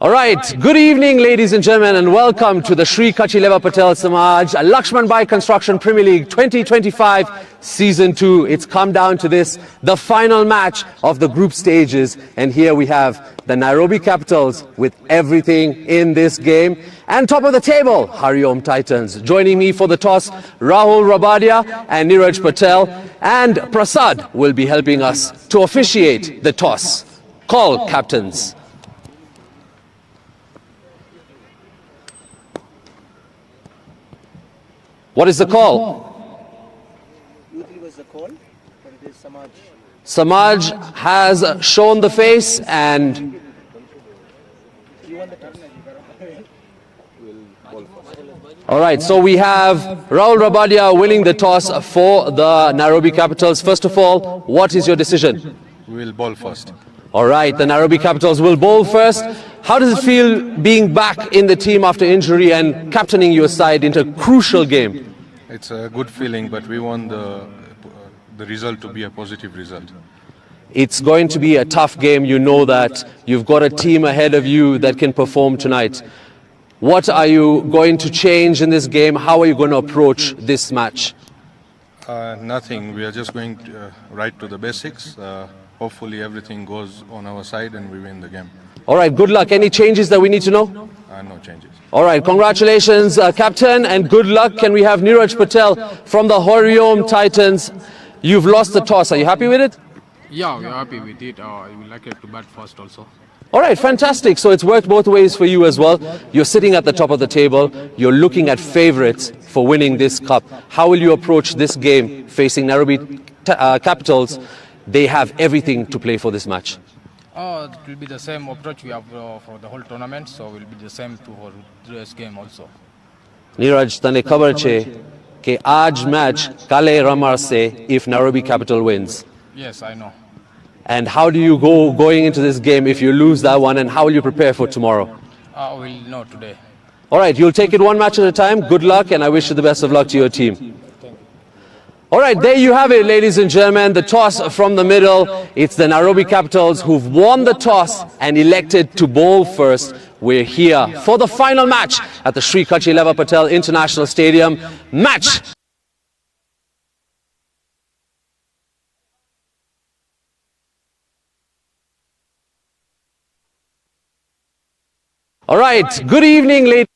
All right, good evening ladies and gentlemen, and welcome to the Shri Kachileva Patel Samaj LAXMANBHAI Construction Premier League 2025 Season 2. It's come down to this, the final match of the group stages, and here we have the Nairobi Capitals with everything in this game. And top of the table, HARIOM Titans. Joining me for the toss, Rahul Rabadia and Neeraj Patel, and Prasad will be helping us to officiate the toss. Call, captains. What is the call? Usually was the call, but it is Samaj. Samaj has shown the face and You won the toss. all right, so we have Rahul Rabadia winning the toss for the Nairobi Capitals. First of all, what is your decision? We will bowl first. All right, the Nairobi Capitals will bowl first. How does it feel being back in the team after injury and captaining your side into a crucial game? It's a good feeling, but we want the result to be a positive result. It's going to be a tough game. You know that. You've got a team ahead of you that can perform tonight. What are you going to change in this game? How are you going to approach this match? Nothing. We are just going right to the basics. Hopefully everything goes on our side and we win the game. All right, good luck. Any changes that we need to know? No changes. All right, congratulations, Captain, and good luck. Can we have Neeraj Patel from the HARIOM Titans? You've lost the toss. Are you happy with it? Yeah, we're happy with it. We would like it to bat first also. All right, fantastic. So it's worked both ways for you as well. You're sitting at the top of the table. You're looking at favorites for winning this cup. How will you approach this game facing Nairobi Capitals? They have everything to play for this match. It will be the same approach we have for the whole tournament, so it will be the same for this game also. Neeraj, tane khabar che ke aaj match kale ramar se if Nairobi Capital wins. Yes, I know. And how do you go going into this game if you lose that one, and how will you prepare for tomorrow? We'll know today. All right, you'll take it one match at a time. Good luck, and I wish you the best of luck to your team. All right, there you have it, ladies and gentlemen. The toss from the middle. It's the Nairobi Capitals who've won the toss and elected to bowl first. We're here for the final match at the Shri Kachileva Patel International Stadium. Match. All right, good evening, ladies.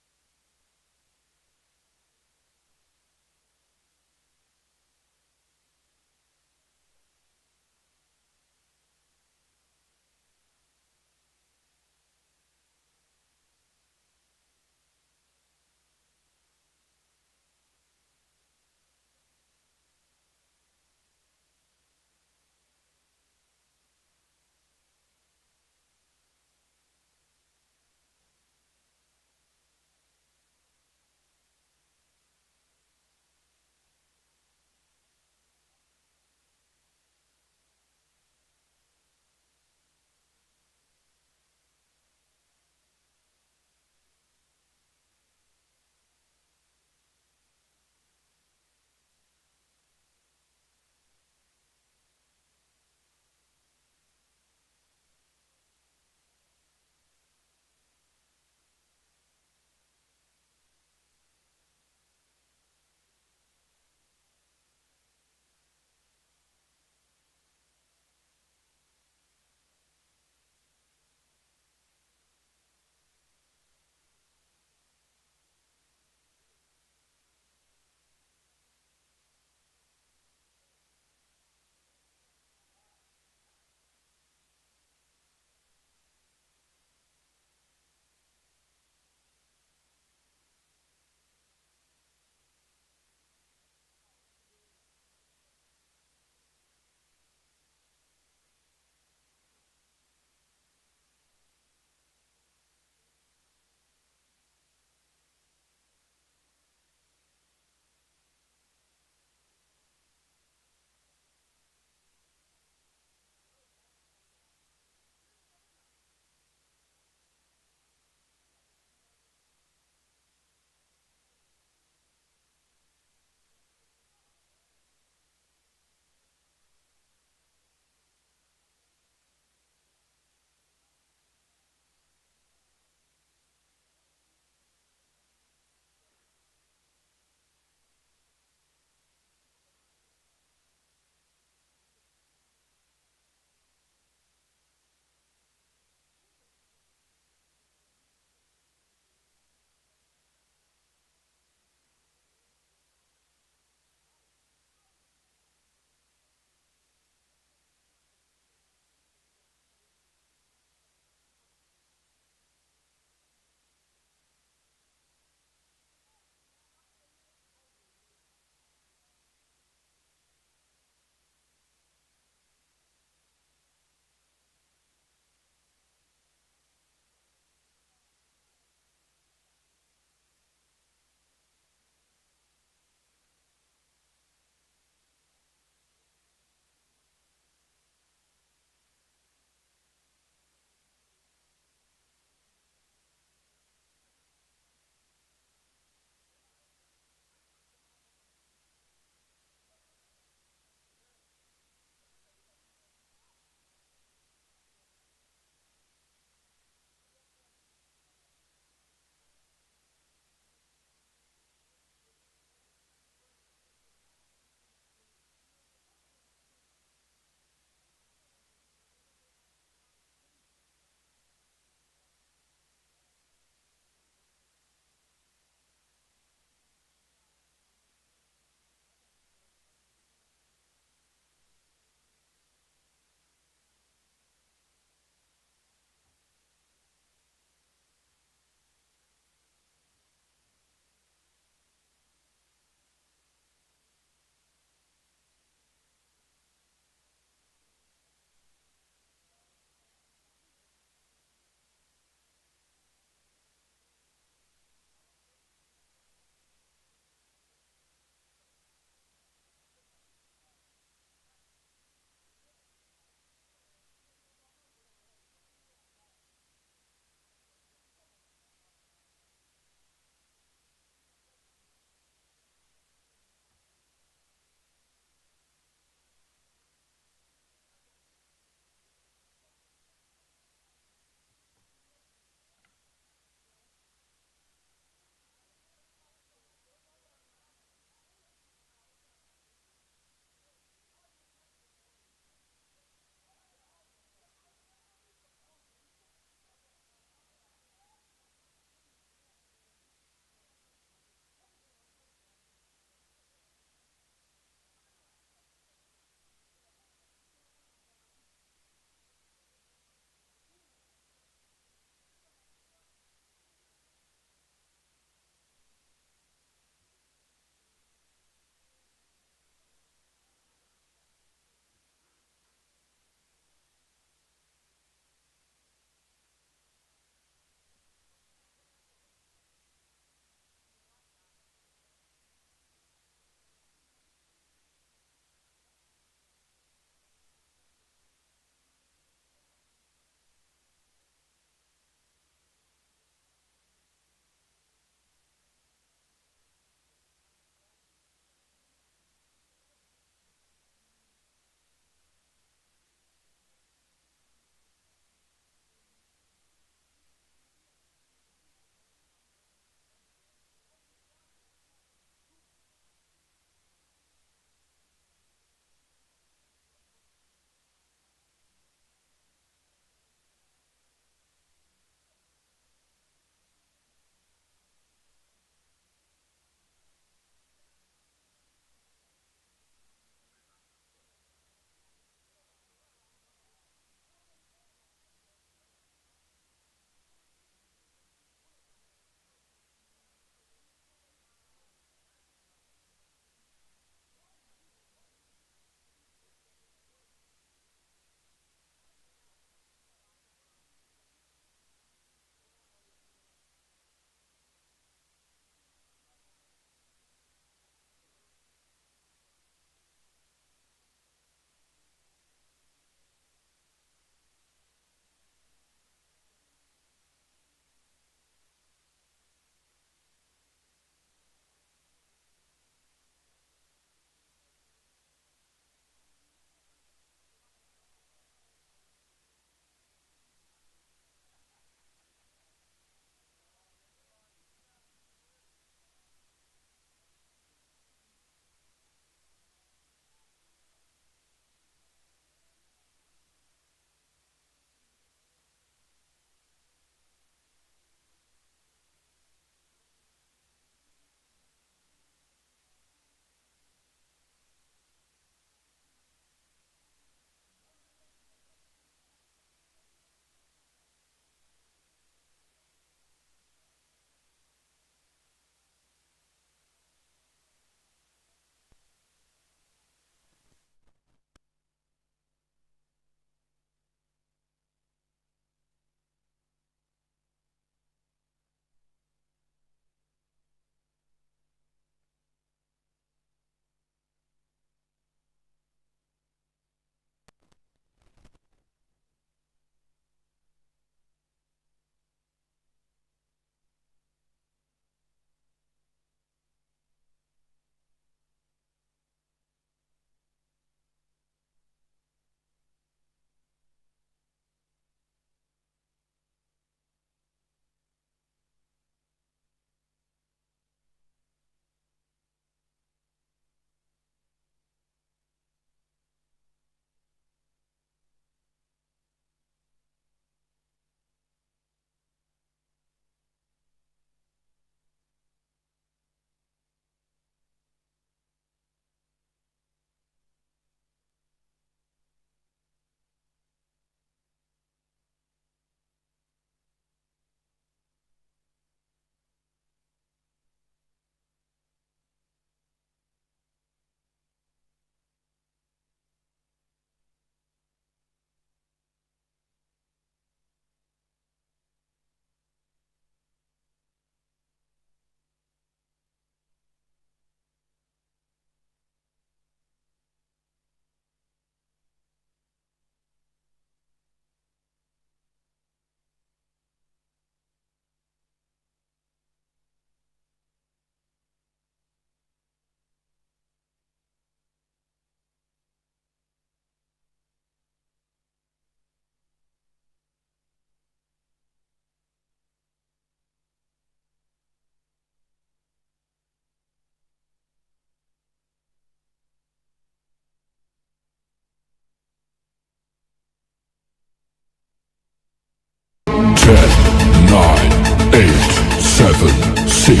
6,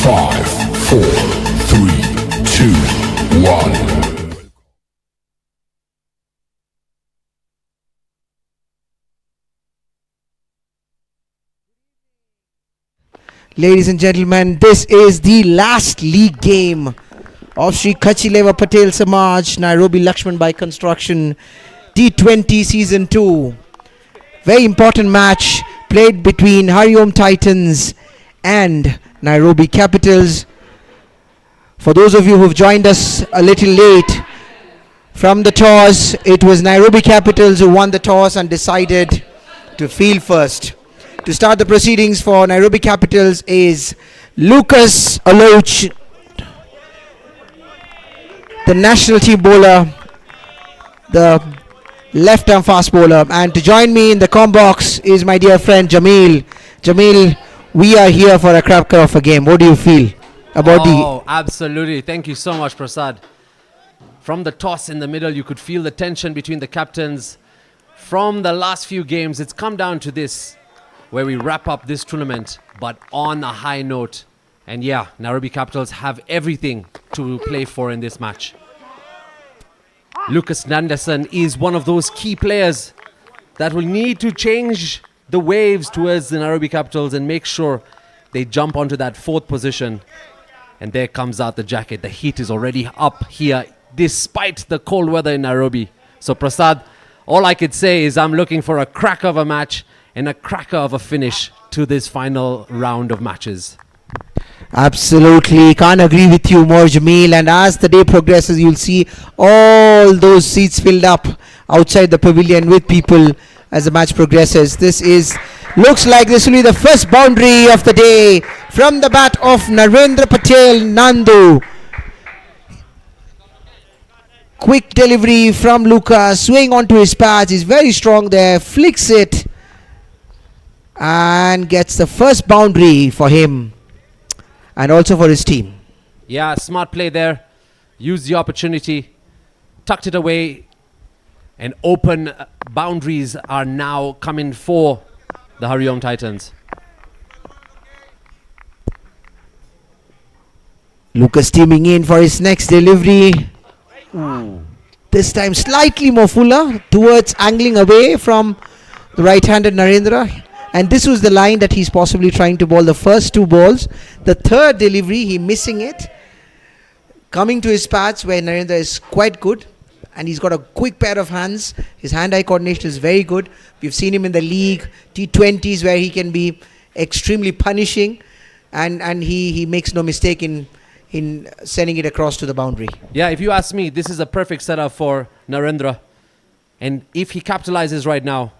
5, 4, 3, 2, 1. Ladies and gentlemen, this is the last league game of Sri Kachileva Patel Samaj, Nairobi LAXMANBHAI Construction T20 Season 2. Very important match played between HARIOM Titans and Nairobi Capitals. For those of you who've joined us a little late, from the toss, it was Nairobi Capitals who won the toss and decided to field first. To start the proceedings for Nairobi Capitals is Lucas Aloch, the national team bowler, the left-arm fast bowler. And to join me in the comm box is my dear friend Jamil. Jamil, we are here for a cracker of a game. What do you feel about Absolutely. Thank you so much, Prasad. From the toss in the middle, you could feel the tension between the captains. From the last few games, it's come down to this, where we wrap up this tournament, but on a high note. And yeah, Nairobi Capitals have everything to play for in this match. Lucas Nanderson is one of those key players that will need to change the waves towards the Nairobi Capitals and make sure they jump onto that fourth position. And there comes out the jacket. The heat is already up here despite the cold weather in Nairobi. So Prasad, all I could say is I'm looking for a cracker of a match and a cracker of a finish to this final round of matches. Absolutely, can't agree with you more, Jamil. And as the day progresses, you'll see all those seats filled up outside the pavilion with people as the match progresses. Looks like this will be the first boundary of the day from the bat of Narendra Patel Nandu. Quick delivery from Lucas, swing onto his pads. He's very strong there, flicks it and gets the first boundary for him and also for his team. Yeah, smart play there. Used the opportunity, tucked it away, and open boundaries are now coming for the HARIOM Titans. Lucas teaming in for his next delivery. This time slightly more fuller towards angling away from the right-handed Narendra. And this was the line that he's possibly trying to bowl the first two balls. The third delivery, he missing it. Coming to his pads where Narendra is quite good. And he's got a quick pair of hands. His hand-eye coordination is very good. We've seen him in the league, T20s, where he can be extremely punishing. And he makes no mistake in sending it across to the boundary. Yeah, if you ask me, this is a perfect setup for Narendra. And if he capitalizes right now,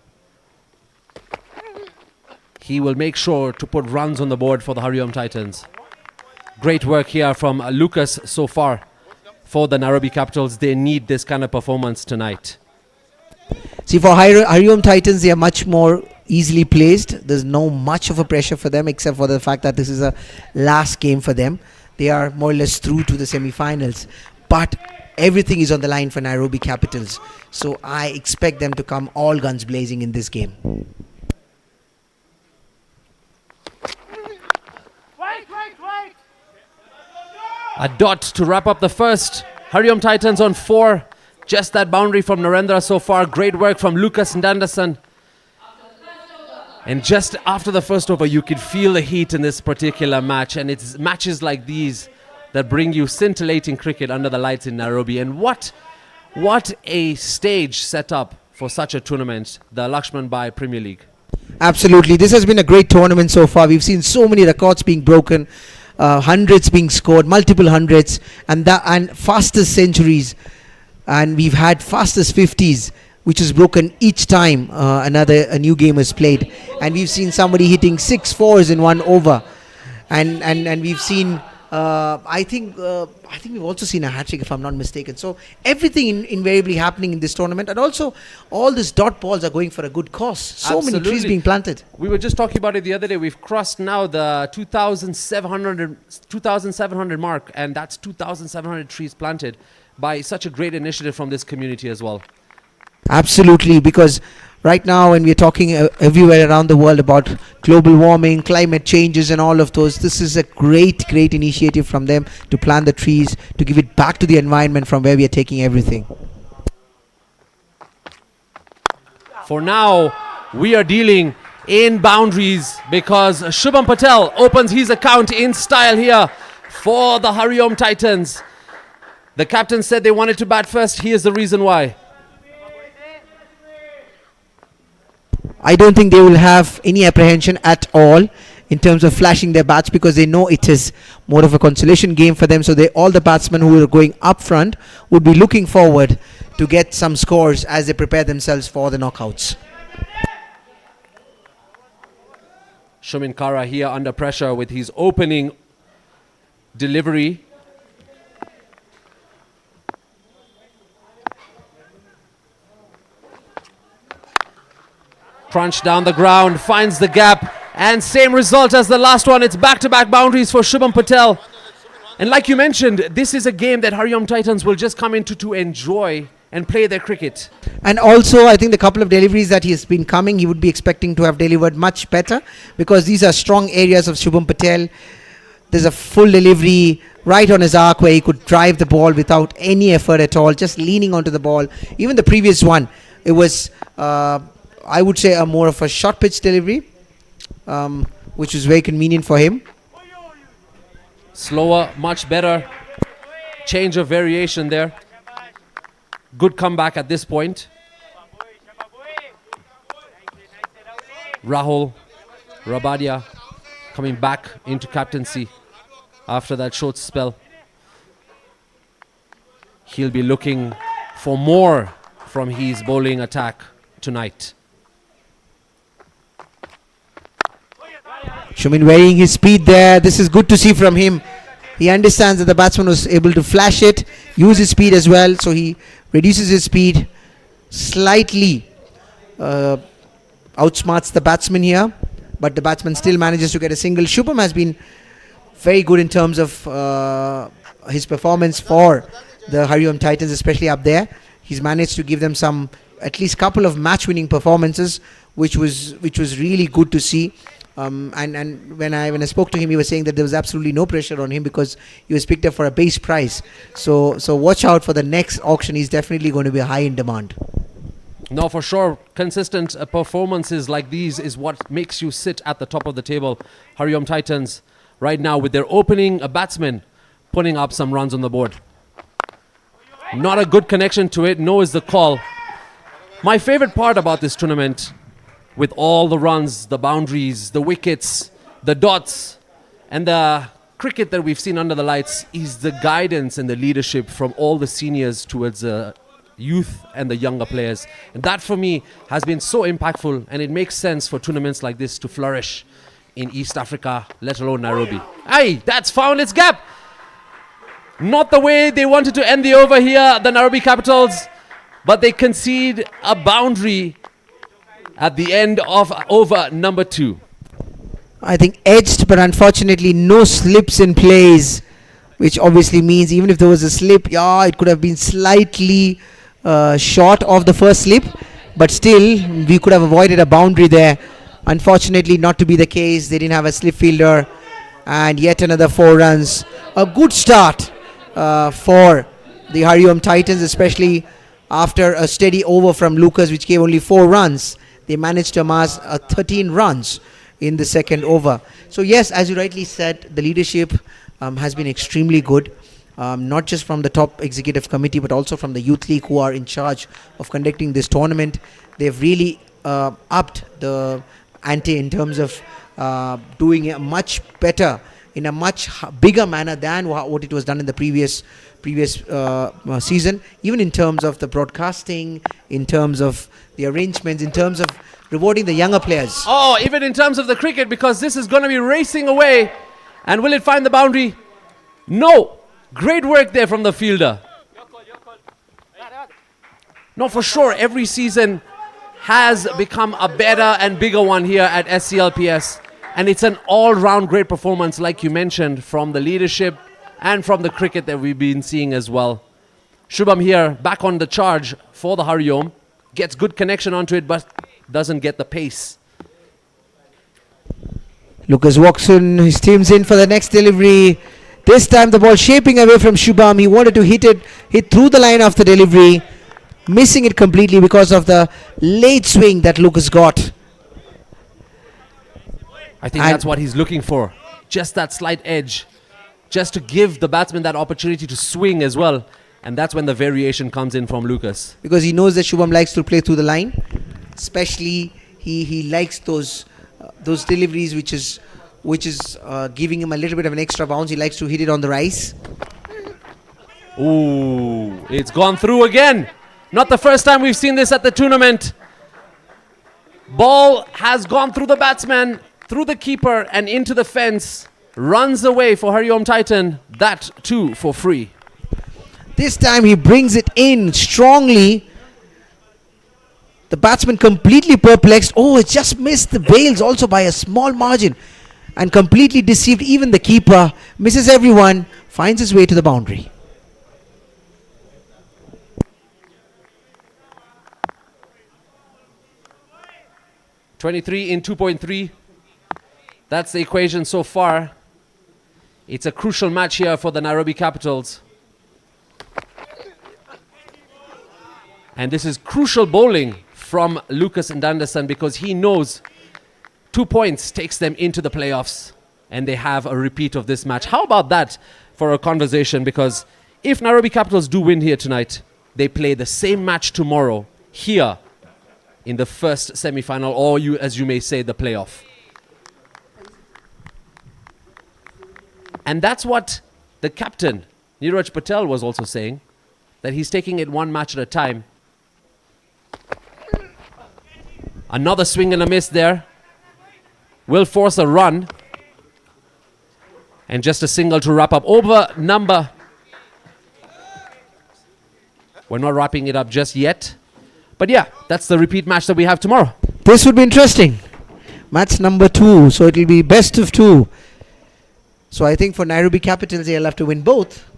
he will make sure to put runs on the board for the HARIOM Titans. Great work here from Lucas so far for the Nairobi Capitals. They need this kind of performance tonight. See, for HARIOM Titans, they are much more easily placed. There's no much of a pressure for them except for the fact that this is a last game for them. They are more or less through to the semi-finals. But everything is on the line for Nairobi Capitals. So I expect them to come all guns blazing in this game. A dot to wrap up the first. HARIOM Titans on 4. Just that boundary from Narendra so far. Great work from Lucas Nanderson. And just after the first over, you could feel the heat in this particular match. And it's matches like these that bring you scintillating cricket under the lights in Nairobi. And what a stage set up for such a tournament, the LAXMANBHAI Premier League. Absolutely. This has been a great tournament so far. We've seen so many records being broken. Hundreds being scored, multiple hundreds, and fastest centuries, and we've had fastest 50s, which is broken each time a new game is played. And we've seen somebody hitting 6 4s in one over, and we've seen I think we've also seen a hat-trick, if I'm not mistaken. So everything invariably happening in this tournament, and also all these dot balls are going for a good cause. So Absolutely. many trees being planted. We were just talking about it the other day. We've crossed now the 2,700 mark, and that's 2,700 trees planted by such a great initiative from this community as well. Absolutely, because Right now, when we're talking everywhere around the world about global warming, climate changes and all of those, this is a great initiative from them to plant the trees, to give it back to the environment from where we are taking everything. For now, we are dealing in boundaries because Shubham Patel opens his account in style here for the HARIOM Titans. The captain said they wanted to bat first. Here's the reason why. I don't think they will have any apprehension at all in terms of flashing their bats, because they know it is more of a consolation game for them. So all the batsmen who are going up front would be looking forward to get some scores as they prepare themselves for the knockouts. Shumin Kara here under pressure with his opening delivery. Crunch down the ground, finds the gap, and same result as the last one. It's back-to-back boundaries for Shubham Patel. And like you mentioned, this is a game that HARIOM Titans will just come into to enjoy and play their cricket. And also, I think the couple of deliveries that he has been coming, he would be expecting to have delivered much better, because these are strong areas of Shubham Patel. There's a full delivery right on his arc where he could drive the ball without any effort at all, just leaning onto the ball. Even the previous one, it was, I would say, a more of a short pitch delivery, which was very convenient for him. Slower, much better. Change of variation there. Good comeback at this point. Rahul Rabadia coming back into captaincy after that short spell. He'll be looking for more from his bowling attack tonight. Shumin varying his speed there. This is good to see from him. He understands that the batsman was able to flash it, use his speed as well, so he reduces his speed slightly, outsmarts the batsman here, but the batsman still manages to get a single. Shubham has been very good in terms of his performance for the HARIOM Titans, especially up there. He's managed to give them some, at least couple of match-winning performances, which was really good to see. And when I spoke to him, he was saying that there was absolutely no pressure on him because he was picked up for a base price. So watch out for the next auction. He's definitely going to be high in demand. No, for sure. Consistent performances like these is what makes you sit at the top of the table. HARIOM Titans right now with their opening batsman putting up some runs on the board. Not a good connection to it. No is the call. My favorite part about this tournament, with all the runs, the boundaries, the wickets, the dots, and the cricket that we've seen under the lights, is the guidance and the leadership from all the seniors towards the youth and the younger players. And that for me has been so impactful, and it makes sense for tournaments like this to flourish in East Africa, let alone Nairobi. Hey, that's found its gap. Not the way they wanted to end the over here, the Nairobi Capitals, but they concede a boundary at the end of over number 2. I think edged, but unfortunately no slips in plays, which obviously means even if there was a slip, it could have been slightly short of the first slip, but still we could have avoided a boundary there. Unfortunately not to be the case. They didn't have a slip fielder, and yet another 4 runs. A good start for the HARIOM Titans, especially after a steady over from Lucas, which gave only 4 runs. They managed to amass 13 runs in the second over. So yes, as you rightly said, the leadership has been extremely good, not just from the top executive committee, but also from the youth league who are in charge of conducting this tournament. They've really upped the ante in terms of doing it much better, in a much bigger manner than what it was done in the previous season, even in terms of the broadcasting, in terms of the arrangements, in terms of rewarding the younger players. Oh, even in terms of the cricket, because this is going to be racing away. And will it find the boundary? No. Great work there from the fielder. No, for sure, every season has become a better and bigger one here at SCLPS. And it's an all-round great performance, like you mentioned, from the leadership and from the cricket that we've been seeing as well. Shubham here back on the charge for the HARIOM. gets good connection onto it, but doesn't get the pace. Lucas walks in, his team's in for the next delivery. This time the ball shaping away from Shubham. He wanted to hit through the line of the delivery, missing it completely because of the late swing that Lucas got. I think that's what he's looking for. Just that slight edge. Just to give the batsman that opportunity to swing as well. And that's when the variation comes in from Lucas. Because he knows that Shubham likes to play through the line. Especially he likes those deliveries which is giving him a little bit of an extra bounce. He likes to hit it on the rise. Ooh, it's gone through again. Not the first time we've seen this at the tournament. Ball has gone through the batsman, through the keeper and into the fence. Runs away for HARIOM Titan. That too for free. This time he brings it in strongly. The batsman completely perplexed. Oh, it just missed the bails also by a small margin. And completely deceived even the keeper. Misses everyone. Finds his way to the boundary. .23 in 2.3. That's the equation so far. It's a crucial match here for the Nairobi Capitals. And this is crucial bowling from Lucas Ndandasan because he knows 2 points takes them into the playoffs and they have a repeat of this match. How about that for a conversation? Because if Nairobi Capitals do win here tonight, they play the same match tomorrow here in the first semi-final, or as you may say, the playoff. And that's what the captain, Neeraj Patel, was also saying, that he's taking it one match at a time. Another swing and a miss there. Will force a run. And just a single to wrap up. Over number. We're not wrapping it up just yet. But yeah, that's the repeat match that we have tomorrow. This would be interesting. Match number 2. So it will be best of 2. So I think for Nairobi Capitals, they'll have to win both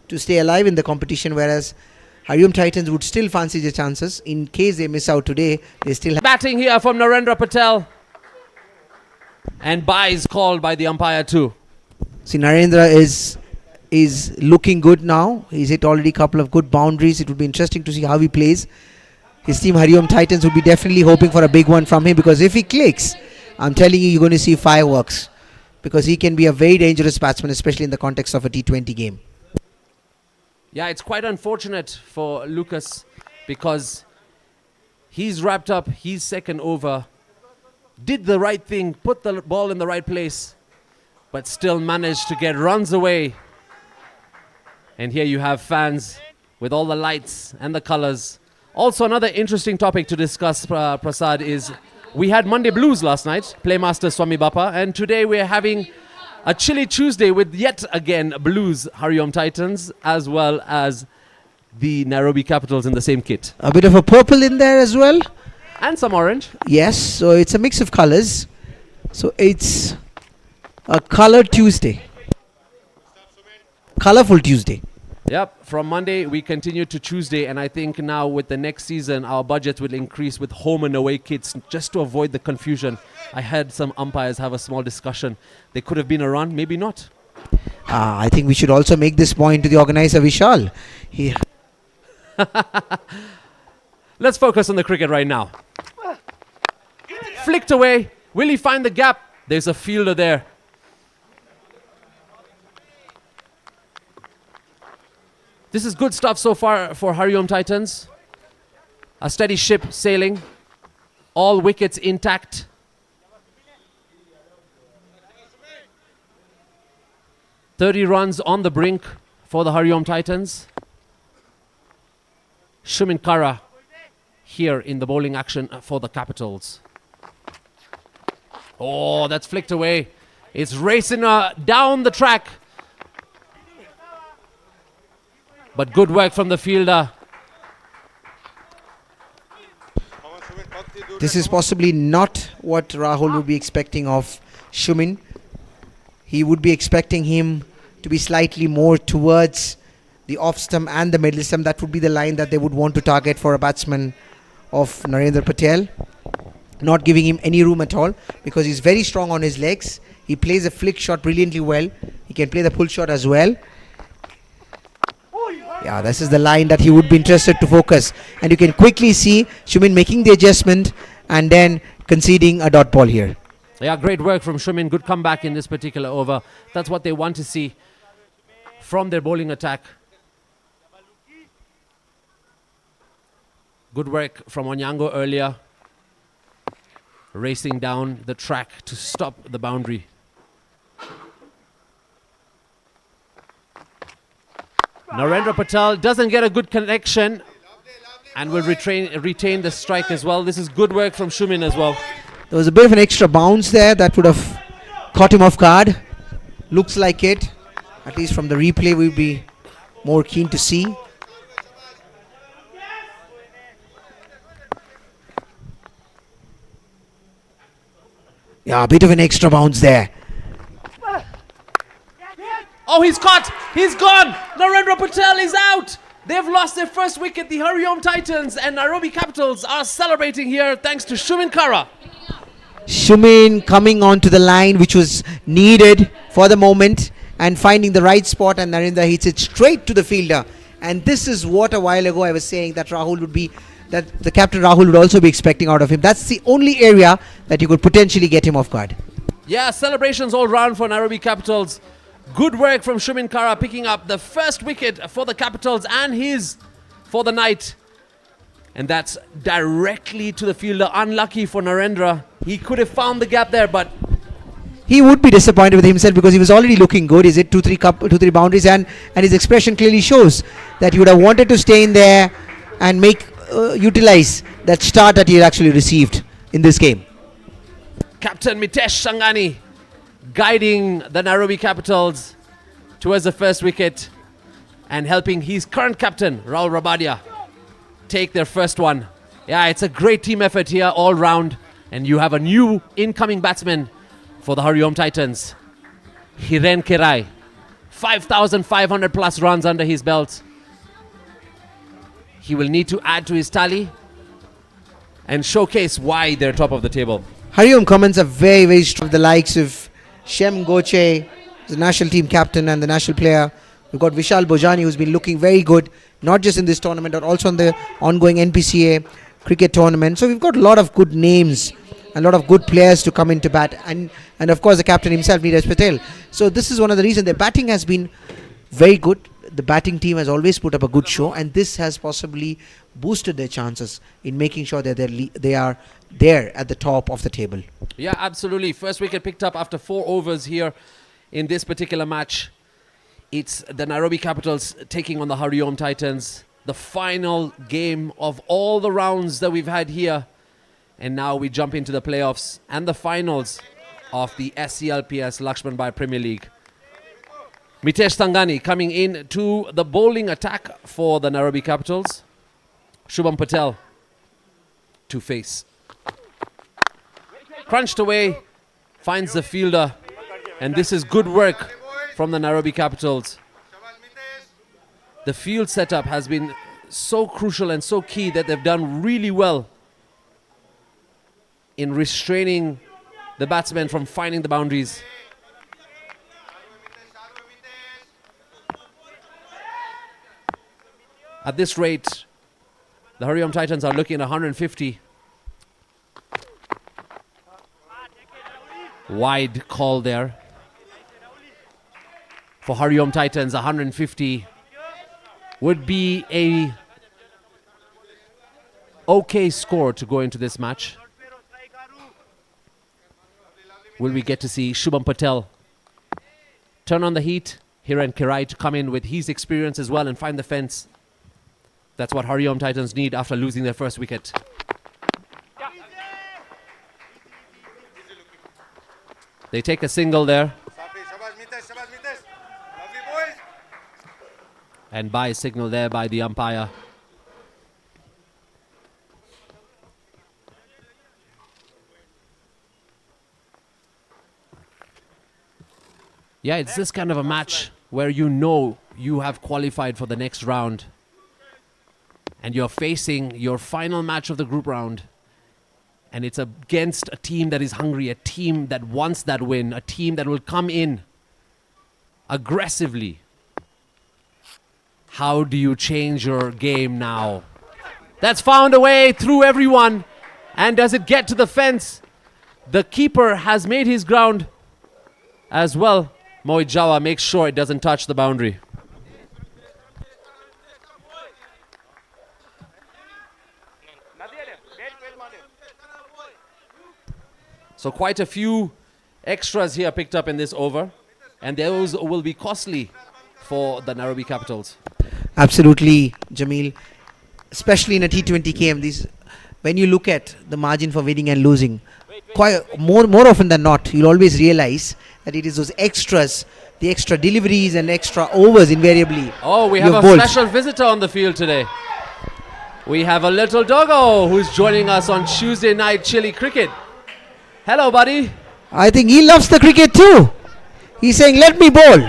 to stay alive in the competition. Whereas HARIOM Titans would still fancy their chances. In case they miss out today, they still have... Batting here from Narendra Patel. And byes called by the umpire too. See, Narendra is looking good now. He's hit already a couple of good boundaries. It would be interesting to see how he plays. His team HARIOM Titans would be definitely hoping for a big one from him, because if he clicks, I'm telling you, you're going to see fireworks, because he can be a very dangerous batsman, especially in the context of a T20 game. Yeah, it's quite unfortunate for Lucas because he's wrapped up, he's second over, did the right thing, put the ball in the right place, but still managed to get runs away. And here you have fans with all the lights and the colors. Also, another interesting topic to discuss, Prasad, is we had Monday Blues last night, Playmaster Swami Bappa, and today we're having a chilly Tuesday with yet again Blues HARIOM Titans as well as the Nairobi Capitals in the same kit. A bit of a purple in there as well. And some orange. Yes, so it's a mix of colors. So it's a colored Tuesday. Colorful Tuesday. Yep, from Monday we continue to Tuesday, and I think now with the next season our budget will increase with home and away kits just to avoid the confusion. I had some umpires have a small discussion. They could have been a run, maybe not. I think we should also make this point to the organizer Vishal. Let's focus on the cricket right now. Flicked away. Will he find the gap? There's a fielder there. This is good stuff so far for HARIOM Titans. A steady ship sailing. All wickets intact. .30 runs on the brink for the HARIOM Titans. Shumin Kara here in the bowling action for the Capitals. Oh, that's flicked away. It's racing down the track. But good work from the fielder. This is possibly not what Rahul would be expecting of Shumin. He would be expecting him to be slightly more towards the off stump and the middle stump. That would be the line that they would want to target for a batsman of Narendra Patel, not giving him any room at all because he's very strong on his legs. He plays a flick shot brilliantly well. He can play the pull shot as well. Yeah, this is the line that he would be interested to focus. And you can quickly see Shumin making the adjustment and then conceding a dot ball here. Yeah, great work from Shumin. Good comeback in this particular over. That's what they want to see from their bowling attack. Good work from Onyango earlier, racing down the track to stop the boundary. Narendra Patel doesn't get a good connection and will retain the strike as well. This is good work from Shumin as well. There was a bit of an extra bounce there that would have caught him off guard. Looks like it. At least from the replay, we'll be more keen to see. Yeah, a bit of an extra bounce there. Oh, he's caught! He's gone! Narendra Patel is out! They've lost their first wicket. The HARIOM Titans and Nairobi Capitals are celebrating here thanks to Shumin Kara. Shumin coming onto the line which was needed for the moment and finding the right spot, and Narendra hits it straight to the fielder. And this is what a while ago I was saying that Rahul would be, that the captain Rahul would also be expecting out of him. That's the only area that you could potentially get him off guard. Yeah, celebrations all round for Nairobi Capitals. Good work from Shumin Kara picking up the first wicket for the Capitals and his for the night. And that's directly to the fielder. Unlucky for Narendra. He could have found the gap there, but he would be disappointed with himself because he was already looking good. Is it 2-3 boundaries, and his expression clearly shows that he would have wanted to stay in there and make utilize that start that he had actually received in this game. Captain Mitesh Sangani guiding the Nairobi Capitals towards the first wicket and helping his current captain Rahul Rabadia take their first one. Yeah, it's a great team effort here all round, and you have a new incoming batsman for the HARIOM Titans, Hiren Kirai. 5,500 plus runs under his belt. He will need to add to his tally and showcase why they're top of the table. HARIOM comments are very, very strong. The likes of Shem Goche, the national team captain and the national player. We've got Vishal Bojani, who's been looking very good, not just in this tournament, but also in the ongoing NPCA cricket tournament. So we've got a lot of good names, a lot of good players to come into bat, and of course the captain himself, Neeraj Patel. So this is one of the reasons their batting has been very good. The batting team has always put up a good show, and this has possibly boosted their chances in making sure that they are there at the top of the table. Yeah, absolutely. First wicket picked up after 4 overs here in this particular match. It's the Nairobi Capitals taking on the HARIOM Titans. The final game of all the rounds that we've had here. And now we jump into the playoffs and the finals of the SCLPS LAXMANBHAI Premier League. Mitesh Sangani coming in to the bowling attack for the Nairobi Capitals. Shubham Patel to face. Crunched away, finds the fielder, and this is good work from the Nairobi Capitals. The field setup has been so crucial and so key that they've done really well in restraining the batsmen from finding the boundaries. At this rate, the HARIOM Titans are looking at 150. Wide call there. For HARIOM Titans, 150 would be a okay score to go into this match. Will we get to see Shubham Patel turn on the heat? Hiren Kirai to come in with his experience as well and find the fence. That's what HARIOM Titans need after losing their first wicket. They take a single there. And by a signal there by the umpire. Yeah, it's this kind of a match where you know you have qualified for the next round. and you're facing your final match of the group round, and it's against a team that is hungry, a team that wants that win, a team that will come in aggressively. How do you change your game now? That's found a way through everyone. And does it get to the fence? The keeper has made his ground as well. Mohit Jawa makes sure it doesn't touch the boundary. So quite a few extras here picked up in this over, and those will be costly for the Nairobi Capitals. Absolutely, Jamil. Especially in a T20 game, when you look at the margin for winning and losing, quite more often than not, you'll always realize that it is those extras, the extra deliveries and extra overs invariably. Oh, we have a special visitor on the field today. We have a little doggo who's joining us on Tuesday night chilly cricket. Hello, buddy. I think he loves the cricket too. He's saying, "Let me bowl."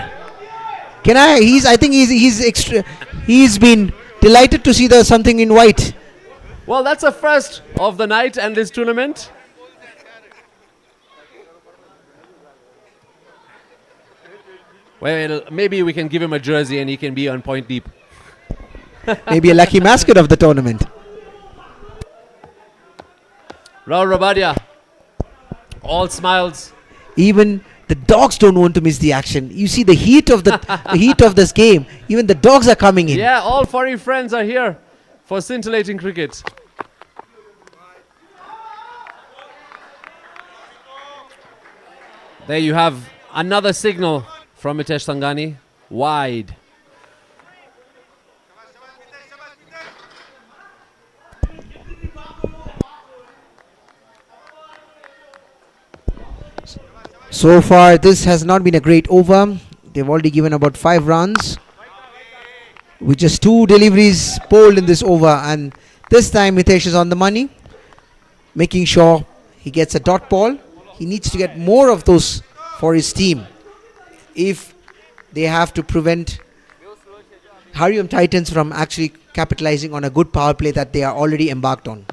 Can I? I think he's been delighted to see the something in white. Well, that's a first of the night and this tournament. Well, maybe we can give him a jersey and he can be on point deep. Maybe a lucky mascot of the tournament. Rahul Rabadia, all smiles. Even the dogs don't want to miss the action. You see the heat of the heat of this game. Even the dogs are coming in. Yeah, all furry friends are here for scintillating cricket. There you have another signal from Mitesh Sangani. Wide. So far, this has not been a great over. They've already given about 5 runs, with just 2 deliveries bowled in this over. And this time, Mitesh is on the money, making sure he gets a dot ball. He needs to get more of those for his team if they have to prevent HARIOM Titans from actually capitalizing on a good power play that they are already embarked on.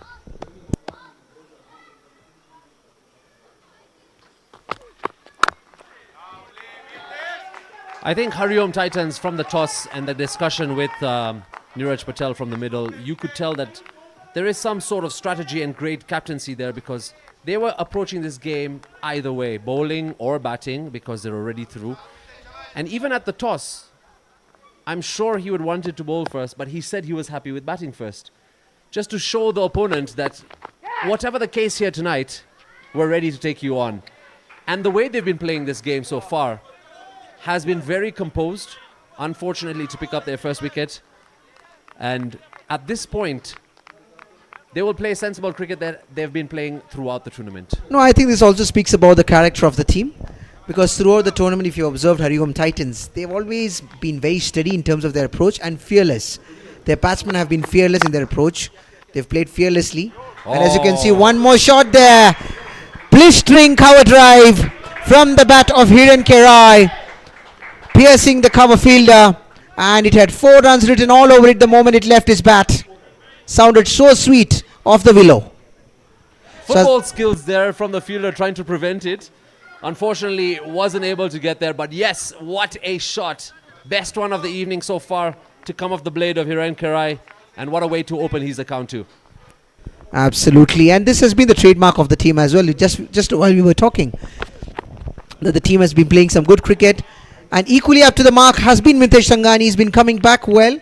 I think HARIOM Titans, from the toss and the discussion with Neeraj Patel from the middle, you could tell that there is some sort of strategy and great captaincy there, because they were approaching this game either way, bowling or batting, because they're already through. And even at the toss, I'm sure he would wanted to bowl first, but he said he was happy with batting first, just to show the opponent that whatever the case here tonight, we're ready to take you on. And the way they've been playing this game so far has been very composed, unfortunately, to pick up their first wicket. And at this point, they will play sensible cricket that they've been playing throughout the tournament. No, I think this also speaks about the character of the team, because throughout the tournament, if you observed HARIOM Titans, they've always been very steady in terms of their approach and fearless. Their batsmen have been fearless in their approach. They've played fearlessly. And as you can see, one more shot there. Blistering cover drive from the bat of Hiren Kerai, piercing the cover fielder, and it had 4 runs written all over it the moment it left his bat. Sounded so sweet off the willow. Football skills there from the fielder trying to prevent it. Unfortunately, wasn't able to get there, but yes, what a shot. Best one of the evening so far to come off the blade of Hiren Kerai, and what a way to open his account too. Absolutely, and this has been the trademark of the team as well. Just while we were talking, that the team has been playing some good cricket, and equally up to the mark has been Mitesh Sangani. He's been coming back well,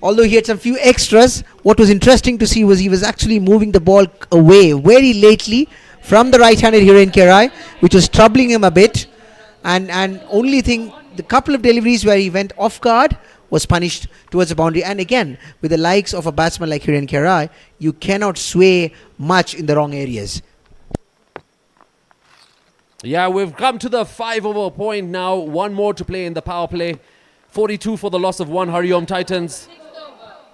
although he had some few extras. What was interesting to see was he was actually moving the ball away very lately from the right-handed Hiren Kerai, which was troubling him a bit. And only thing, the couple of deliveries where he went off guard was punished towards the boundary. And again, with the likes of a batsman like Hiren Kerai, you cannot sway much in the wrong areas. Yeah, we've come to the 5-over point now. One more to play in the power play. 42 for the loss of 1 HARIOM Titans.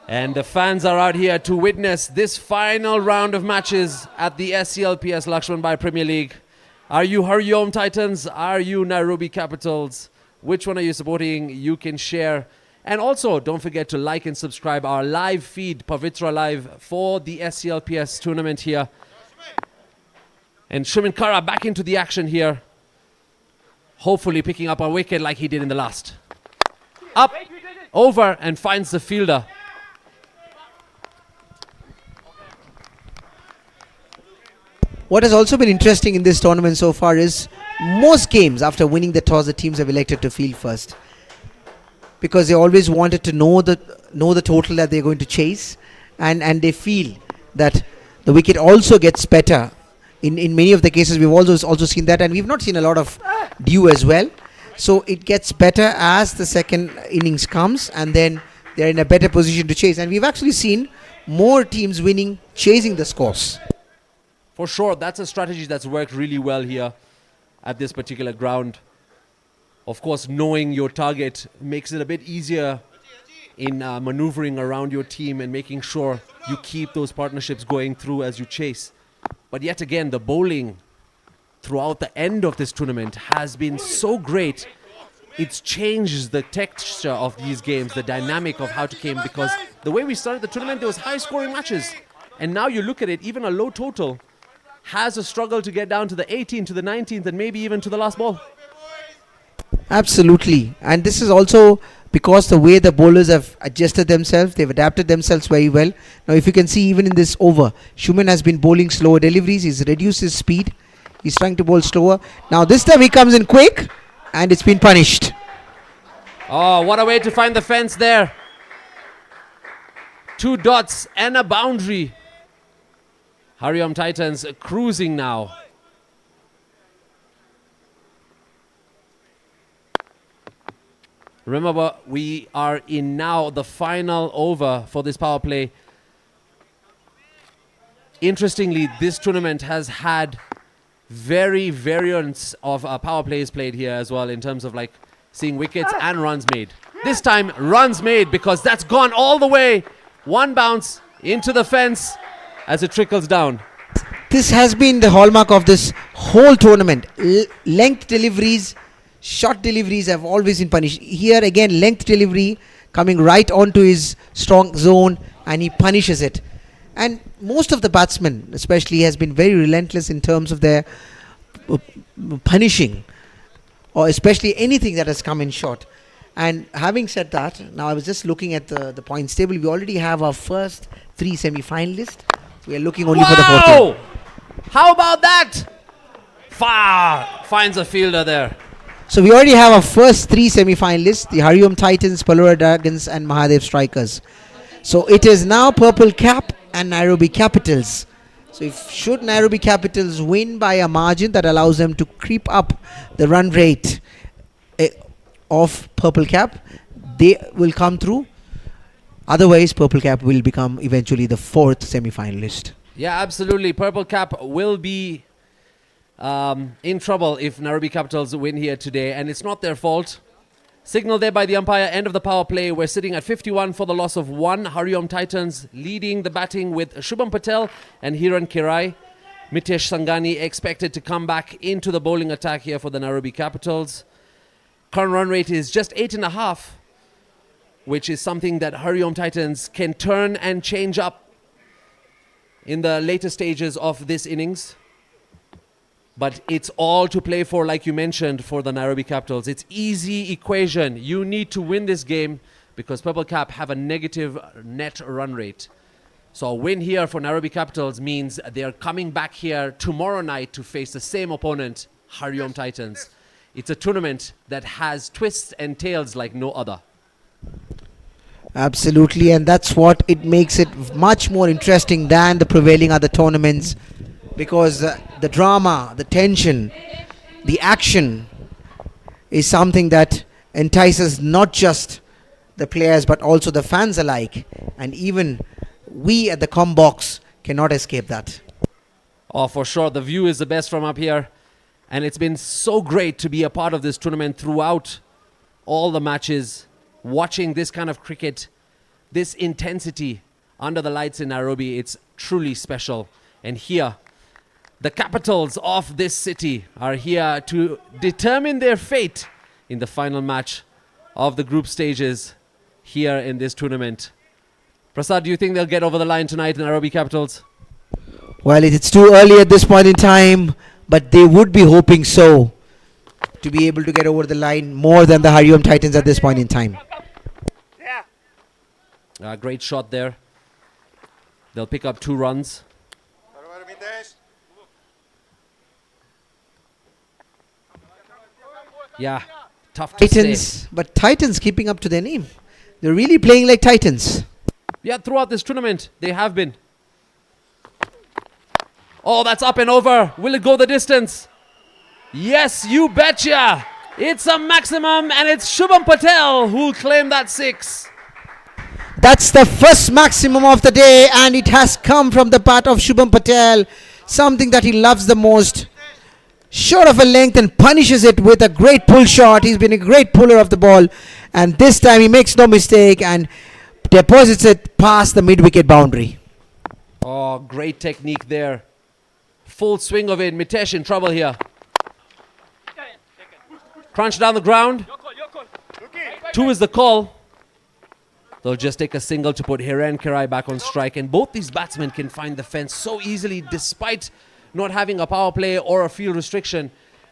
And the fans are out here to witness this final round of matches at the SCLPS LAXMANBHAI Premier League. Are you HARIOM Titans? Are you Nairobi Capitals? Which one are you supporting? You can share And also, don't forget to like and subscribe our live feed, Pavitra Live, for the SCLPS tournament here. And Shumin Kara back into the action here. Hopefully picking up a wicket like he did in the last. Up, over, and finds the fielder. What has also been interesting in this tournament so far is most games after winning the toss, the teams have elected to field first, because they always wanted to know the total that they're going to chase, and they feel that the wicket also gets better. In many of the cases, we've also seen that, and we've not seen a lot of dew as well. So it gets better as the second innings comes, and then they're in a better position to chase. And we've actually seen more teams winning, chasing the scores. For sure, that's a strategy that's worked really well here at this particular ground. Of course, knowing your target makes it a bit easier in maneuvering around your team and making sure you keep those partnerships going through as you chase. But yet again, the bowling throughout the end of this tournament has been so great. It's changed the texture of these games, the dynamic of how to game, because the way we started the tournament, there was high-scoring matches. And now you look at it, even a low total has a struggle to get down to the 18th, to the 19th, and maybe even to the last ball. Absolutely. And this is also because the way the bowlers have adjusted themselves, they've adapted themselves very well. Now if you can see, even in this over, Shuman has been bowling slower deliveries. He's reduced his speed. He's trying to bowl slower. Now this time he comes in quick, and it's been punished. Oh, what a way to find the fence there. 2 dots and a boundary. HARIOM Titans cruising now. Remember, we are in now the final over for this power play. Interestingly, this tournament has had variants of power plays played here as well, in terms of like seeing wickets and runs made. This time, runs made, because that's gone all the way. 1 bounce into the fence as it trickles down. This has been the hallmark of this whole tournament. Length deliveries, short deliveries have always been punished. Here again, length delivery coming right onto his strong zone, and he punishes it. And most of the batsmen especially has been very relentless in terms of their punishing, or especially anything that has come in short. And having said that, now I was just looking at the points table. We already have our first 3 semi-finalists. We are looking only for the 4th one. How about that? Far finds a fielder there. So we already have our first 3 semi-finalists, the HARIOM Titans, Palora Dragons and Mahadev Strikers. So it is now Purple Cap and Nairobi Capitals. So should Nairobi Capitals win by a margin that allows them to creep up the run rate of Purple Cap, they will come through. Otherwise, Purple Cap will become eventually the 4th semi-finalist. Yeah, absolutely. Purple Cap will be in trouble if Nairobi Capitals win here today, and it's not their fault. Signal there by the umpire, end of the power play. We're sitting at 51 for the loss of 1. HARIOM Titans leading the batting with Shubham Patel and Hiran Kirai. Mitesh Sangani expected to come back into the bowling attack here for the Nairobi Capitals. Current run rate is just 8.5, which is something that HARIOM Titans can turn and change up in the later stages of this innings. But it's all to play for, like you mentioned, for the Nairobi Capitals. It's easy equation. You need to win this game because Purple Cap have a negative net run rate. So a win here for Nairobi Capitals means they're coming back here tomorrow night to face the same opponent, HARIOM Titans. It's a tournament that has twists and tails like no other. Absolutely, and that's what it makes it much more interesting than the prevailing other tournaments, because the drama, the tension, the action is something that entices not just the players but also the fans alike, and even we at the comm box cannot escape that. Oh, for sure, the view is the best from up here, and it's been so great to be a part of this tournament throughout all the matches, watching this kind of cricket, this intensity under the lights in Nairobi. It's truly special. And here, the capitals of this city are here to determine their fate in the final match of the group stages here in this tournament. Prasad, do you think they'll get over the line tonight in NAIROBI Capitals? Well, it's too early at this point in time, but they would be hoping so, to be able to get over the line more than the HARIOM Titans at this point in time. Great shot there. They'll pick up 2 runs. Yeah, tough to Titans, say. but Titans keeping up to their name. They're really playing like Titans. Yeah, throughout this tournament, they have been. Oh, that's up and over. Will it go the distance? Yes, you betcha. It's a maximum, and it's Shubham Patel who'll claim that 6. That's the first maximum of the day, and it has come from the bat of Shubham Patel, something that he loves the most. Short of a length and punishes it with a great pull shot. He's been a great puller of the ball, and this time he makes no mistake and deposits it past the mid-wicket boundary. Oh, great technique there. Full swing of it. Mitesh in trouble here. Crunch down the ground. 2 is the call. They'll just take a single to put Hiren Kirai back on strike, and both these batsmen can find the fence so easily despite not having a power play or a field restriction.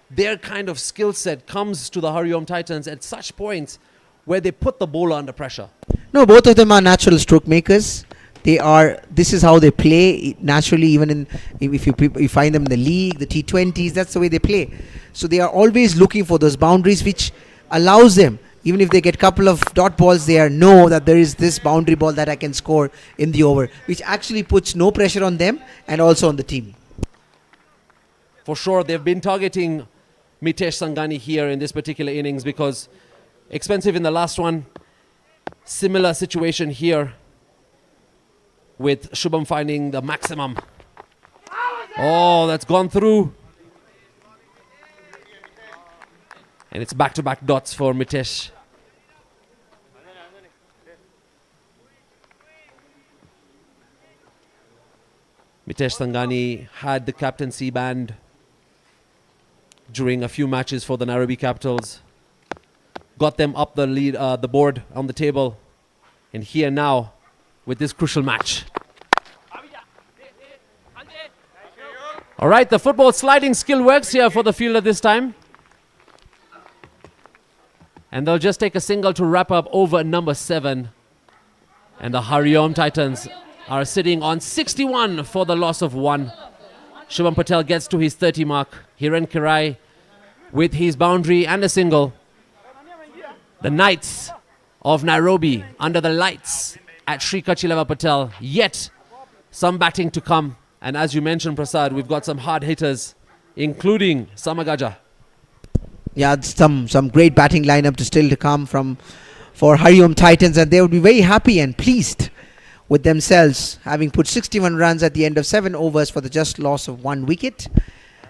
Their kind of skill set comes to the HARIOM Titans at such points where they put the bowler under pressure. No, both of them are natural stroke makers. This is how they play naturally. Even if you find them in the league, the T20s, that's the way they play. So they are always looking for those boundaries, which allows them, even if they get a couple of dot balls, they know that there is this boundary ball that I can score in the over, which actually puts no pressure on them and also on the team. For sure, they've been targeting Mitesh Sangani here in this particular innings because expensive in the last one. Similar situation here with Shubham finding the maximum. Oh, that's gone through. And it's back-to-back dots for Mitesh. Mitesh Sangani had the captaincy band during a few matches for the NAIROBI Capitals. Got them up the lead, the board on the table. And here now with this crucial match. All right, the football sliding skill works here for the fielder this time. And they'll just take a single to wrap up over number 7. And the HARIOM Titans are sitting on 61 for the loss of 1. Shubham Patel gets to his 30 mark. Hiren Kirai with his boundary and a single. The Knights of NAIROBI under the lights at Sri Kachileva Patel. Yet some batting to come. And as you mentioned, Prasad, we've got some hard hitters, including Samagaja. Yeah, some great batting lineup to come for HARIOM Titans, and they would be very happy and pleased with themselves, having put 61 runs at the end of 7 overs for the just loss of 1 wicket.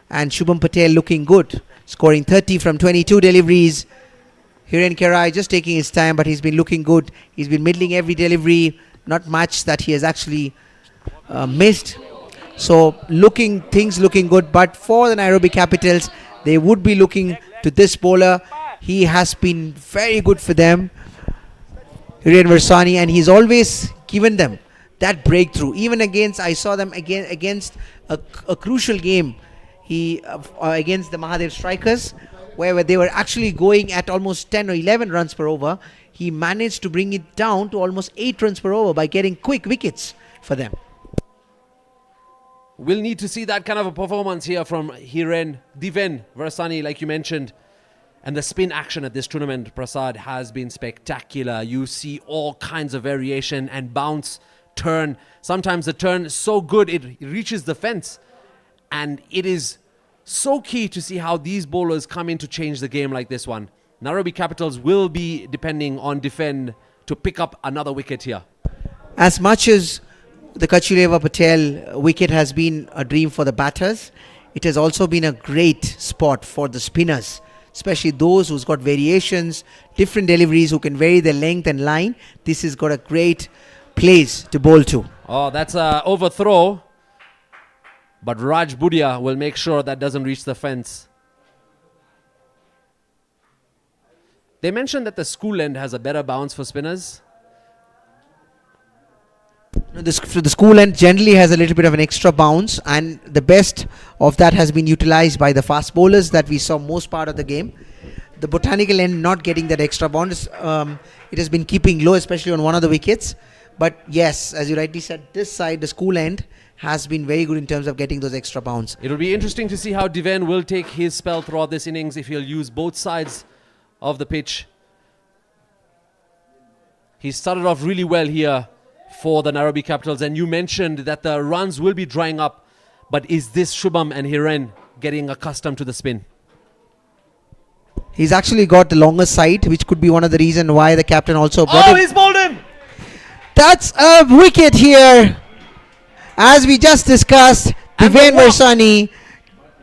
And Shubham Patel looking good, scoring 30 from 22 deliveries. Hiren Kirai just taking his time, but he's been looking good. He's been middling every delivery, not much that he has actually missed. So things looking good. But for the NAIROBI Capitals, they would be looking to this bowler. He has been very good for them, Hiren Versani, and he's always given them that breakthrough. Even I saw them against a crucial game against the Mahadev Strikers, where they were actually going at almost 10 or 11 runs per over. He managed to bring it down to almost 8 runs per over by getting quick wickets for them. We'll need to see that kind of a performance here from Diven Versani, like you mentioned. And the spin action at this tournament, Prasad, has been spectacular. You see all kinds of variation and bounce, turn. Sometimes the turn is so good it reaches the fence. And it is so key to see how these bowlers come in to change the game like this one. NAIROBI Capitals will be depending on Diven to pick up another wicket here. As much as the Kachileva Patel wicket has been a dream for the batters, it has also been a great spot for the spinners, especially those who's got variations, different deliveries, who can vary the length and line. This has got a great place to bowl to. Oh, that's an overthrow. But Raj Budia will make sure that doesn't reach the fence. They mentioned that the school end has a better bounce for spinners. the school end generally has a little bit of an extra bounce, and the best of that has been utilized by the fast bowlers that we saw most part of the game. The botanical end not getting that extra bounce. It has been keeping low, especially on one of the wickets. But yes, as you rightly said, this side, the school end, has been very good in terms of getting those extra bounce. It'll be interesting to see how Diven will take his spell throughout this innings, if he'll use both sides of the pitch. He started off really well here for the Nairobi Capitals, and you mentioned that the runs will be drying up, but is this Shubham and Hiren getting accustomed to the spin? He's actually got the longer side, which could be one of the reasons why the captain also brought him. He's bowled him! That's a wicket here. As we just discussed, Diven Versani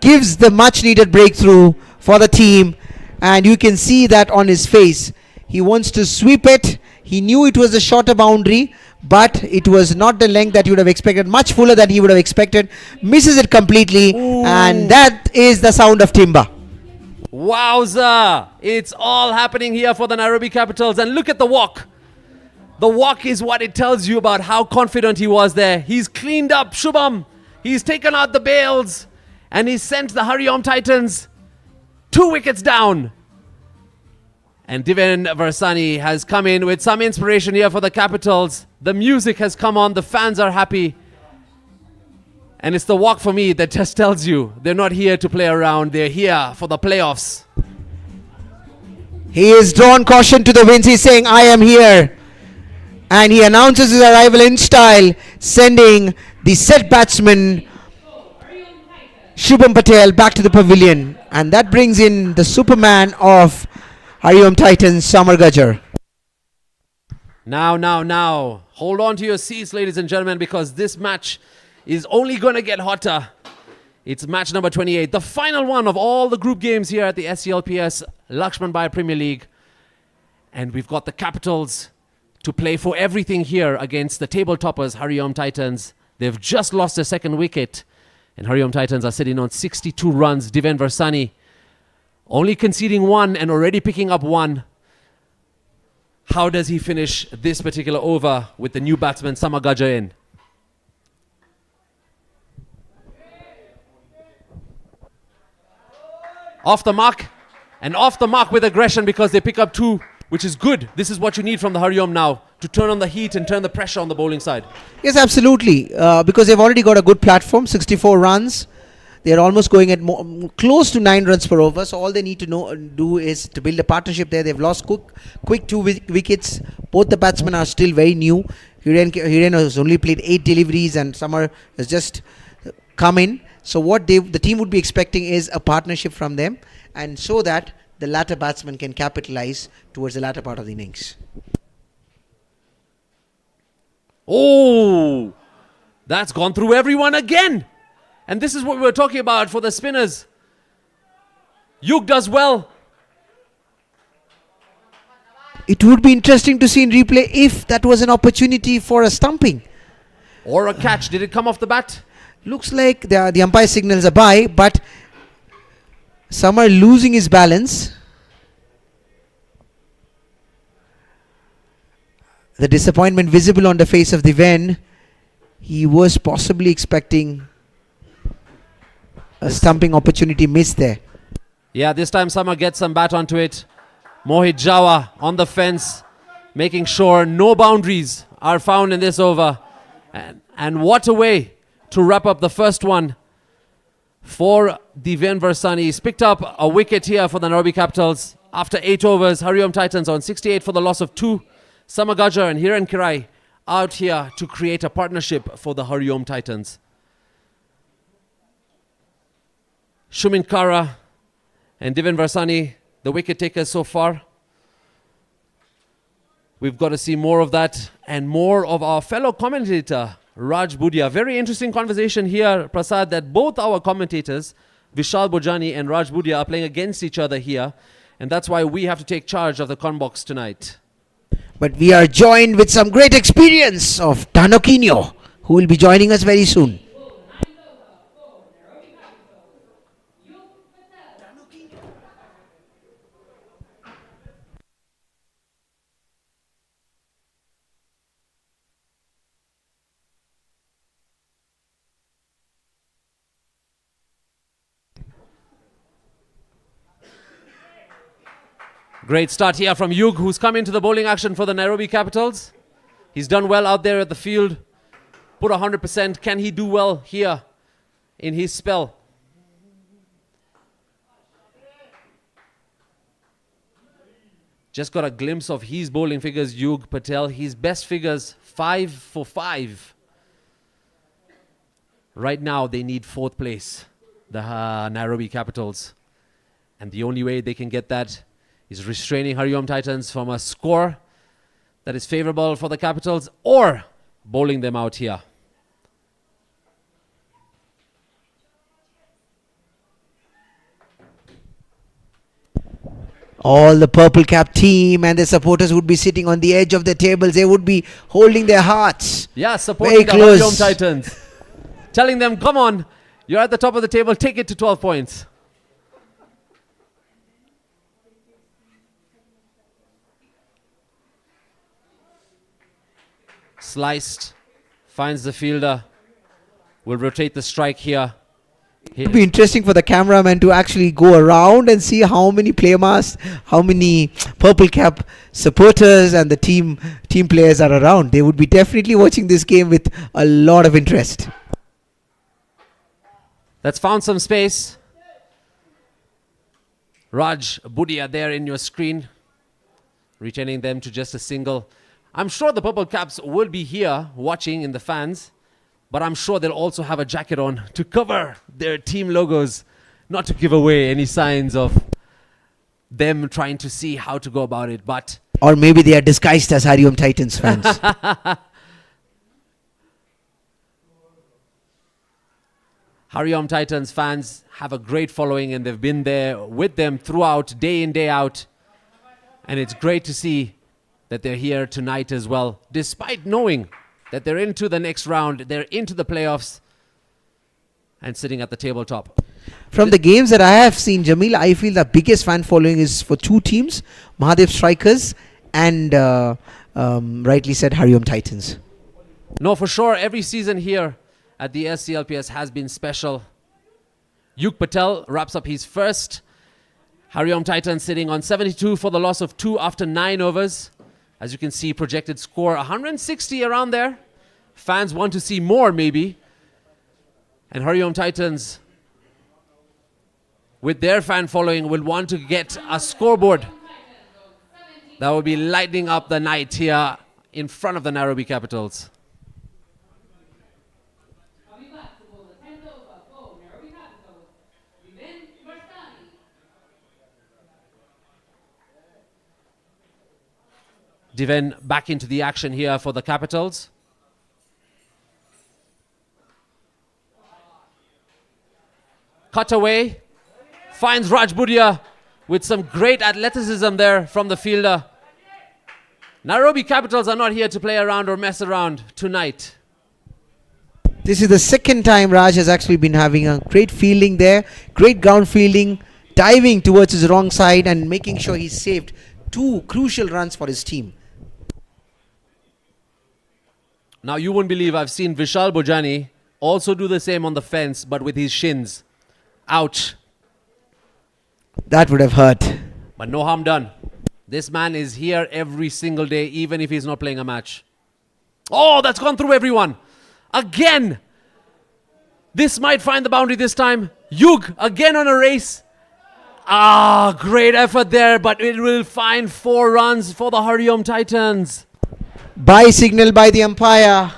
gives the much needed breakthrough for the team, and you can see that on his face. He wants to sweep it. He knew it was a shorter boundary, but it was not the length that you would have expected, much fuller than he would have expected. Misses it completely. Ooh. And that is the sound of timber. Wowza! It's all happening here for the Nairobi Capitals, and look at the walk. The walk is what it tells you about how confident he was there. He's cleaned up Shubham. He's taken out the bails, and he's sent the HARIOM Titans 2 wickets down. And Diven Versani has come in with some inspiration here for the Capitals. The music has come on. The fans are happy. And it's the walk for me that just tells you they're not here to play around. They're here for the playoffs. He is drawn caution to the winds. He's saying, I am here. And he announces his arrival in style, sending the set batsman Shubham Patel back to the pavilion. And that brings in the Superman of HARIOM Titans, Samar Gajjar. Now. Hold on to your seats, ladies and gentlemen, because this match is only going to get hotter. It's match number 28, the final one of all the group games here at the SCLPS LAXMANBHAI Premier League. And we've got the Capitals to play for everything here against the table toppers, HARIOM Titans. They've just lost their second wicket, and HARIOM Titans are sitting on 62 runs. Diven Versani only conceding 1 and already picking up 1. How does he finish this particular over with the new batsman Samar Gajjar in? Off the mark, and off the mark with aggression, because they pick up 2, which is good. This is what you need from the HARIOM now, to turn on the heat and turn the pressure on the bowling side. Yes, absolutely. Because they've already got a good platform, 64 runs. They're almost going at close to 9 runs per over. So all they need to do is to build a partnership there. They've lost quick 2 wickets. Both the batsmen are still very new. Hiren has only played 8 deliveries, and Samar has just come in. So what the team would be expecting is a partnership from them, and so that the latter batsman can capitalize towards the latter part of the innings. Oh, that's gone through everyone again. And this is what we were talking about for the spinners. Yug does well. It would be interesting to see in replay if that was an opportunity for a stumping. Or a catch. Did it come off the bat? Looks like the umpire signals a bye, but Samar losing his balance. The disappointment visible on the face of Diven. He was possibly expecting a stumping opportunity missed there. Yeah, this time Samar gets some bat onto it. Mohit Jawa on the fence, making sure no boundaries are found in this over. And what a way to wrap up the first one for Diven Versani. He's picked up a wicket here for the Nairobi Capitals after 8 overs. HARIOM Titans on 68 for the loss of 2. Samar Gajjar and Hiren Kirai out here to create a partnership for the HARIOM Titans. Shumin Kara and Diven Versani, the wicket takers so far. We've got to see more of that and more of our fellow commentator, Raj Budia. Very interesting conversation here, Prasad, that both our commentators, Vishal Bojani and Raj Budia, are playing against each other here. And that's why we have to take charge of the Conbox tonight. But we are joined with some great experience of Tanoquinho, who will be joining us very soon. Great start here from Yug, who's come into the bowling action for the Nairobi Capitals. He's done well out there at the field. Put 100%. Can he do well here in his spell? Just got a glimpse of his bowling figures, Yug Patel. His best figures, 5 for 5. Right now, they need 4th place, the Nairobi Capitals. And the only way they can get that is restraining HARIOM Titans from a score that is favorable for the Capitals, or bowling them out here. All the purple cap team and the supporters would be sitting on the edge of the tables. They would be holding their hearts. Yeah, supporting the close. HARIOM Titans. Telling them, come on, you're at the top of the table, take it to 12 points. Sliced, finds the fielder, will rotate the strike here. It would be interesting for the cameraman to actually go around and see how many players, how many purple cap supporters and the team players are around. They would be definitely watching this game with a lot of interest. That's found some space. Raj Budia there in your screen, retaining them to just a single. I'm sure the purple caps will be here watching in the fans, but I'm sure they'll also have a jacket on to cover their team logos, not to give away any signs of them trying to see how to go about it. But or maybe they are disguised as HARIOM Titans fans. HARIOM Titans fans have a great following, and they've been there with them throughout, day in, day out. And it's great to see that they're here tonight as well, despite knowing that they're into the next round, they're into the playoffs, and sitting at the tabletop. From the games that I have seen, Jamil, I feel the biggest fan following is for 2 teams, Mahadev Strikers and rightly said HARIOM Titans. No, for sure, every season here at the SCLPS has been special. Yug Patel wraps up his first. HARIOM Titans sitting on 72 for the loss of 2 after 9 overs. As you can see, projected score 160 around there. Fans want to see more, maybe. And HARIOM Titans, with their fan following, will want to get a scoreboard that will be lighting up the night here in front of the Nairobi Capitals. Diven back into the action here for the Capitals. Cut away. Finds Raj Budia with some great athleticism there from the fielder. Nairobi Capitals are not here to play around or mess around tonight. This is the second time Raj has actually been having a great fielding there. Great ground fielding, diving towards his wrong side and making sure he saved 2 crucial runs for his team. Now you won't believe I've seen Vishal Bojani also do the same on the fence, but with his shins. Ouch. That would have hurt. But no harm done. This man is here every single day, even if he's not playing a match. Oh, that's gone through everyone. Again. This might find the boundary this time. Yug again on a race. Ah, great effort there, but it will find 4 runs for the HARIOM Titans. Bye signal by the umpire.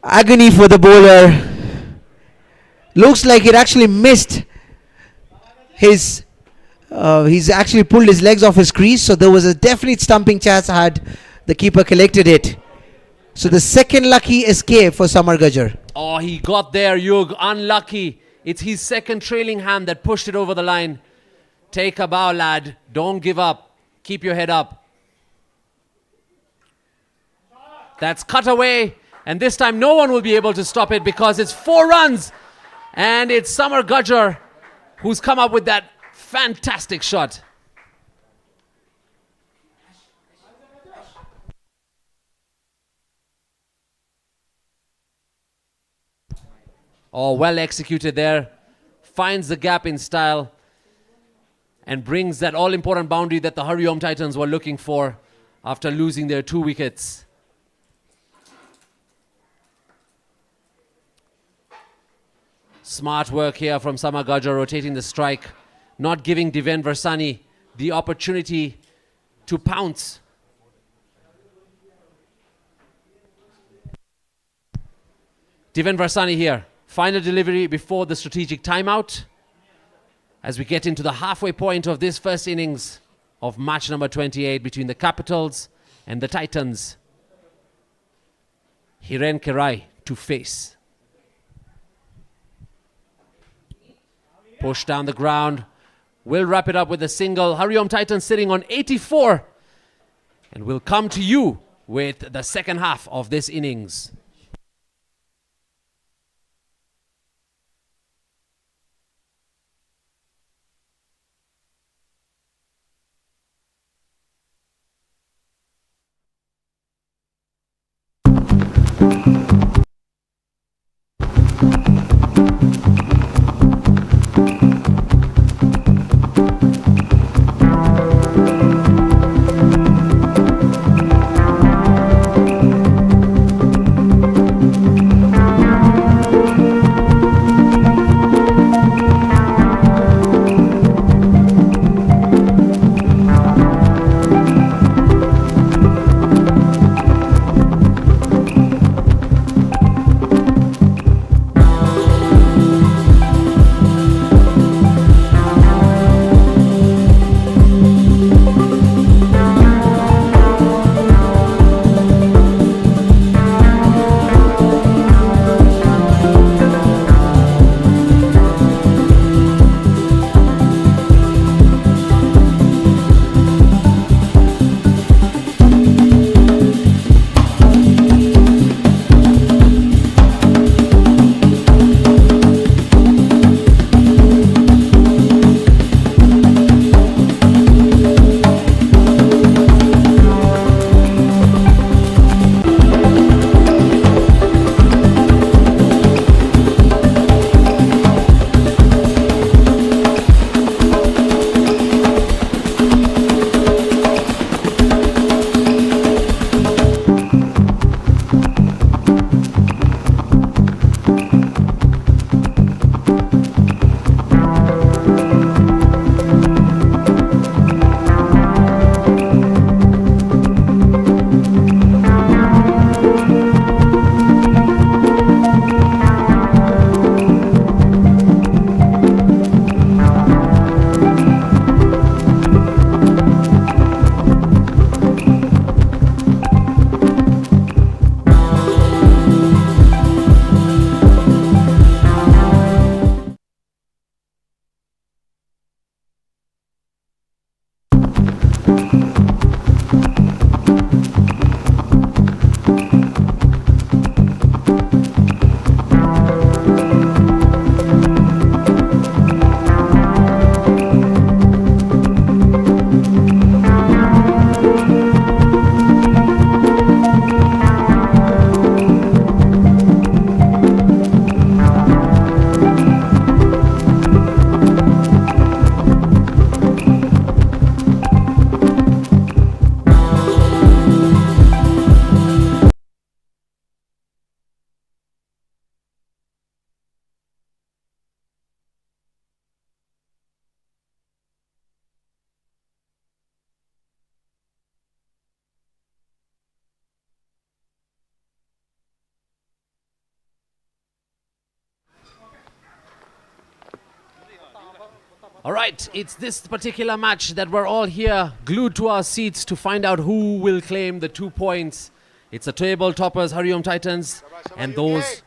Agony for the bowler. Looks like it actually missed his... he's actually pulled his legs off his crease, so there was a definite stumping chance had the keeper collected it. So the second lucky escape for Samar Gajjar. Oh, he got there, Yug. Unlucky. It's his second trailing hand that pushed it over the line. Take a bow, lad. Don't give up. Keep your head up. That's cut away. And this time no one will be able to stop it because it's 4 runs. And it's Samar Gajjar who's come up with that fantastic shot. Oh, well executed there. Finds the gap in style. and brings that all-important boundary that the HARIOM Titans were looking for after losing their 2 wickets. Smart work here from Samagaja, rotating the strike, not giving Diven Versani the opportunity to pounce. Diven Versani here, final delivery before the strategic timeout as we get into the halfway point of this first innings of match number 28 between the Capitals and the Titans. Hiren Kerai to face. Push down the ground. We'll wrap it up with a single. HARIOM Titans sitting on 84. And we'll come to you with the second half of this innings. All right, it's this particular match that we're all here glued to our seats to find out who will claim the 2 points. It's the table toppers, HARIOM Titans, and those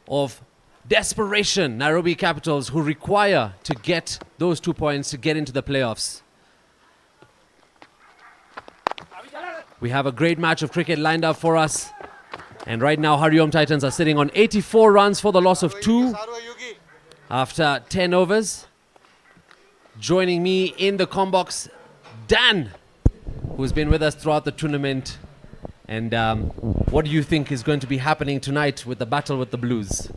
of desperation, Nairobi Capitals, who require to get those 2 points to get into the playoffs. We have a great match of cricket lined up for us. And right now, HARIOM Titans are sitting on 84 runs for the loss of 2 after 10 overs. Joining me in the combox, Dan, who's been with us throughout the tournament. And what do you think is going to be happening tonight with the battle with the Blues?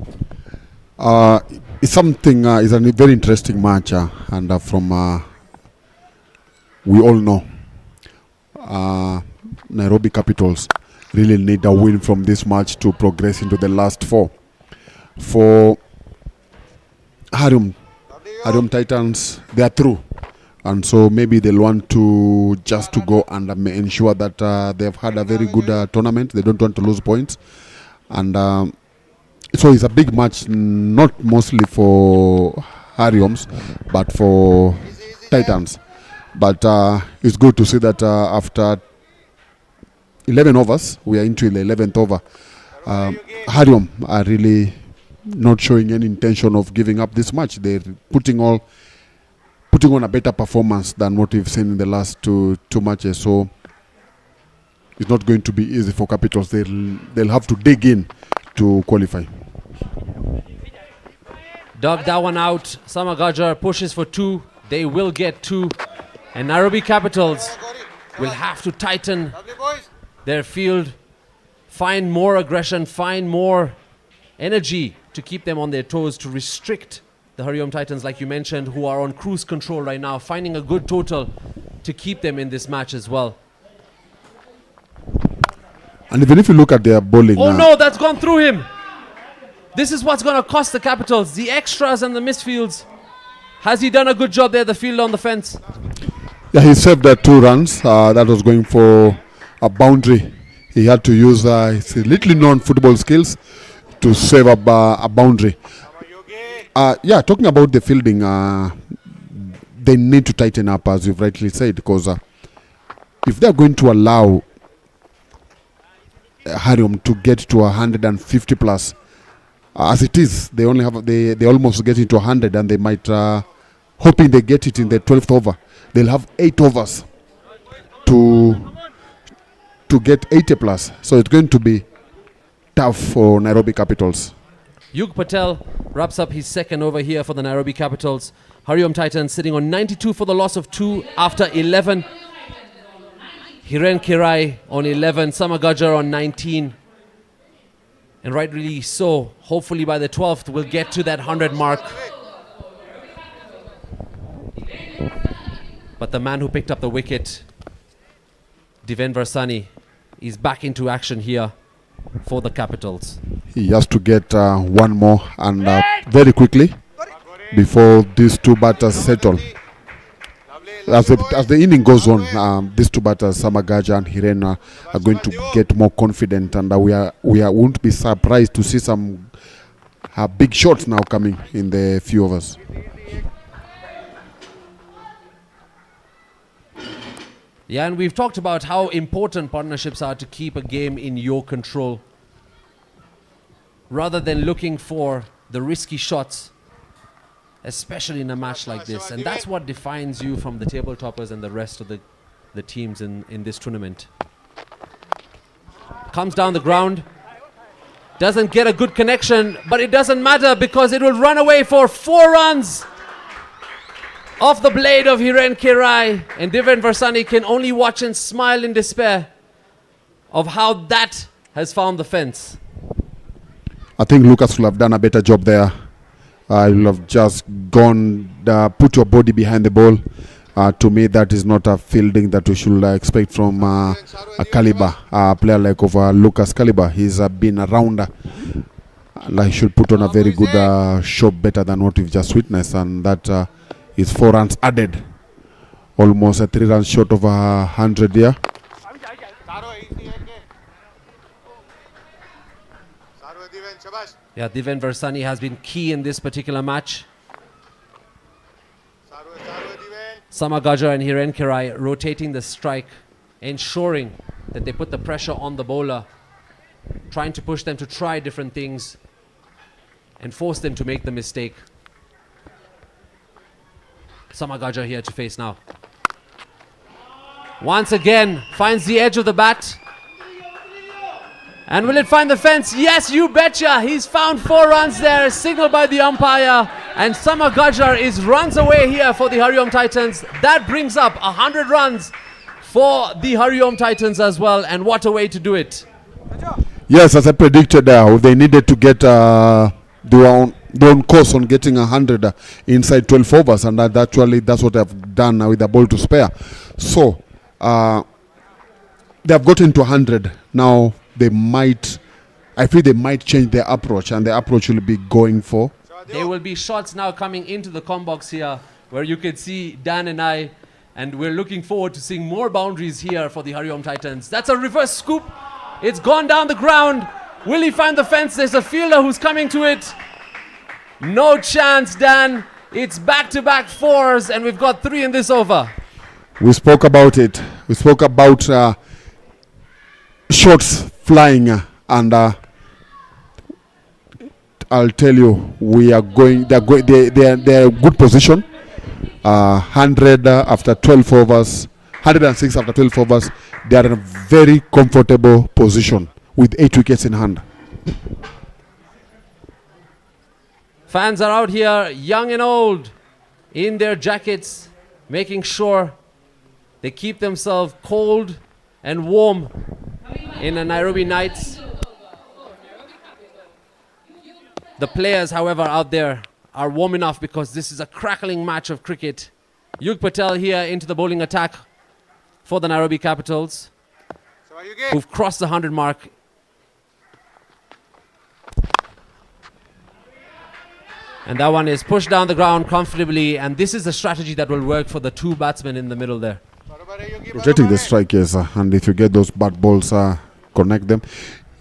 It's something. It's a very interesting match, and from we all know Nairobi Capitals really need a win from this match to progress into the last 4. For HARIOM Titans, they are through, and so maybe they'll want to just to go and ensure that they've had a very good tournament. They don't want to lose points, and so it's a big match, not mostly for HARIOMs, but for Titans. But it's good to see that after 11 overs, we are into the 11th over. HARIOM are really not showing any intention of giving up this match. They're putting on a better performance than what we've seen in the last two matches. So it's not going to be easy for Capitals. They'll have to dig in to qualify. Dug that one out. Samagajar pushes for 2. They will get 2. And Nairobi Capitals will have to tighten their field, find more aggression, find more energy to keep them on their toes, to restrict the HARIOM Titans, like you mentioned, who are on cruise control right now, finding a good total to keep them in this match as well. And even if you look at their bowling... Oh no, that's gone through him! This is what's going to cost the Capitals, the extras and the misfields. Has he done a good job there, the field on the fence? Yeah, he saved 2 runs. That was going for a boundary. He had to use his little known football skills to save up a boundary. Yeah, talking about the fielding, they need to tighten up, as you've rightly said, because if they're going to allow HARIOM to get to 150 plus, as it is, they almost get into 100, and they might, hoping they get it in the 12th over. They'll have 8 overs to get 80 plus. So it's going to be tough for Nairobi Capitals. Yug Patel wraps up his second over here for the Nairobi Capitals. HARIOM Titans sitting on 92 for the loss of 2 after 11. Hiren Kirai on 11, Samagajar on 19. And rightly so, hopefully by the 12th we'll get to that 100 mark. But the man who picked up the wicket, Diven Varsani, is back into action here for the Capitals. He has to get one more, and very quickly before these 2 batters settle. As the inning goes on, these 2 batters, Samagaja and Hiren, are going to get more confident, and we won't be surprised to see some big shots now coming in the few overs. Yeah, and we've talked about how important partnerships are to keep a game in your control, rather than looking for the risky shots, especially in a match like this. And that's what defines you from the table toppers and the rest of the teams in this tournament. Comes down the ground, doesn't get a good connection, but it doesn't matter because it will run away for 4 runs off the blade of Hiren Kirai, and Diven Varsani can only watch and smile in despair of how that has found the fence. I think Lucas will have done a better job there. You'll have just gone, put your body behind the ball. To me, that is not a fielding that we should expect from a caliber, a player like of Lucas caliber. He's been a rounder, and he should put on a very good show, better than what we've just witnessed, and that is 4 runs added, almost a 3 runs short of 100 here. Yeah, Diven Varsani has been key in this particular match. Samagajar and Hiren Kirai rotating the strike, ensuring that they put the pressure on the bowler, trying to push them to try different things and force them to make the mistake. Samagajar here to face now. Once again, finds the edge of the bat. And will it find the fence? Yes, you betcha. He's found 4 runs there, signaled by the umpire. And Samagajar runs away here for the HARIOM Titans. That brings up 100 runs for the HARIOM Titans as well. And what a way to do it. Yes, as I predicted, they needed to get they're on course on getting 100 inside 12 overs, and that's what they've done with the ball to spare. So they've gotten to 100 now. I feel they might change their approach, and the approach will be going for. There will be shots now coming into the com box here, where you can see Dan and I, and we're looking forward to seeing more boundaries here for the HARIOM Titans. That's a reverse scoop. It's gone down the ground. Will he find the fence? There's a fielder who's coming to it. No chance, Dan. It's back-to-back fours, and we've got 3 in this over. We spoke about it. We spoke about shots flying, and I'll tell you, they're a good position. 100 after 12 overs, 106 after 12 overs. They are in a very comfortable position with 8 wickets in hand. Fans are out here, young and old, in their jackets, making sure they keep themselves cold and warm in the Nairobi nights. The players, however, out there are warm enough because this is a crackling match of cricket. Yug Patel here into the bowling attack for the Nairobi Capitals, who've crossed the 100 mark. And that one is pushed down the ground comfortably, and this is the strategy that will work for the 2 batsmen in the middle there. Rotating the strikers, and if you get those bad balls, connect them.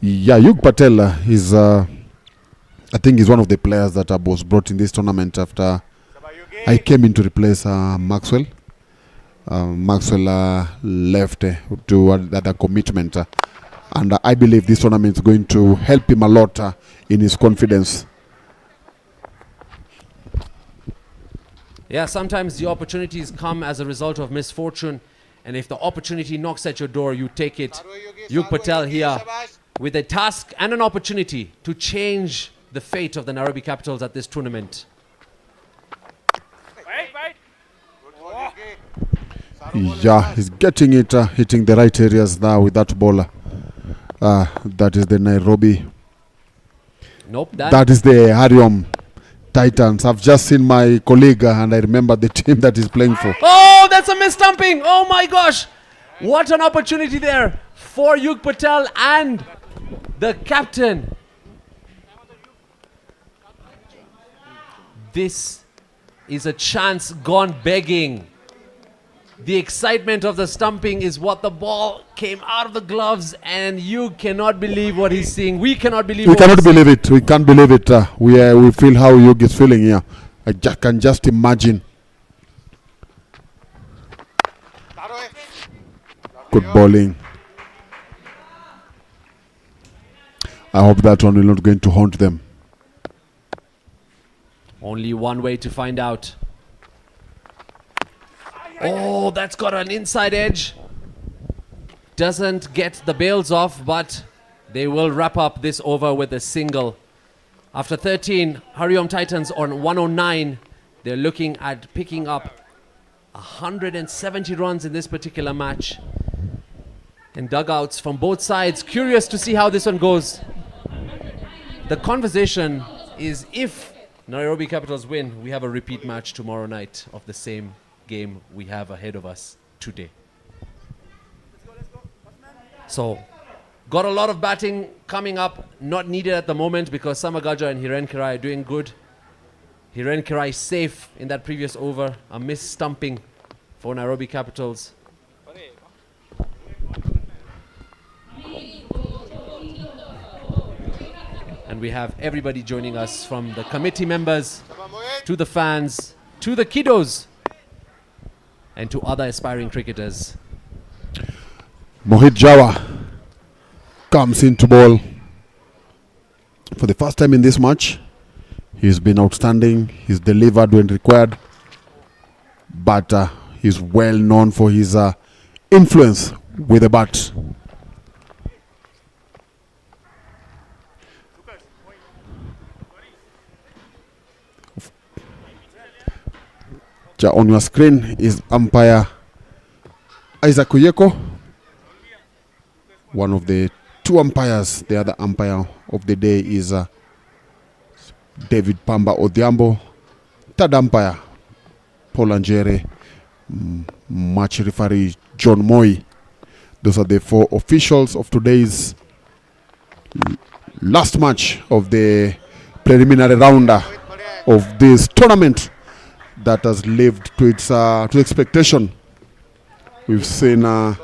Yeah, Yug Patel is, I think, he's one of the players that was brought in this tournament after I came in to replace Maxwell. Maxwell left to other commitment, and I believe this tournament is going to help him a lot in his confidence. Yeah, sometimes the opportunities come as a result of misfortune, and if the opportunity knocks at your door, you take it. Yug Patel here with a task and an opportunity to change the fate of the Nairobi Capitals at this tournament. Yeah, he's getting it, hitting the right areas now with that ball. That is the Nairobi. Nope, that is the HARIOM Titans. I've just seen my colleague and I remember the team that he's playing for. Oh, that's a mis-stumping. Oh my gosh. What an opportunity there for Yug Patel and the captain. This is a chance gone begging. The excitement of the stumping is what the ball came out of the gloves, and you cannot believe what he's seeing. We cannot believe. We cannot believe it. We can't believe it. We feel how Yug is feeling here. I can just imagine. Good bowling. I hope that one will not going to haunt them. Only one way to find out. Oh, that's got an inside edge. Doesn't get the bails off, but they will wrap up this over with a single. After 13, HARIOM Titans on 109. They're looking at picking up 170 runs in this particular match. And dugouts from both sides. Curious to see how this one goes. The conversation is, if Nairobi Capitals win, we have a repeat match tomorrow night of the same game we have ahead of us today. So, got a lot of batting coming up, not needed at the moment because Samagaja and Hiren Kirai are doing good. Hiren Kirai safe in that previous over, a missed stumping for Nairobi Capitals. And we have everybody joining us, from the committee members to the fans to the kiddos and to other aspiring cricketers. Mohit Jawa comes into ball for the first time in this match. He's been outstanding. He's delivered when required, but he's well known for his influence with the bat. On your screen is umpire Isaac Uyeko, one of the two umpires. The other umpire of the day is David Pamba Odhiambo. Third umpire, Paul Anjere. Match referee, John Moy. Those are the 4 officials of today's last match of the preliminary rounder of this tournament that has lived to its expectation. We've seen a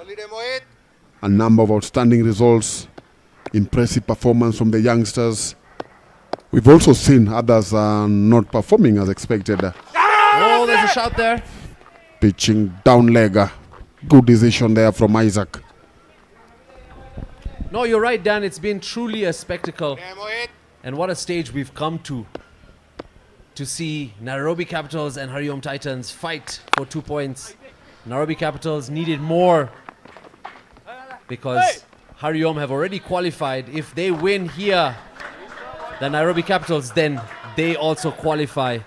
number of outstanding results, impressive performance from the youngsters. We've also seen others not performing as expected. Oh, there's a shout there. Pitching down legger. Good decision there from Isaac. No, you're right, Dan. It's been truly a spectacle. And what a stage we've come to see Nairobi Capitals and Hariom Titans fight for 2 points. Nairobi Capitals needed more because Hariom have already qualified. If they win here, the Nairobi Capitals, then they also qualify.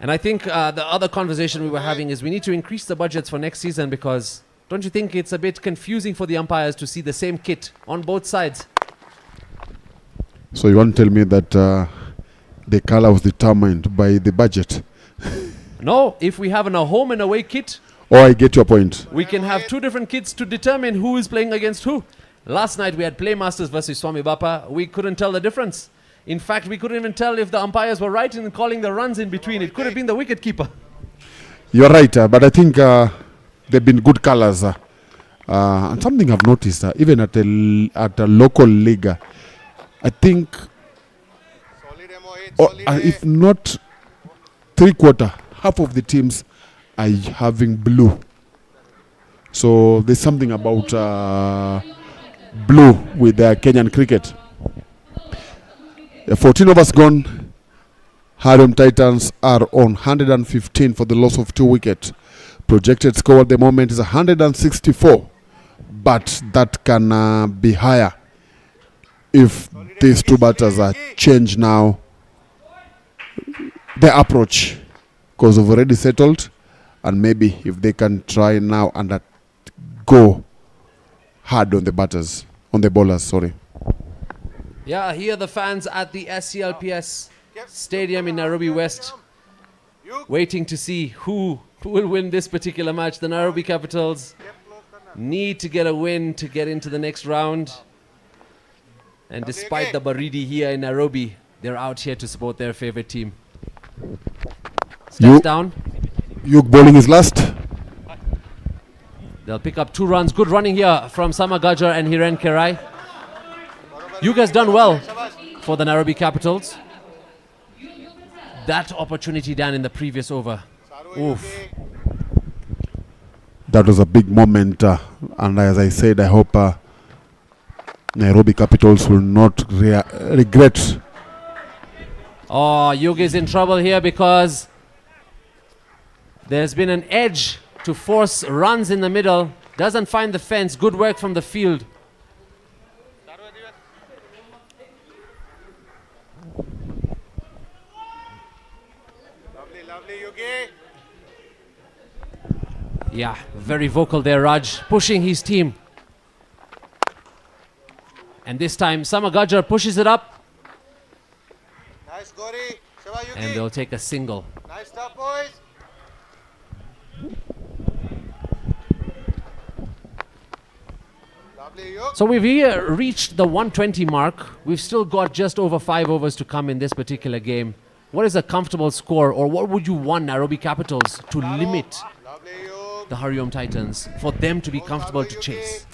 And I think the other conversation we were having is we need to increase the budgets for next season, because don't you think it's a bit confusing for the umpires to see the same kit on both sides? So you want to tell me that the color was determined by the budget? No, if we have a home and away kit, Oh, I get your point. we can have 2 different kits to determine who is playing against who. Last night we had Playmasters versus Swami Bappa. We couldn't tell the difference. In fact, we couldn't even tell if the umpires were right in calling the runs in between. It could have been the wicket keeper. You're right, but I think they've been good colors. And something I've noticed, even at a local league, I think, if not 3/4, half of the teams are having blue. So there's something about blue with Kenyan cricket. 14 overs gone. Hariom Titans are on 115 for the loss of 2 wickets. Projected score at the moment is 164, but that can be higher if these 2 batters are changed now. The approach, because they've already settled, and maybe if they can try now and go hard on the batters, on the bowlers, sorry. Yeah, here the fans at the SCLPS Stadium in Nairobi West, waiting to see who will win this particular match. The Nairobi Capitals need to get a win to get into the next round. And despite the baridi here in Nairobi, they're out here to support their favorite team. Steps down. Yuk bowling is last. They'll pick up 2 runs. Good running here from Samagajar and Hiren Kerai. You guys done well for the Nairobi Capitals. That opportunity down in the previous over. Oof. That was a big moment, and as I said, I hope Nairobi Capitals will not regret. Oh, Yugi's in trouble here because there's been an edge to force runs in the middle. Doesn't find the fence. Good work from the field. Yeah, very vocal there, Raj, pushing his team. And this time, Samagajar pushes it up. Nice, Gori. And they'll take a single. Nice stuff, boys. Lovely, Yuk. So we've here reached the 120 mark. We've still got just over 5 overs to come in this particular game. What is a comfortable score, or what would you want Nairobi Capitals to limit Lovely, Yuk. the Hariom Titans for them to be comfortable to chase?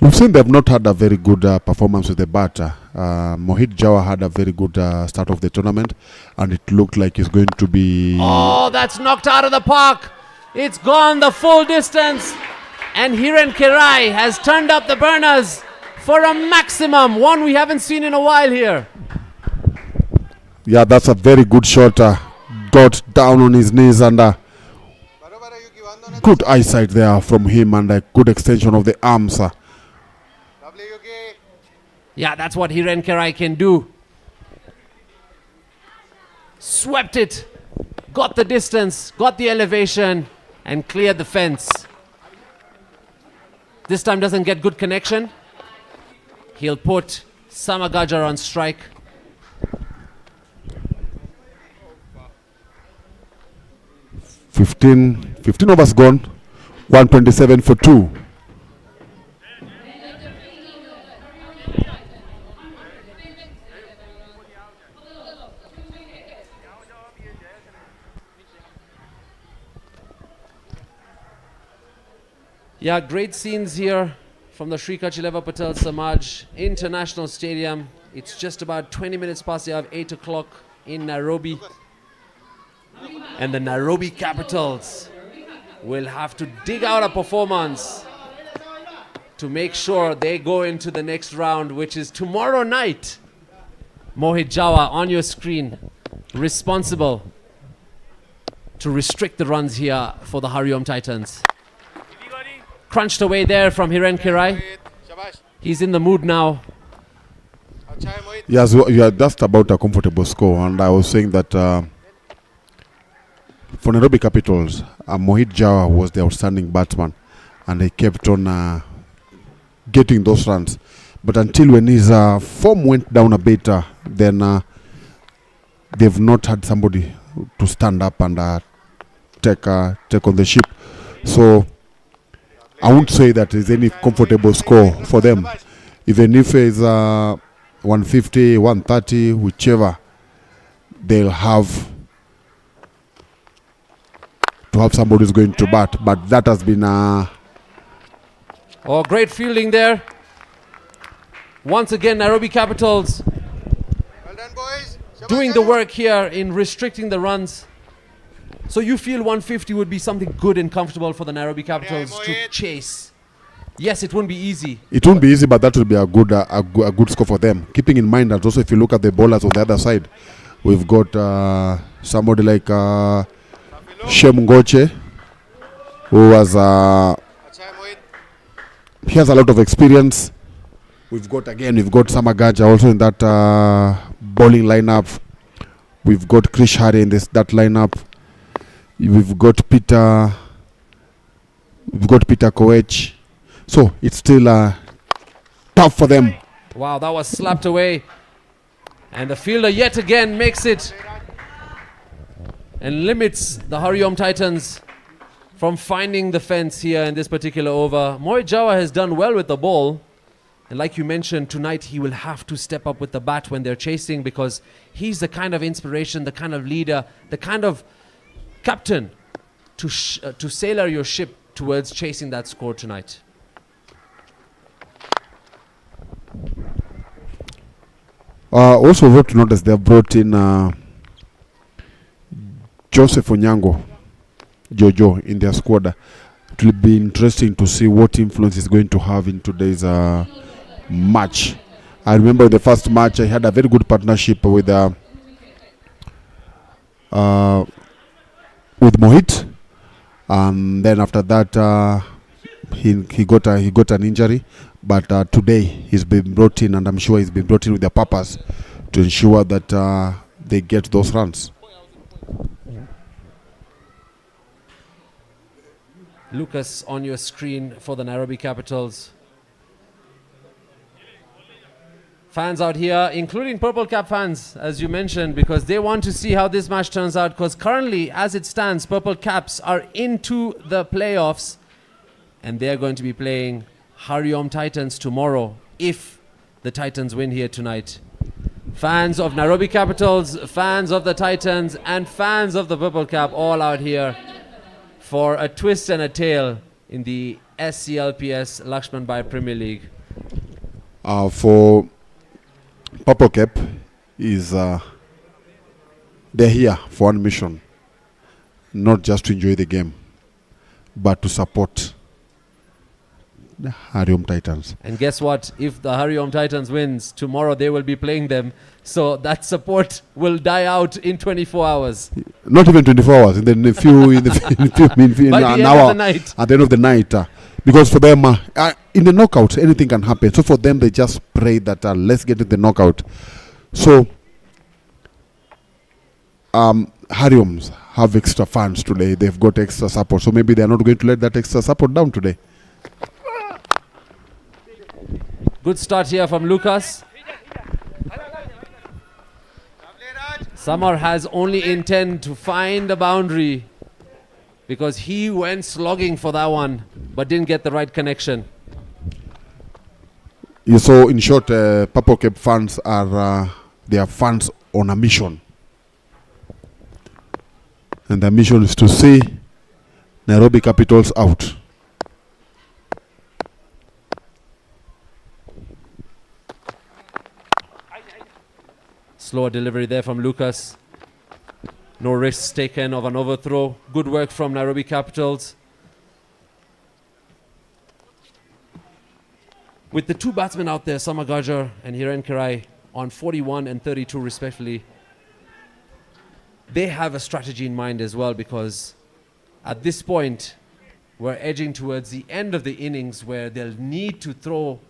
We've seen they've not had a very good performance with the batter. Mohit Jawa had a very good start of the tournament, and it looked like he's going to be... Oh, that's knocked out of the park. It's gone the full distance. And Hiren Kerai has turned up the burners for a maximum, one we haven't seen in a while here. Yeah, that's a very good shot. Got down on his knees, and good eyesight there from him, and a good extension of the arms. Lovely, Yuki. Yeah, that's what Hiren Kerai can do. Swept it, got the distance, got the elevation, and cleared the fence. This time doesn't get good connection. He'll put Samagajar on strike. 15 overs gone. 127 for 2. Yeah, great scenes here from the Sri Kachileva Patel Samaj International Stadium. It's just about 20 minutes past the hour of 8 o'clock in Nairobi. And the Nairobi Capitals will have to dig out a performance to make sure they go into the next round, which is tomorrow night. Mohit Jawa on your screen, responsible to restrict the runs here for the HARIOM Titans. Crunched away there from Hiren Kirai. Shabash. He's in the mood now. अच्छा है मोहित. Yes, you are just about a comfortable score, and I was saying that for Nairobi Capitals, Mohit Jawa was the outstanding batsman, and he kept on getting those runs. But until when his form went down a bit, then they've not had somebody to stand up and take on the ship. So I won't say that there's any comfortable score for them. Even if it's 150, 130, whichever, they'll have to have somebody who's going to bat. But that has been Oh, great fielding there. Once again, Nairobi Capitals Well done, boys. Shabash, doing the Shabash. work here in restricting the runs. So you feel 150 would be something good and comfortable for the Nairobi Capitals to Mohit. chase. Yes, it won't be easy. It won't be easy, but that will be a good score for them. Keeping in mind that also, if you look at the bowlers on the other side, we've got somebody like Shem Ngoche, who was अच्छा है मोहित. he has a lot of experience. We've got Samagaja also in that bowling lineup. We've got Krish Hari in that lineup. We've got Peter Koech. So it's still tough for them. Wow, that was slapped away. And the fielder yet again makes it and limits the HARIOM Titans from finding the fence here in this particular over. Mohit Jawa has done well with the ball. And like you mentioned, tonight he will have to step up with the bat when they're chasing, because he's the kind of inspiration, the kind of leader, the kind of captain to sailor your ship towards chasing that score tonight. Also, we have to notice they have brought in Joseph Onyango, Jojo, in their squad. It will be interesting to see what influence he's going to have in today's match. I remember in the first match, I had a very good partnership with Mohit, and then after that he got an injury. But today he's been brought in, and I'm sure he's been brought in with a purpose to ensure that they get those runs. Lucas on your screen for the Nairobi Capitals. Fans out here, including Purple Cap fans, as you mentioned, because they want to see how this match turns out, because currently, as it stands, Purple Caps are into the playoffs, and they're going to be playing HARIOM Titans tomorrow if the Titans win here tonight. Fans of Nairobi Capitals, fans of the Titans, and fans of the Purple Cap all out here for a twist and a tail in the SCLPS LAXMANBHAI Premier League. For Purple Cap is they're here for one mission, not just to enjoy the game, but to support the HARIOM Titans. And guess what? If the HARIOM Titans wins, tomorrow they will be playing them. So that support will die out in 24 hours. Not even 24 hours. In an hour. Night. At the end of the night. Because for them, in the knockout, anything can happen. So for them, they just pray that let's get to the knockout. So HARIOMs have extra fans today. They've got extra support. So maybe they're not going to let that extra support down today. Good start here from Lucas. Samar has only intent to find a boundary. because he went slogging for that one but didn't get the right connection. You saw, in short, Purple Cape fans are they are fans on a mission, and the mission is to see Nairobi Capitals out. Slower delivery there from Lucas. No risks taken of an overthrow. Good work from Nairobi Capitals. With the two batsmen out there, Samagajar and Hiren Kirai, on 41 and 32 respectively, they have a strategy in mind as well, because at this point we're edging towards the end of the innings where they'll need to throw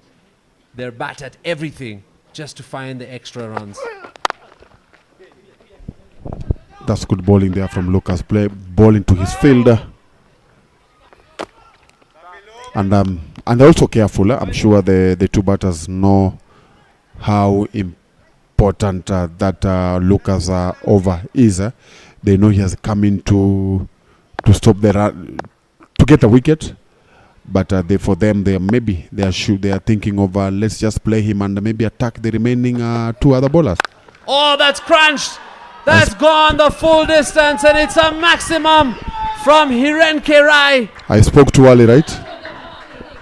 their bat at everything just to find the extra runs. That's good bowling there from Lucas. Bowling to his fielder. And also careful. I'm sure the two batters know how important that Lucas over is. They know he has come in to stop the run, to get a wicket. But for them, they are thinking of let's just play him and maybe attack the remaining two other bowlers. Oh, that's crunched. That's gone the full distance, and it's a maximum from Hiren Kirai. I spoke too early, right?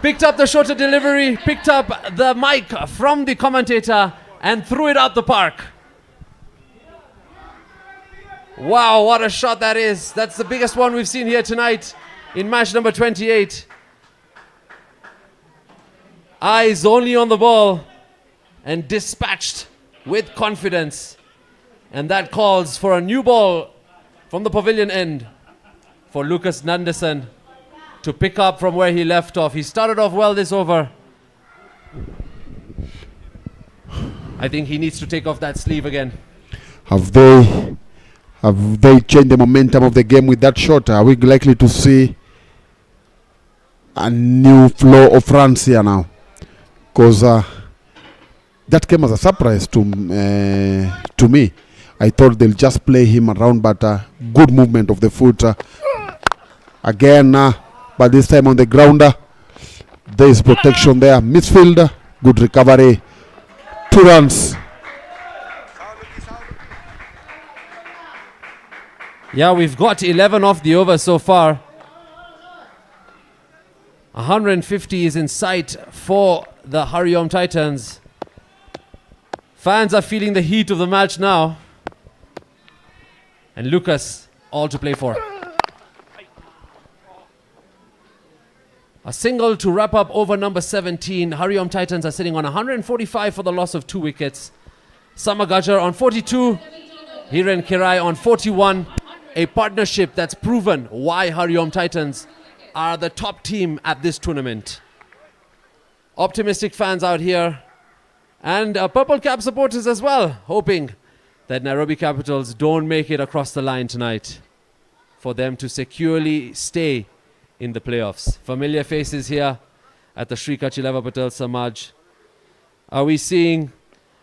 Picked up the shorter delivery, picked up the mic from the commentator, and threw it out the park. Wow, what a shot that is. That's the biggest one we've seen here tonight in match number 28. Eyes only on the ball and dispatched with confidence. And that calls for a new ball from the pavilion end for Lucas Nandasan to pick up from where he left off. He started off well this over. I think he needs to take off that sleeve again. Have they changed the momentum of the game with that shot? Are we likely to see a new flow of runs here now? Because that came as a surprise to me. I thought they'll just play him around, but good movement of the foot again. But this time on the grounder, there is protection there. Midfielder, good recovery. 2 runs. Yeah, we've got 11 off the over so far. 150 is in sight for the HARIOM Titans. Fans are feeling the heat of the match now. And Lucas, all to play for. A single to wrap up over number 17. HARIOM Titans are sitting on 145 for the loss of 2 wickets. Samagajar on 42. Hiren Kirai on 41. A partnership that's proven why HARIOM Titans are the top team at this tournament. Optimistic fans out here. And Purple Cap supporters as well, hoping that Nairobi Capitals don't make it across the line tonight for them to securely stay in the playoffs. Familiar faces here at the Sri Kachileva Patel Samaj. Are we seeing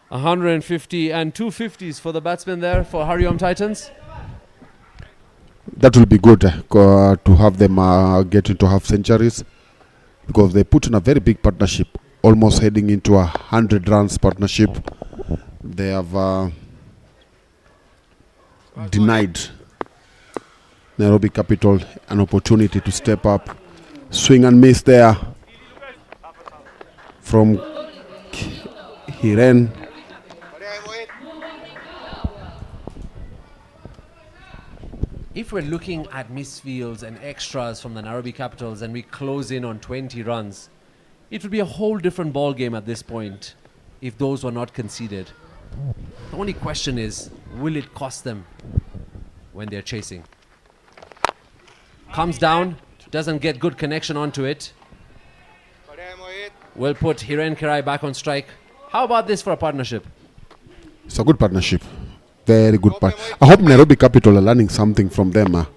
150 and 250s for the batsmen there for HARIOM Titans? That will be good to have them get into half centuries, because they put in a very big partnership, almost heading into 100 runs partnership. They have denied Nairobi Capital an opportunity to step up. Swing and miss there from Hiren. If we're looking at misfields and extras from the Nairobi Capitals and we close in on 20 runs, it would be a whole different ball game at this point if those were not conceded. The only question is, will it cost them when they're chasing? Comes down, doesn't get good connection onto it. We'll put Hiren Kirai back on strike. How about this for a partnership? It's a good partnership. Very good part. I hope Nairobi Capital are learning something from them.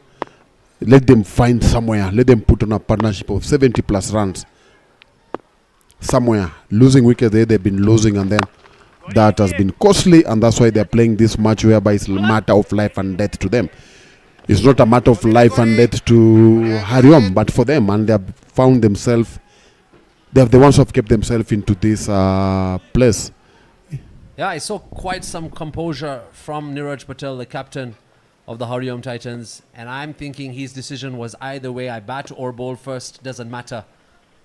Let them find somewhere. Let them put on a partnership of 70 plus runs. Somewhere. Losing wickets there, they've been losing, and then that has been costly, and that's why they're playing this match whereby it's a matter of life and death to them. It's not a matter of life and death to HARIOM, but for them, and they have found themselves, they have the ones who have kept themselves into this place. Yeah, I saw quite some composure from Neeraj Patel, the captain of the HARIOM Titans, and I'm thinking his decision was either way, I bat or bowl first, doesn't matter.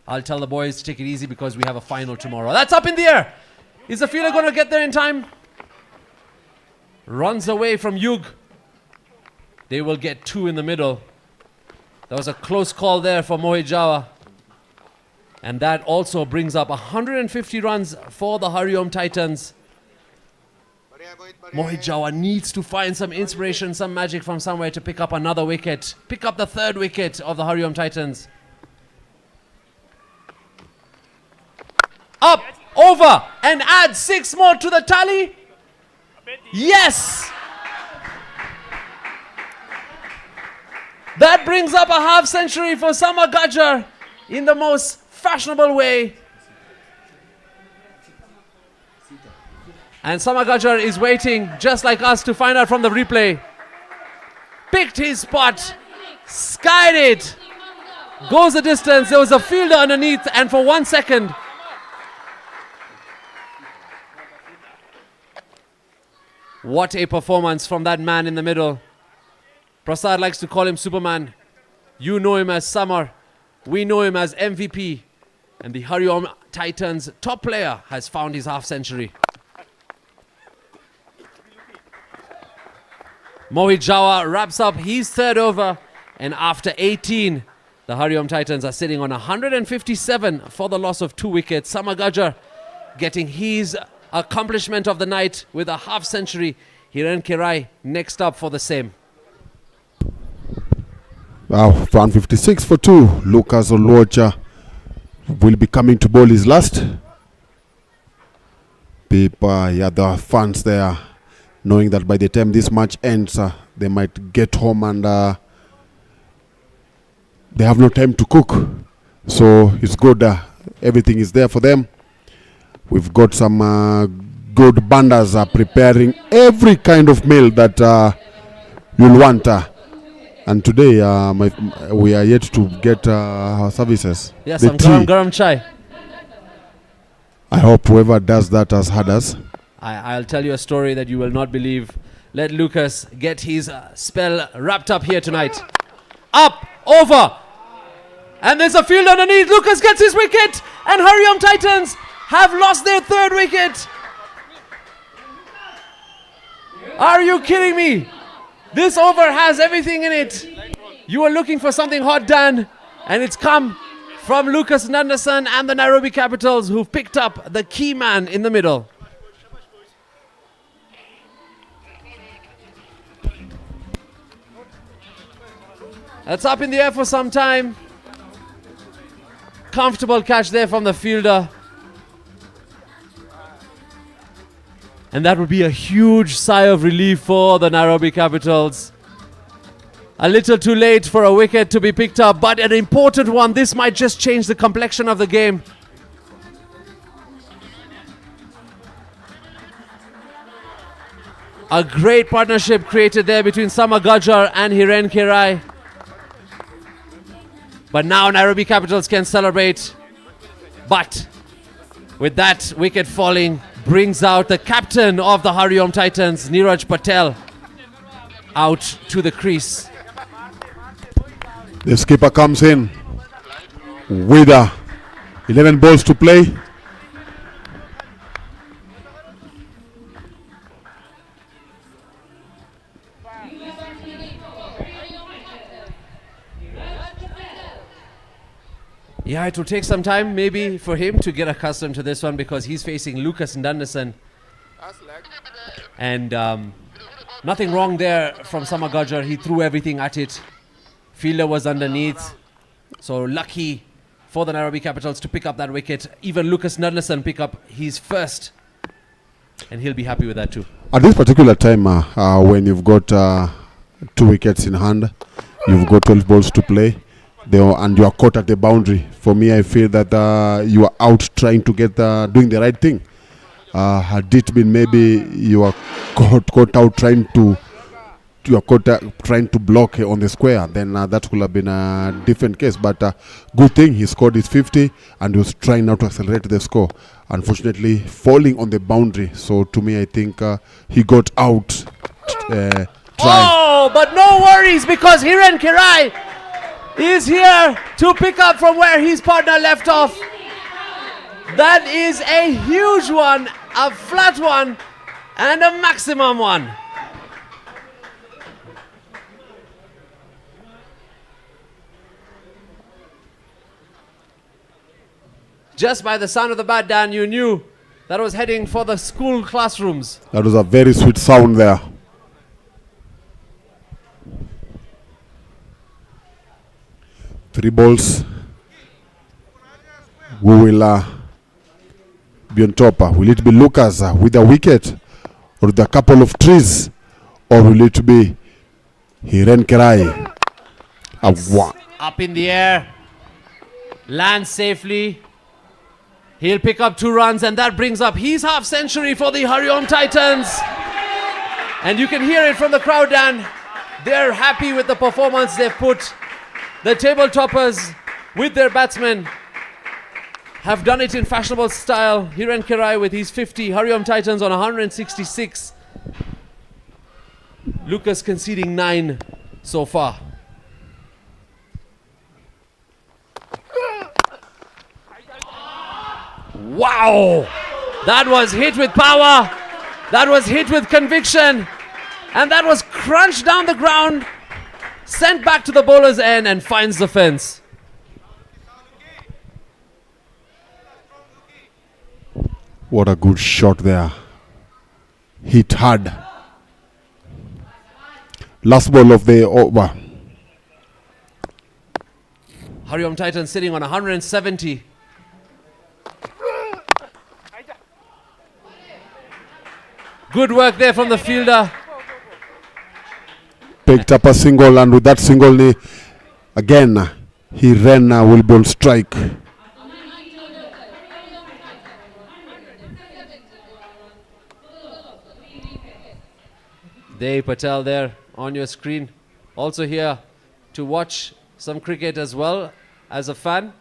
I'll tell the boys to take it easy because we have a final tomorrow. That's up in the air. Is the fielder going to get there in time? Runs away from Yug. They will get 2 in the middle. That was a close call there for Mohit Jawa. And that also brings up 150 runs for the HARIOM Titans. Mohit Jawa needs to find some inspiration, some magic from somewhere to pick up another wicket. Pick up the 3rd wicket of the HARIOM Titans. Up, over, and add 6 more to the tally. Yes! That brings up a half century for Samar Gajjar in the most fashionable way. And Samar Gajjar is waiting, just like us, to find out from the replay. Picked his spot, skied it, goes the distance. There was a fielder underneath, and for 1 second, what a performance from that man in the middle. Prasad likes to call him Superman. You know him as Samar. We know him as MVP. And the HARIOM Titans top player has found his half century. Mohit Jawa wraps up his 3rd over. And after 18, the HARIOM Titans are sitting on 157 for the loss of 2 wickets. Samar Gajjar getting his accomplishment of the night with a half century. Hiren Kirai next up for the same. Wow, 156 for 2. Lucas Oluocha will be coming to bowl his last. People, yeah, the fans there, knowing that by the time this match ends, they might get home and they have no time to cook. So it's good. Everything is there for them. We've got some good banders preparing every kind of meal that you'll want. And today, we are yet to get our services. Yes, the some tea. garam chai. I hope whoever does that has had us. I'll tell you a story that you will not believe. Let Lucas get his spell wrapped up here tonight. Up, over. And there's a field underneath. Lucas gets his wicket. And HARIOM Titans have lost their 3rd wicket. Are you kidding me? This over has everything in it. You were looking for something hot, Dan, and it's come from Lucas Nandasan and the Nairobi Capitals, who've picked up the key man in the middle. That's up in the air for some time. Comfortable catch there from the fielder. And that would be a huge sigh of relief for the Nairobi Capitals. A little too late for a wicket to be picked up, but an important one. This might just change the complexion of the game. A great partnership created there between Samar Gajjar and Hiren Kirai. But now Nairobi Capitals can celebrate. But with that wicket falling, brings out the captain of the HARIOM Titans, Neeraj Patel, out to the crease. The skipper comes in with 11 balls to play. Yeah, it will take some time maybe for him to get accustomed to this one because he's facing Lucas Nandasan. And nothing wrong there from Samar Gajjar. He threw everything at it. Fielder was underneath. So lucky for the Nairobi Capitals to pick up that wicket. Even Lucas Nandasan pick up his first. And he'll be happy with that too. At this particular time, when you've got 2 wickets in hand, you've got 12 balls to play, and you are caught at the boundary. For me, I feel that you are out trying to get doing the right thing. Had it been maybe you are caught out trying to you are caught trying to block on the square, then that could have been a different case. But good thing he scored his 50 and he was trying now to accelerate the score. Unfortunately, falling on the boundary. So to me, I think he got out. Oh, but no worries, because Hiren Kirai is here to pick up from where his partner left off. That is a huge one, a flat one, and a maximum one. Just by the sound of the bat, Dan, you knew that was heading for the school classrooms. That was a very sweet sound there. Three balls. We will be on top. Will it be Lucas with a wicket, or with a couple of trees, or will it be Hiren Kirai? Up in the air, lands safely. He'll pick up 2 runs, and that brings up his half century for the HARIOM Titans. And you can hear it from the crowd, Dan. They're happy with the performance they've put. The table toppers with their batsmen have done it in fashionable style. Hiren Kirai with his 50, HARIOM Titans on 166. Lucas conceding 9 so far. Wow! That was hit with power. That was hit with conviction. And that was crunched down the ground, sent back to the bowler's end, and finds the fence. What a good shot there. Hit hard. Last ball of the over. HARIOM Titans sitting on 170. Good work there from the fielder. Picked up a single, and with that single, again, he ran will ball strike. There, Patel there on your screen. Also here to watch some cricket as well as a fan.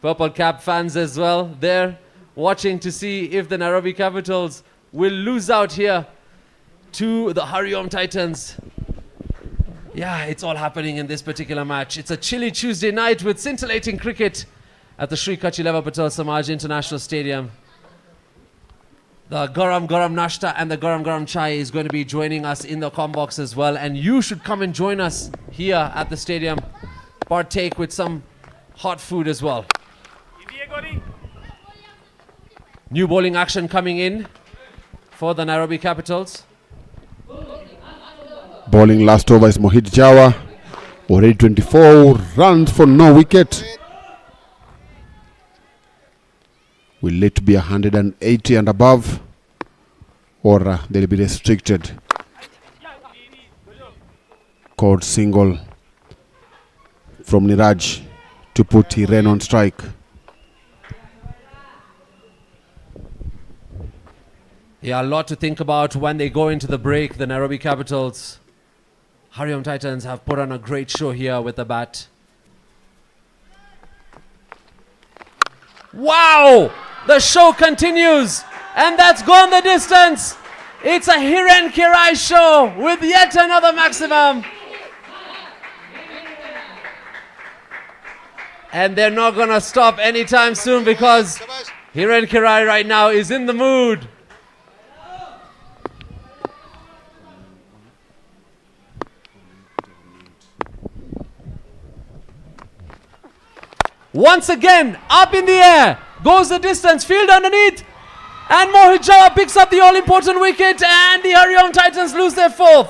Purple Cap fans as well there watching to see if the Nairobi Capitals will lose out here to the HARIOM Titans. Yeah, it's all happening in this particular match. It's a chilly Tuesday night with scintillating cricket at the Sri Kachileva Patel Samaj International Stadium. The Garam Garam Nashta and the Garam Garam Chai is going to be joining us in the comm box as well. And you should come and join us here at the stadium. Partake with some hot food as well. New bowling action coming in for the Nairobi Capitals. Bowling last over is Mohit Jawa. Already 24 runs for no wicket. Will it be 180 and above, or they'll be restricted? Caught single from Niraj to put Hiren on strike. Yeah, a lot to think about when they go into the break. The Nairobi Capitals, HARIOM Titans have put on a great show here with the bat. Wow! The show continues, and that's gone the distance. It's a Hiren Kirai show with yet another maximum. And they're not gonna stop anytime soon because Hiren Kirai right now is in the mood. Once again, up in the air, goes the distance, field underneath, and Mohit Jawa picks up the all-important wicket, and the HARIOM Titans lose their 4th.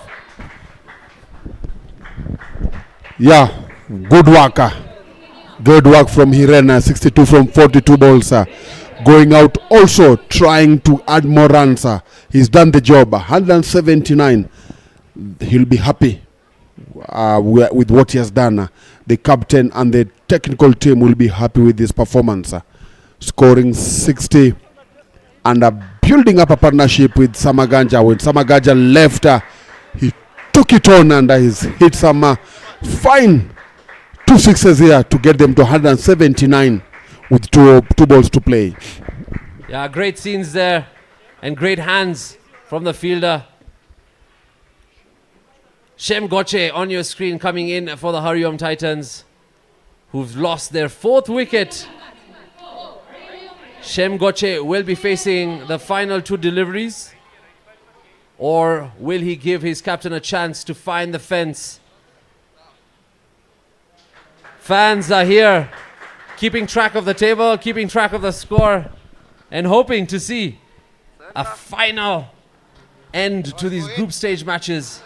Yeah, good work. Good work from Hiren, 62 from 42 balls. Going out also trying to add more runs. He's done the job, 179. He'll be happy with what he has done. The captain and the technical team will be happy with this performance. Scoring 60 and building up a partnership with Samaganja. When Samaganja left, he took it on and he's hit some fine 2 sixes here to get them to 179 with two balls to play. Yeah, great scenes there and great hands from the fielder. Shem Goche on your screen coming in for the HARIOM Titans, who've lost their 4th wicket. Shem Goche will be facing the final 2 deliveries, or will he give his captain a chance to find the fence? Fans are here, keeping track of the table, keeping track of the score, and hoping to see a final end to these group stage matches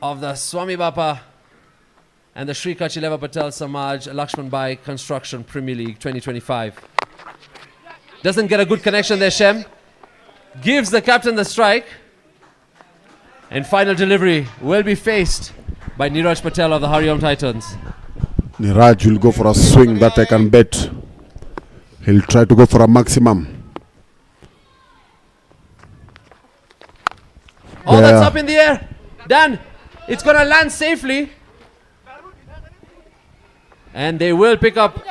of the Swami Bapa and the Sri Kachileva Patel Samaj LAXMANBHAI Construction Premier League 2025. Doesn't get a good connection there, Shem. Gives the captain the strike. And final delivery will be faced by Niraj Patel of the HARIOM Titans. Niraj will go for a swing that I can bet. He'll try to go for a maximum. Oh, that's up in the air. Dan, it's going to land safely. And they will pick up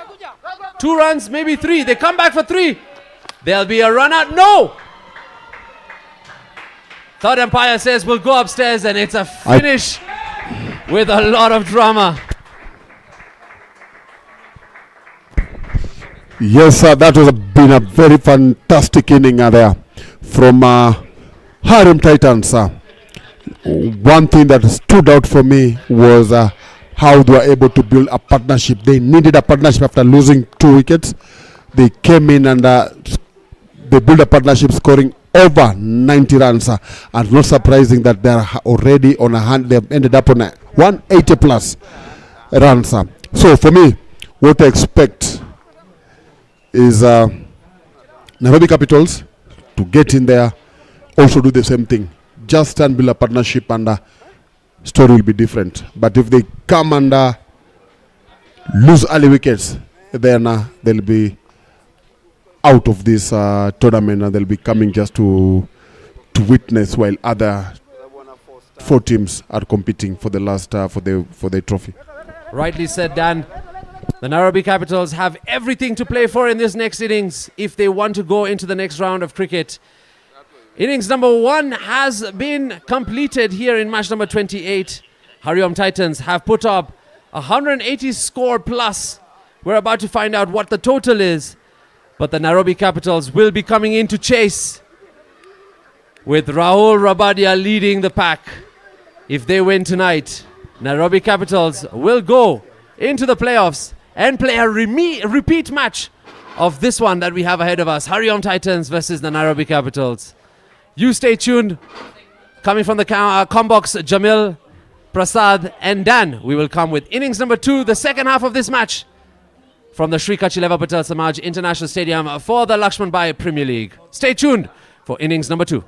2 runs, maybe 3. They come back for 3. There'll be a run out. No! Third umpire says we'll go upstairs, and it's a finish with a lot of drama. Yes, sir, that was been a very fantastic inning there from HARIOM Titans. One thing that stood out for me was how they were able to build a partnership. They needed a partnership after losing 2 wickets. They came in and they built a partnership, scoring over 90 runs. And not surprising that they are already on a hand. They have ended up on a 180 plus runs. So for me, what I expect is Nairobi Capitals to get in there, also do the same thing. Just stand, build a partnership, and story will be different. But if they come and lose early wickets, then they'll be out of this tournament, and they'll be coming just to witness while other 4 teams are competing for the last for the trophy. Rightly said, Dan. The Nairobi Capitals have everything to play for in this next innings if they want to go into the next round of cricket. Innings number 1 has been completed here in match number 28. HARIOM Titans have put up 180 score plus. We're about to find out what the total is. But the Nairobi Capitals will be coming in to chase, with Rahul Rabadia leading the pack. If they win tonight, Nairobi Capitals will go into the playoffs and play a repeat match of this one that we have ahead of us. HARIOM Titans versus the Nairobi Capitals. You stay tuned. Coming from the combox, Jamil, Prasad and Dan. We will come with innings number 2, the second half of this match, from the Sri Kachileva Patel Samaj International Stadium for the LAXMANBHAI Premier League. Stay tuned for innings number 2.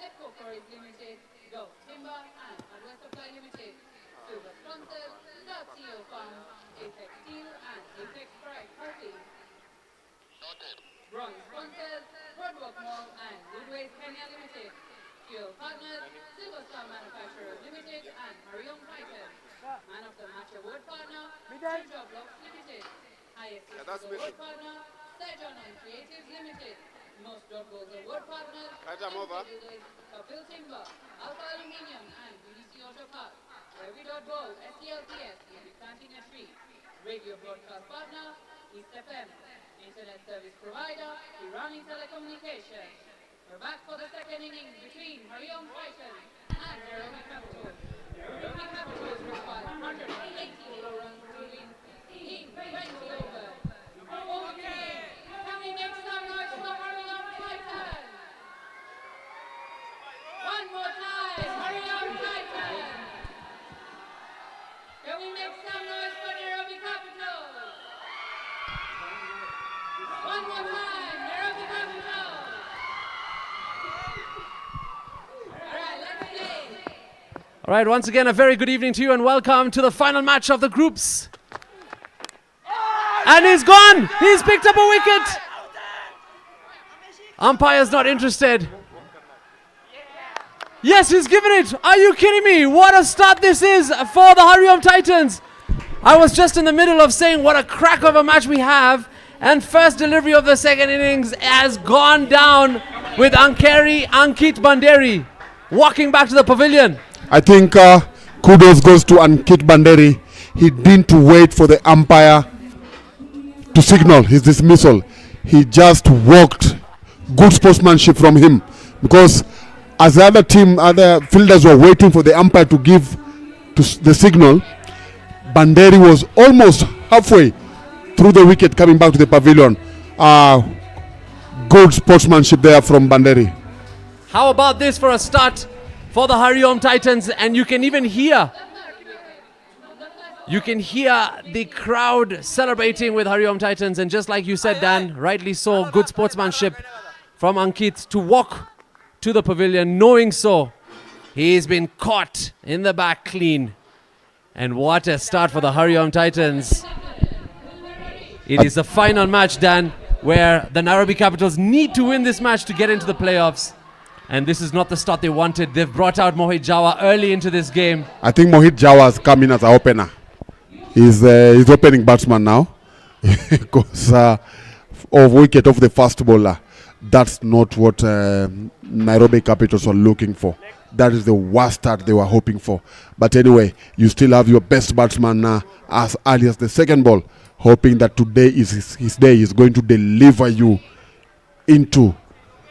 Limited, Go Timber and Hardware Supply Limited, Silver Sponsors, South CEO Farm, Apex Steel and Apex Pride Coffee. Bronze Sponsors, Broadwalk Mall and Woodways Kenya Limited, Fuel Partners, Silver Star Manufacturers Limited and HARIOM TITANS. Man of the Match Award Partner, Treasure Blocks Limited, ISC Award Partner, Sejon and Creatives Limited, Most Goals Award Partners, Patel Timber, Alpha Aluminium and BDC Auto Parts, Go, SCLPS, will be planting a tree, Radio Broadcast Partner, East FM, Internet Service Provider, Irani Telecommunications. We're back for the second innings between HARIOM TITANS and NAIROBI Capitals. NAIROBI Capitals require 184 runs to win in 20 overs. Okay, can we make some noise for HARIOM TITANS? One more time, HARIOM TITANS. Can we make some noise for NAIROBI Capitals? One more time, NAIROBI Capitals. All right, once again, a very good evening to you and welcome to the final match of the groups. And he's gone. He's picked up a wicket. Umpire's not interested. Yes, he's given it. Are you kidding me? What a start this is for the HARIOM TITANS. I was just in the middle of saying what a crack of a match we have. And first delivery of the second innings has gone down with Ankit Banderi walking back to the pavilion. I think kudos goes to Ankit Banderi. He didn't wait for the umpire to signal his dismissal. He just walked. Good sportsmanship from him, because as the other fielders were waiting for the umpire to give the signal, Banderi was almost halfway through the wicket coming back to the pavilion. Good sportsmanship there from Banderi. How about this for a start for the HARIOM TITANS? And you can even hear the crowd celebrating with HARIOM TITANS. And just like you said, Dan, rightly so, good sportsmanship from Ankit to walk to the pavilion. Knowing so, he's been caught in the back clean. And what a start for the HARIOM TITANS. It is the final match, Dan, where the Nairobi Capitals need to win this match to get into the playoffs. And this is not the start they wanted. They've brought out Mohit Jawa early into this game. I think Mohit Jawa has come in as an opener. He's opening batsman now. Because of wicket of the first bowler. That's not what Nairobi Capitals are looking for. That is the worst start they were hoping for. But anyway, you still have your best batsman as early as the second ball, hoping that today is his day. He's going to deliver you into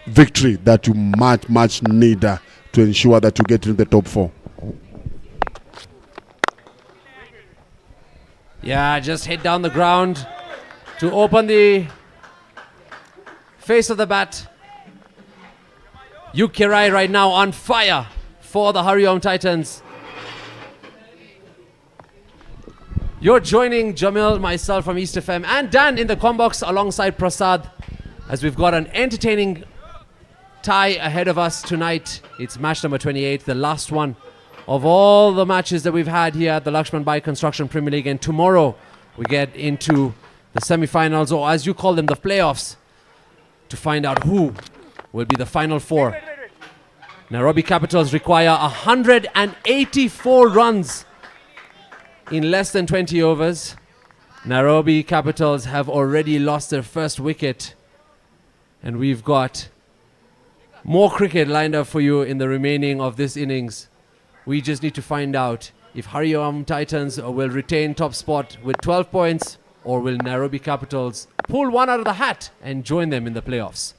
victory that you much need to ensure that you get into the top 4. Yeah, just hit down the ground to open the face of the bat. Yukirai right now on fire for the HARIOM TITANS. You're joining Jamil, myself from East FM, and Dan in the combox alongside Prasad, as we've got an entertaining tie ahead of us tonight. It's match number 28, the last one of all the matches that we've had here at the LAXMANBHAI Construction Premier League. And tomorrow we get into the semi-finals, or as you call them, the playoffs, to find out who will be the final 4. Nairobi Capitals require 184 runs in less than 20 overs. Nairobi Capitals have already lost their first wicket. And we've got more cricket lined up for you in the remaining of this innings. We just need to find out if HARIOM TITANS will retain top spot with 12 points, or will Nairobi Capitals pull one out of the hat and join them in the playoffs.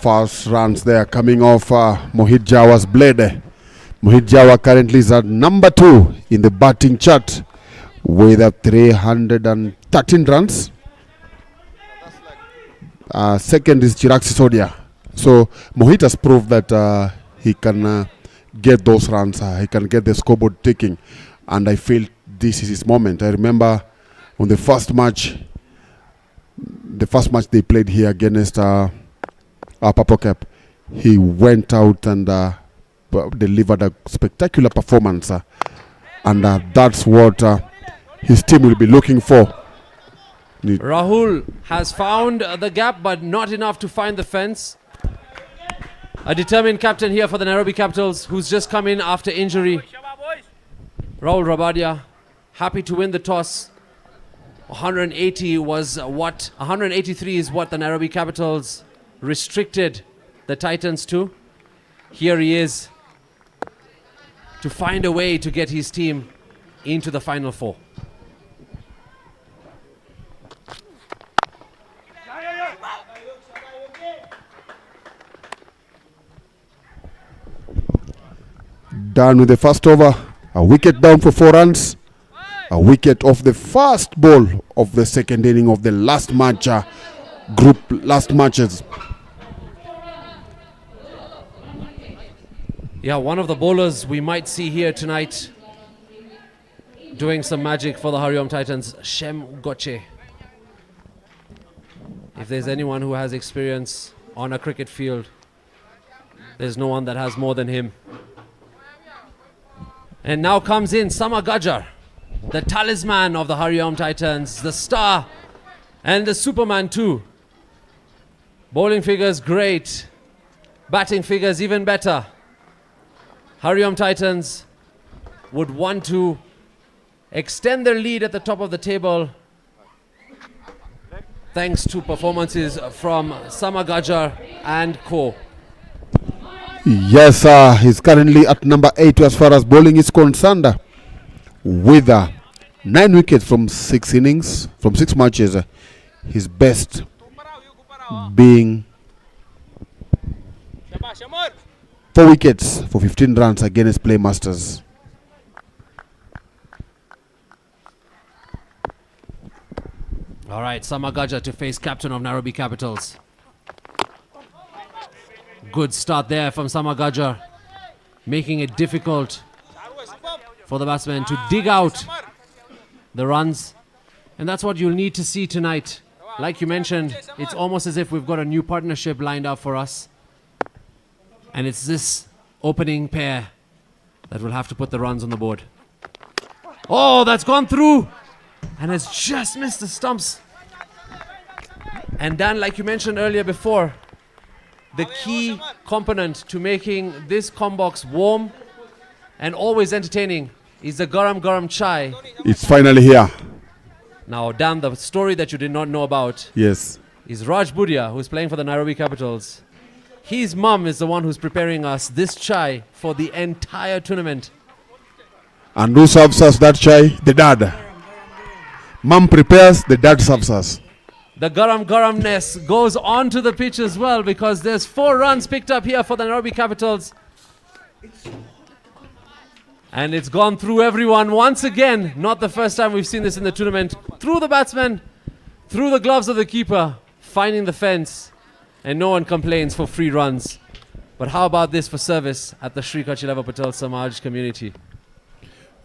Fast runs there coming off Mohit Jawa's blade. Mohit Jawa currently is at number 2 in the batting chart with 313 runs. Second is Chirag Sisodia. So Mohit has proved that he can get those runs. He can get the scoreboard ticking. And I feel this is his moment. I remember on the first match, the first match they played here against Purple Cap, he went out and delivered a spectacular performance, and that's what his team will be looking for. Rahul has found the gap, but not enough to find the fence. A determined captain here for the Nairobi Capitals, who's just come in after injury. Rahul Rabadia, happy to win the toss. 183 is what the Nairobi Capitals restricted the Titans to. Here he is to find a way to get his team into the Final Four. Done with the first over. A wicket down for 4 runs. A wicket off the first ball of the second inning of the last match, last matches. Yeah, one of the bowlers we might see here tonight doing some magic for the HARIOM Titans, Shem Goche. If there's anyone who has experience on a cricket field, there's no one that has more than him. And now comes in Sama Gajar, the talisman of the HARIOM Titans, the star and the Superman too. Bowling figures great, batting figures even better. HARIOM Titans would want to extend their lead at the top of the table thanks to performances from Sama Gajar and co. Yes, he's currently at number 8 as far as bowling is concerned, with 9 wickets from 6 innings, from 6 matches. His best being 4 wickets for 15 runs against Playmasters. All right, Sama Gajar to face captain of Nairobi Capitals. Good start there from Sama Gajar, making it difficult for the batsman to dig out the runs. And that's what you'll need to see tonight. Like you mentioned, it's almost as if we've got a new partnership lined up for us. And it's this opening pair that will have to put the runs on the board. Oh, that's gone through and has just missed the stumps. And Dan, like you mentioned earlier before, the key component to making this combox warm and always entertaining is the garam garam chai. It's finally here. Now, Dan, the story that you did not know about, Yes. is Raj Budia, who's playing for the Nairobi Capitals. His mum is the one who's preparing us this chai for the entire tournament. And who serves us that chai? The dad. Mom prepares, the dad serves us. The garam garamness goes onto the pitch as well, because there's 4 runs picked up here for the Nairobi Capitals. And it's gone through everyone once again. Not the first time we've seen this in the tournament. Through the batsman, through the gloves of the keeper, finding the fence. And no one complains for free runs. But how about this for service at the Sri Kachileva Patel Samaj community?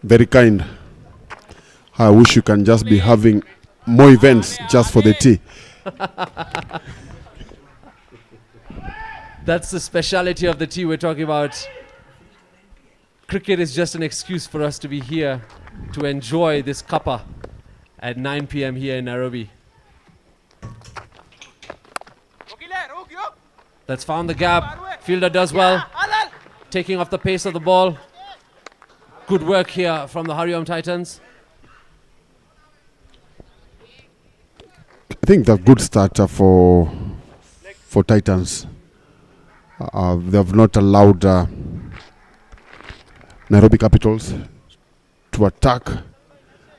Very kind. I wish you can just be having more events just for the tea. That's the speciality of the tea we're talking about. Cricket is just an excuse for us to be here to enjoy this cuppa at 9 p.m. here in Nairobi. That's found the gap. Fielder does well, taking off the pace of the ball. Good work here from the HARIOM Titans. I think the good starter for Titans. They have not allowed Nairobi Capitals to attack.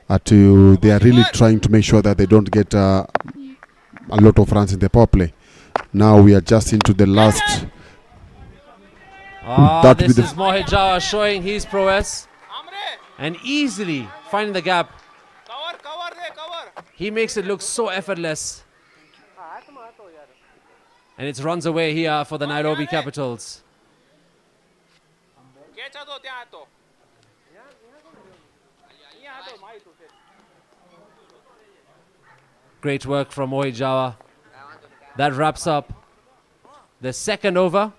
They are really trying to make sure that they don't get a lot of runs in the power play. Now we are just into the last. This is Mohit Jawa showing his prowess and easily finding the gap. He makes it look so effortless. And it's runs away here for the Nairobi Capitals. Great work from Mohit Jawa. That wraps up the second over.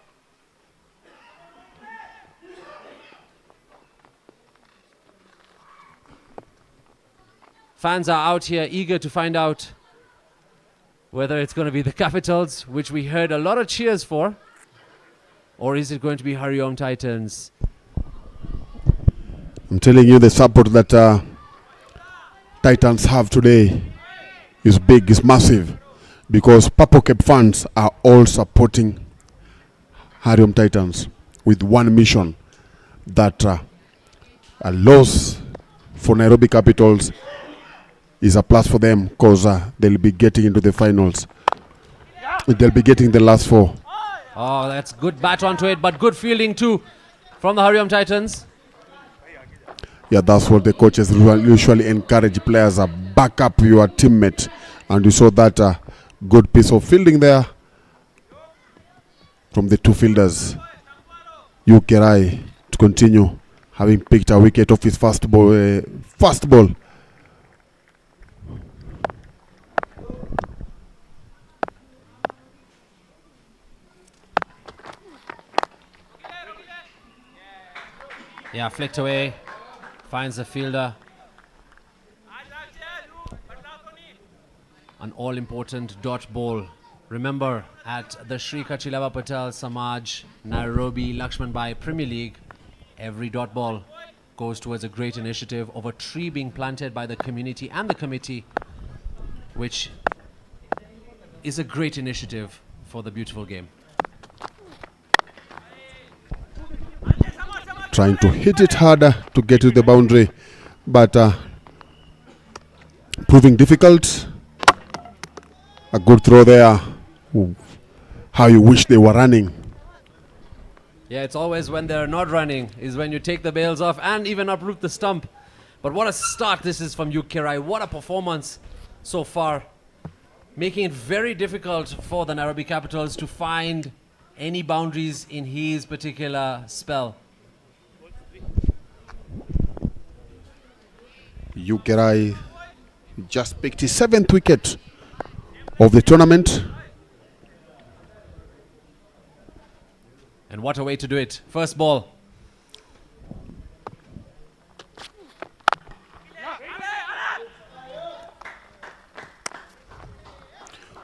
Fans are out here eager to find out whether it's going to be the Capitals, which we heard a lot of cheers for, or is it going to be HARIOM Titans? I'm telling you, the support that Titans have today is big, is massive, because Purple Cap fans are all supporting HARIOM Titans with one mission, that a loss for Nairobi Capitals is a plus for them, because they'll be getting into the finals. They'll be getting the last four. Oh, that's good bat onto it, but good fielding too from the HARIOM Titans. Yeah, that's what the coaches usually encourage players, back up your teammate. And you saw that good piece of fielding there from the two fielders. Ukerai to continue, having picked a wicket off his first ball. Yeah, flicked away, finds the fielder. An all-important dot ball. Remember, at the Sri Kachilava Patel Samaj Nairobi LAXMANBHAI Premier League, every dot ball goes towards a great initiative of a tree being planted by the community and the committee, which is a great initiative for the beautiful game. Trying to hit it harder to get to the boundary, but proving difficult. A good throw there. Ooh. How you wish they were running. Yeah, it's always when they're not running is when you take the bails off and even uproot the stump. But what a start this is from Ukerai. What a performance so far. Making it very difficult for the Nairobi Capitals to find any boundaries in his particular spell. Ukerai just picked his 7th wicket of the tournament. And what a way to do it. First ball.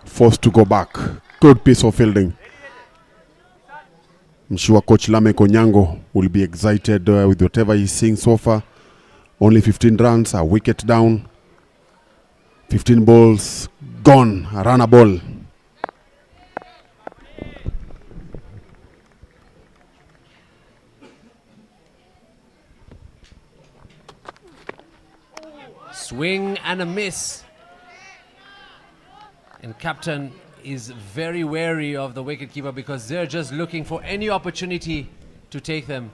Forced to go back. Good piece of fielding. I'm sure Coach Lamek Onyango will be excited with whatever he's seeing so far. Only 15 runs, a wicket down. 15 balls gone, a runner ball. Swing and a miss. And captain is very wary of the wicketkeeper because they're just looking for any opportunity to take them.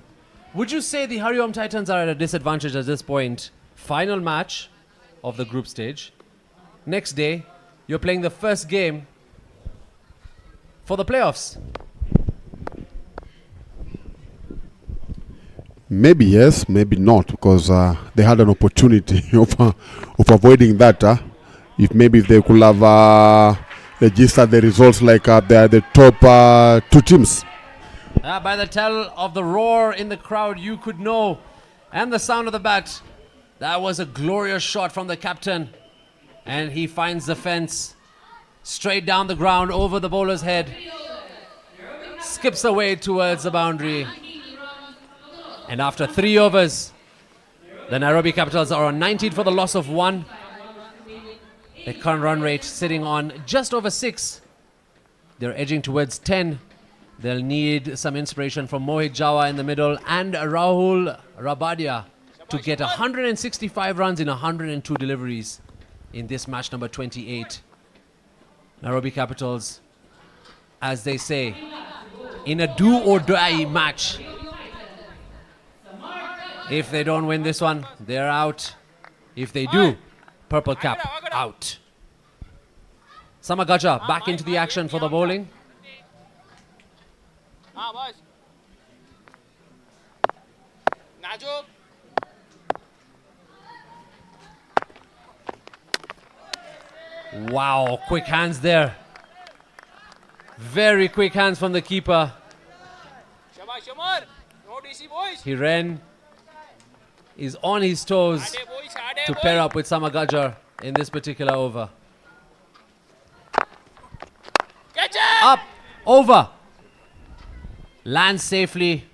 Would you say the HARIOM Titans are at a disadvantage at this point? Final match of the group stage. Next day, you're playing the first game for the playoffs. Maybe yes, maybe not, because they had an opportunity of avoiding that. If they could have registered the results like they are the top two teams. By the tell of the roar in the crowd, you could know, and the sound of the bat, that was a glorious shot from the captain. And he finds the fence, straight down the ground, over the bowler's head, skips away towards the boundary. And after 3 overs, the Nairobi Capitals are on 19 for the loss of 1. Their current run rate sitting on just over 6. They're edging towards 10. They'll need some inspiration from Mohit Jawa in the middle and Rahul Rabadia to get 165 runs in 102 deliveries in this match number 28. Nairobi Capitals, as they say, in a do or die match. If they don't win this one, they're out. If they do, Purple Cap out. Samagaja back into the action for the bowling. Wow, quick hands there. Very quick hands from the keeper. Hiren is on his toes to pair up with Samagajar in this particular over. Up, over. Lands safely.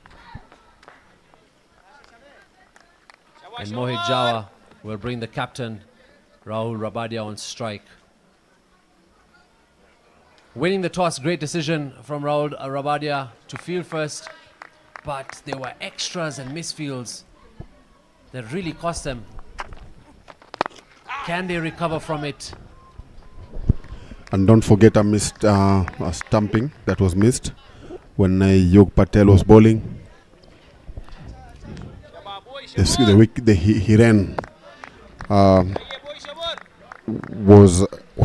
And Mohit Jawa will bring the captain, Rahul Rabadia, on strike. Winning the toss, great decision from Rahul Rabadia to field first. But there were extras and misfields that really cost them. Can they recover from it? And don't forget a missed a stumping that was missed when Yog Patel was bowling. He ran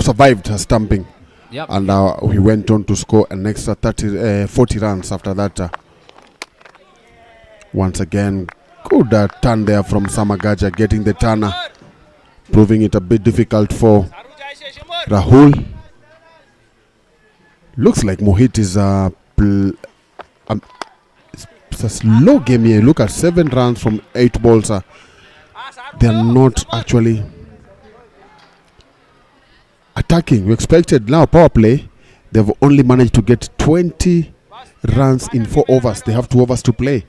survived a stumping. Yep. And he went on to score an extra 40 runs after that. Once again, good turn there from Samagaja, getting the turner, proving it a bit difficult for Rahul. Looks like Mohit is it's a slow game here. Look at 7 runs from 8 balls. They are not actually attacking. We expected now power play. They've only managed to get 20 runs in 4 overs. They have 2 overs to play.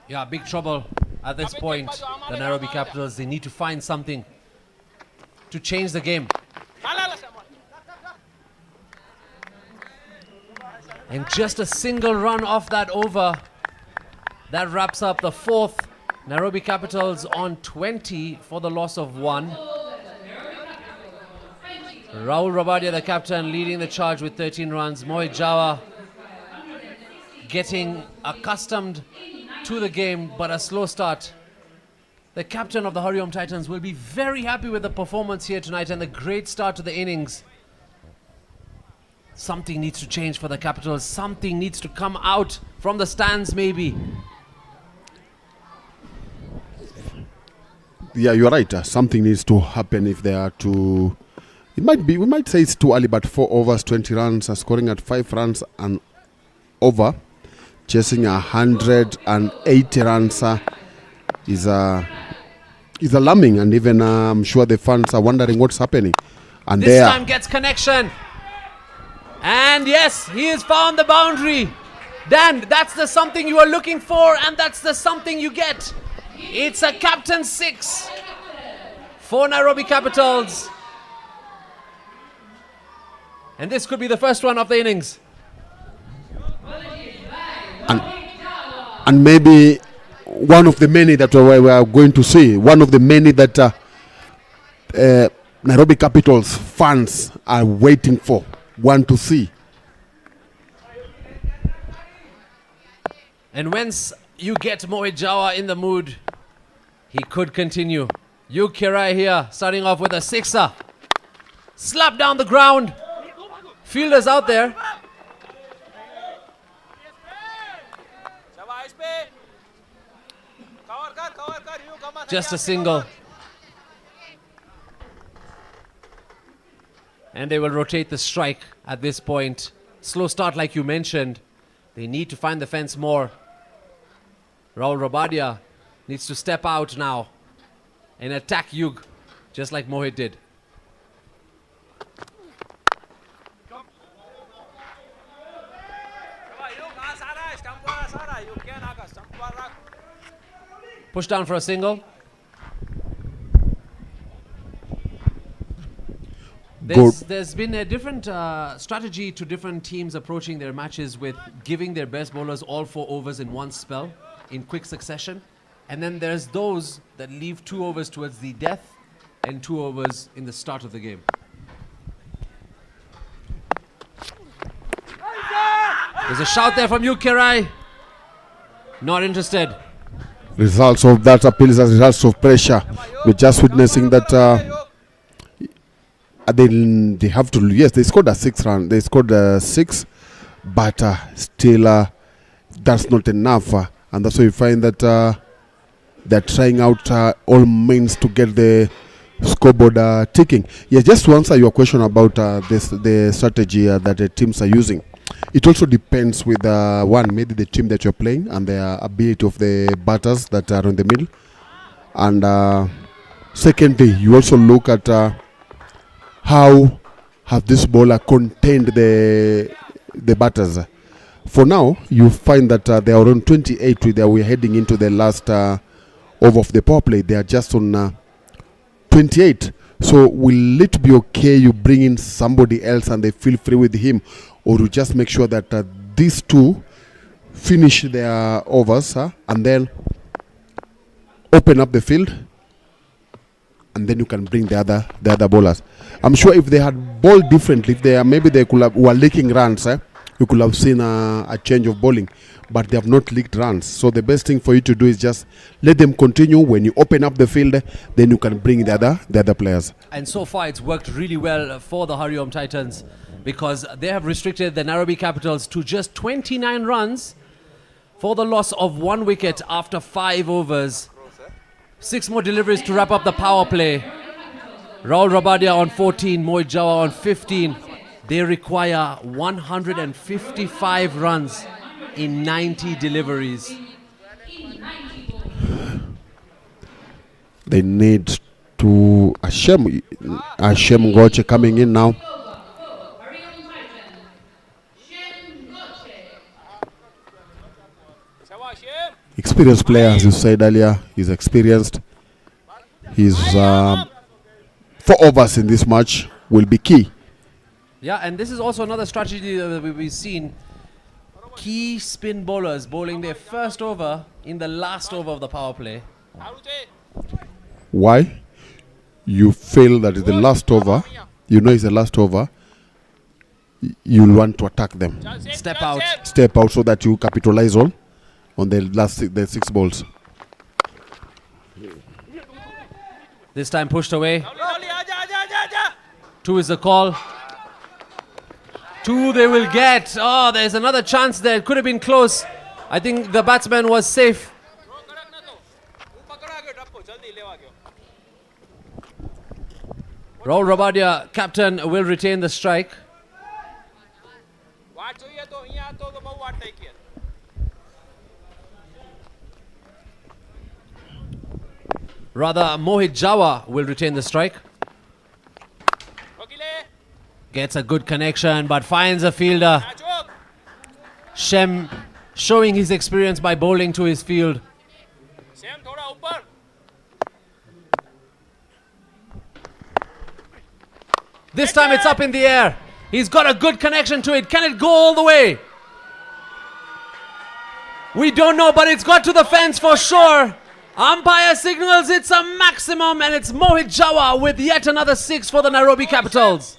Yeah, big trouble at this point. The Nairobi Capitals, they need to find something to change the game. And just a single run off that over. That wraps up the 4th. Nairobi Capitals on 20 for the loss of 1. Rahul Rabadia, the captain, leading the charge with 13 runs. Mohit Jawa getting accustomed to the game, but a slow start. The captain of the HARIOM Titans will be very happy with the performance here tonight and the great start to the innings. Something needs to change for the Capitals. Something needs to come out from the stands, maybe. Yeah, you're right. Something needs to happen if they are to. It might be. We might say it's too early, but 4 overs, 20 runs, scoring at 5 runs and over, chasing 180 runs is alarming, and even I'm sure the fans are wondering what's happening. And this time gets connection. And yes, he has found the boundary. Dan, that's the something you are looking for, and that's the something you get. It's a captain 6 for Nairobi Capitals. And this could be the first one of the innings. And maybe one of the many that we are going to see. One of the many that Nairobi Capitals fans are waiting for. Want to see. And once you get Mohit Jawa in the mood, he could continue. Yug Kirai here, starting off with a 6er. Slap down the ground. Fielders out there. Just a single. And they will rotate the strike at this point. Slow start like you mentioned. They need to find the fence more. Rahul Rabadia needs to step out now and attack Yug, just like Mohit did. Push down for a single. There's been a different strategy to different teams approaching their matches with giving their best bowlers all 4 overs in one spell in quick succession. And then there's those that leave 2 overs towards the death and 2 overs in the start of the game. There's a shout there from Yukirai. Not interested. Results of that appeal is as results of pressure. We're just witnessing that they have to. Yes, they scored a 6 run. They scored 6, but still that's not enough, and that's why you find that they're trying out all means to get the scoreboard ticking. Yeah, just to answer your question about the strategy that the teams are using, it also depends with one, maybe the team that you're playing and the ability of the batters that are in the middle, and secondly, you also look at how have this bowler contained the batters. For now, you find that they are on 28 with we're heading into the last over of the power play. They are just on 28. So will it be okay you bring in somebody else and they feel free with him, or you just make sure that these two finish their overs and then open up the field, and then you can bring the other bowlers. I'm sure if they had bowled differently, if they could have were leaking runs, you could have seen a change of bowling, but they have not leaked runs. So the best thing for you to do is just let them continue. When you open up the field, then you can bring the other players. And so far it's worked really well for the HARIOM Titans, because they have restricted the Nairobi Capitals to just 29 runs for the loss of 1 wicket after 5 overs. 6 more deliveries to wrap up the power play. Rahul Rabadia on 14, Mohit Jawa on 15. They require 155 runs in 90 deliveries. They need to Hashem Goche coming in now. Experienced player, as you said earlier. He's experienced. His 4 overs in this match will be key. Yeah, and this is also another strategy that we've seen. Key spin bowlers bowling their first over in the last over of the power play. Why? You feel that it's the last over. You know it's the last over. You'll want to attack them. Step out. Step out so that you capitalize on the last the 6 balls. This time pushed away. 2 is the call. 2 they will get. Oh, there's another chance there. It could have been close. I think the batsman was safe. Rahul Rabadia, captain, will retain the strike. Rather, Mohit Jawa will retain the strike. Gets a good connection but finds a fielder. Shem showing his experience by bowling to his field. This time it's up in the air. He's got a good connection to it. Can it go all the way? We don't know, but it's got to the fence for sure. Umpire signals it's a maximum, and it's Mohit Jawa with yet another 6 for the Nairobi Capitals.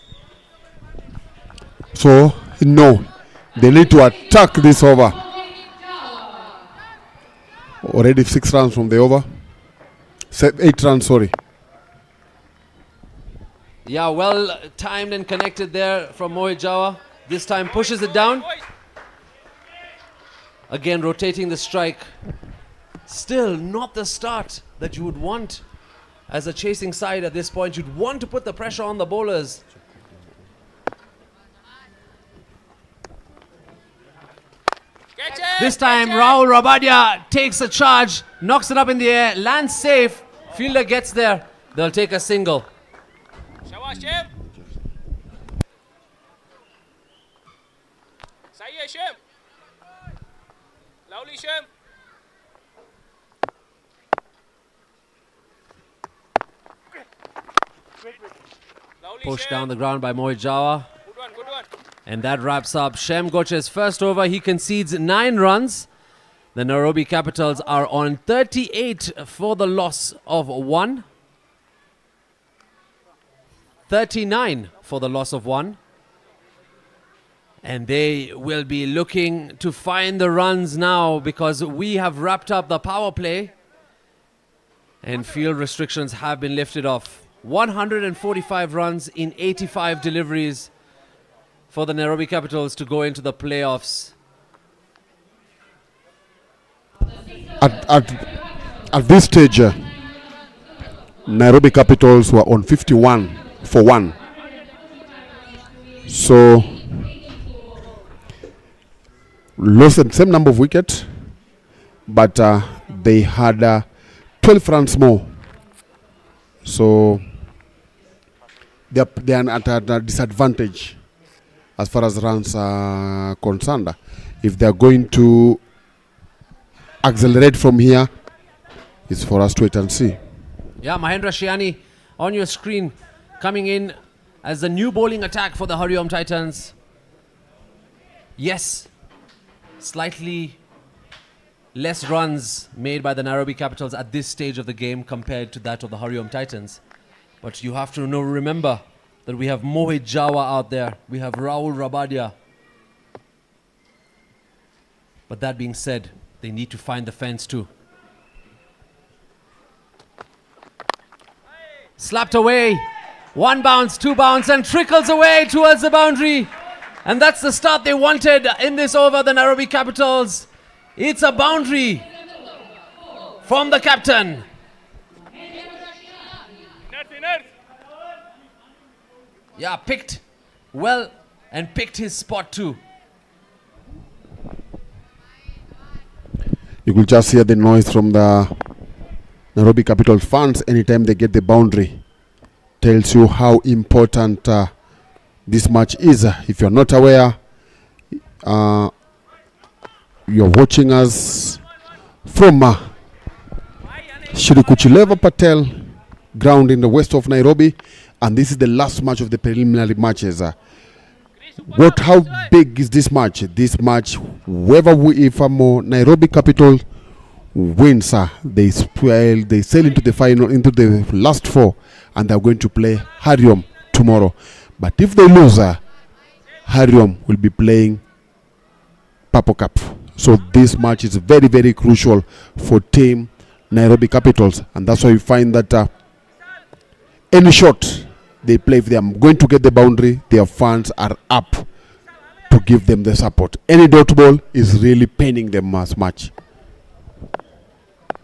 So, no, they need to attack this over. Already 6 runs from the over. 8 runs, sorry. Yeah, well timed and connected there from Mohit Jawa. This time pushes it down. Again rotating the strike. Still not the start that you would want as a chasing side at this point. You'd want to put the pressure on the bowlers. This time Rahul Rabadia takes a charge, knocks it up in the air, lands safe. Fielder gets there. They'll take a single. Pushed down the ground by Mohit Jawa. And that wraps up Shem Goche's first over. He concedes 9 runs. The Nairobi Capitals are on 38 for the loss of 1. 39 for the loss of 1. And they will be looking to find the runs now, because we have wrapped up the power play and field restrictions have been lifted off. 145 runs in 85 deliveries for the Nairobi Capitals to go into the playoffs. At this stage, Nairobi Capitals were on 51 for 1. So lost the same number of wickets, but they had 12 runs more. So they are at a disadvantage as far as runs are concerned. If they are going to accelerate from here, it's for us to wait and see. Yeah, Mahendra Shiani on your screen coming in as the new bowling attack for the HARIOM Titans. Yes, slightly less runs made by the Nairobi Capitals at this stage of the game compared to that of the HARIOM Titans. But you have to remember that we have Mohit Jawa out there. We have Rahul Rabadia. But that being said, they need to find the fence too. Slapped away. 1 bounce, 2 bounce, and trickles away towards the boundary. And that's the start they wanted in this over, the Nairobi Capitals. It's a boundary from the captain. Yeah, picked well and picked his spot too. You could just hear the noise from the Nairobi Capital fans anytime they get the boundary. Tells you how important this match is. If you're not aware, you're watching us from Shri Kuchileva Patel ground in the west of Nairobi, and this is the last match of the preliminary matches. How big is this match? This match, if Nairobi Capital wins, they sail into the final, into the last 4, and they're going to play HARIOM tomorrow. But if they lose, HARIOM will be playing Purple Cup. So this match is very, very crucial for team Nairobi Capitals, and that's why you find that any shot they play, if they are going to get the boundary, their fans are up to give them the support. Any dot ball is really paining them as much.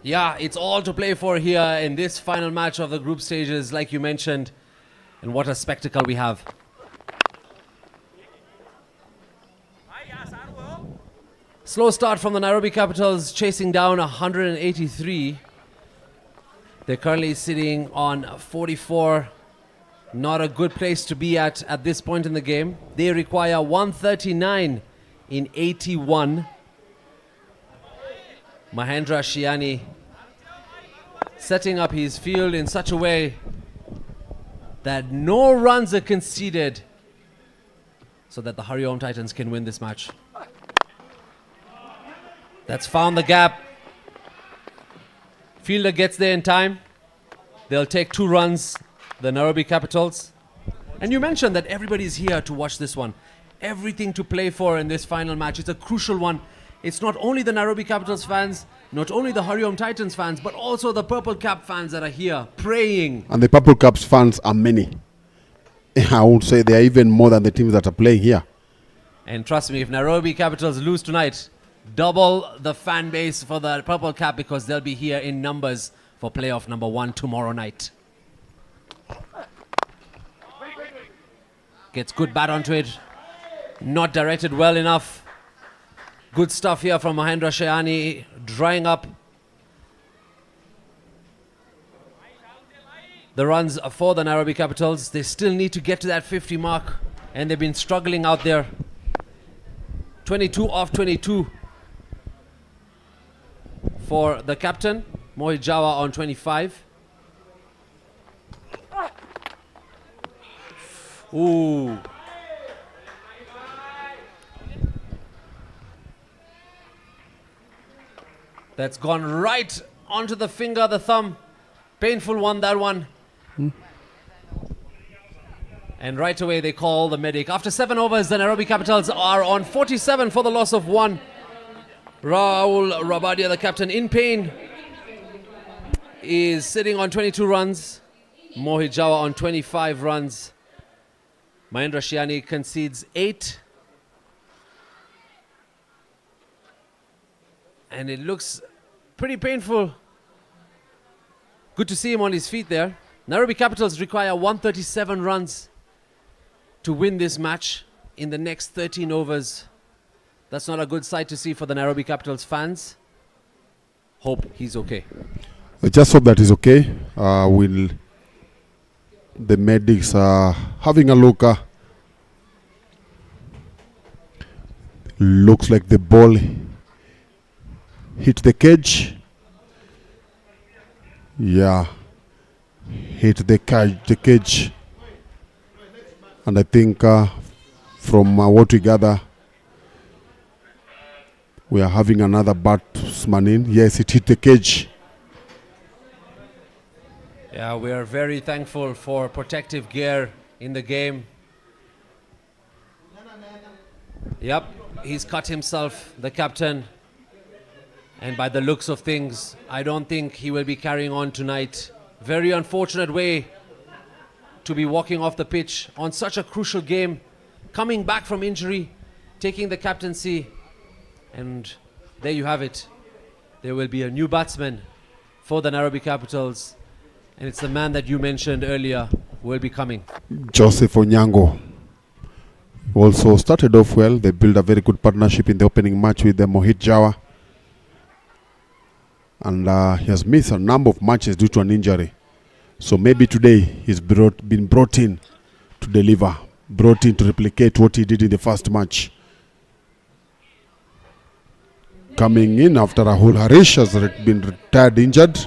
Yeah, it's all to play for here in this final match of the group stages, like you mentioned. And what a spectacle we have. Slow start from the Nairobi Capitals, chasing down 183. They're currently sitting on 44. Not a good place to be at this point in the game. They require 139 in 81. Mahendra Shiani setting up his field in such a way that no runs are conceded so that the HARIOM Titans can win this match. That's found the gap. Fielder gets there in time. They'll take 2 runs, the Nairobi Capitals. And you mentioned that everybody's here to watch this one. Everything to play for in this final match. It's a crucial one. It's not only the Nairobi Capitals fans, not only the HARIOM Titans fans, but also the Purple Cap fans that are here praying. And the Purple Caps fans are many. I would say they are even more than the teams that are playing here. And trust me, if Nairobi Capitals lose tonight, double the fan base for the Purple Cap, because they'll be here in numbers for playoff number 1 tomorrow night. Gets good bat onto it. Not directed well enough. Good stuff here from Mahendra Shiani, drying up the runs for the Nairobi Capitals. They still need to get to that 50 mark, and they've been struggling out there. 22 off 22 for the captain, Mohit Jawa, on 25. Ooh. That's gone right onto the finger, the thumb. Painful one, that one. And right away they call the medic. After 7 overs, the Nairobi Capitals are on 47 for the loss of 1. Rahul Rabadia, the captain, in pain, is sitting on 22 runs. Mohit Jawa on 25 runs. Mahendra Shiani concedes 8. And it looks pretty painful Good to see him on his feet there. Nairobi Capitals require 137 runs to win this match in the next 13 overs. That's not a good sight to see for the Nairobi Capitals fans. Hope he's okay. I just hope that he's okay. Will the medics are having a look. Looks like the ball hit the cage. Yeah, hit the cage. And I think from what we gather, we are having another batsman in. Yes, it hit the cage. Yeah, we are very thankful for protective gear in the game. Yep, he's cut himself, the captain. And by the looks of things, I don't think he will be carrying on tonight. Very unfortunate way to be walking off the pitch on such a crucial game. Coming back from injury, taking the captaincy. And there you have it. There will be a new batsman for the Nairobi Capitals. And it's the man that you mentioned earlier who will be coming. Joseph Onyango also started off well. They built a very good partnership in the opening match with Mohit Jawa. And he has missed a number of matches due to an injury. So maybe today he's been brought in to deliver, brought in to replicate what he did in the first match. Coming in after Rahul Harish has been retired injured.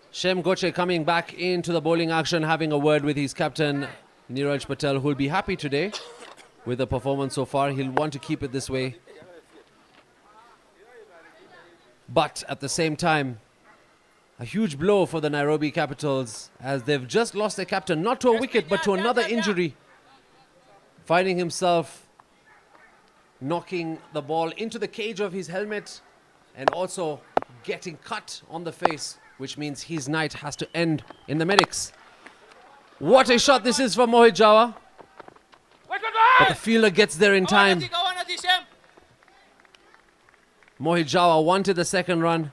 Shem Goche coming back into the bowling action, having a word with his captain, Neeraj Patel, who will be happy today with the performance so far. He'll want to keep it this way. But at the same time, a huge blow for the Nairobi Capitals as they've just lost their captain, not to a wicket, but to another injury. Finding himself knocking the ball into the cage of his helmet and also getting cut on the face, which means his night has to end in the medics. What a shot this is for Mohit Jawa. But the fielder gets there in time. Mohit Jawa wanted the second run.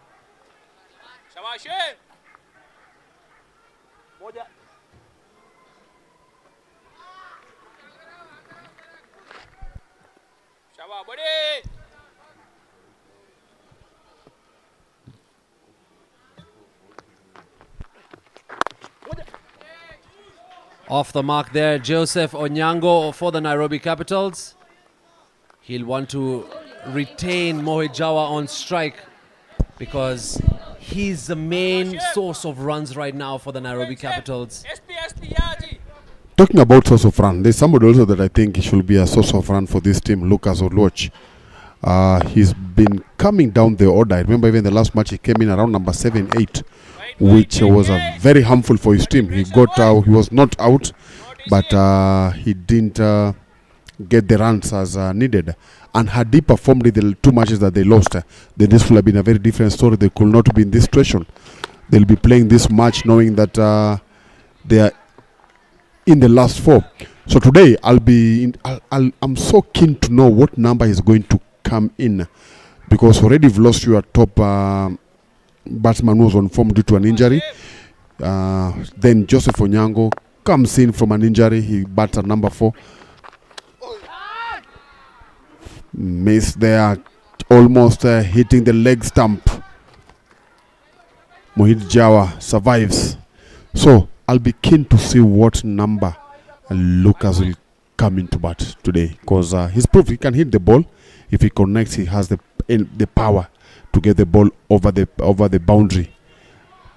Off the mark there, Joseph Onyango for the Nairobi Capitals. He'll want to retain Mohit Jawa on strike because he's the main source of runs right now for the Nairobi Capitals. Talking about source of run, there's somebody also that I think should be a source of run for this team, Lucas Oluoch. He's been coming down the order. I remember even the last match he came in around number 7-8, which was very harmful for his team. He got out, he was not out, but he didn't get the runs as needed. And had he performed in the two matches that they lost, then this would have been a very different story. They could not be in this situation. They'll be playing this match knowing that they are in the last four. So today I'm so keen to know what number is going to come in, because already you've lost your top batsman who was on form due to an injury. Then Joseph Onyango comes in from an injury. He bats at number 4. Miss there, almost hitting the leg stump. Mohit Jawa survives. So I'll be keen to see what number Lucas will come into bat today, because he's proved he can hit the ball. If he connects, he has the power to get the ball over the boundary.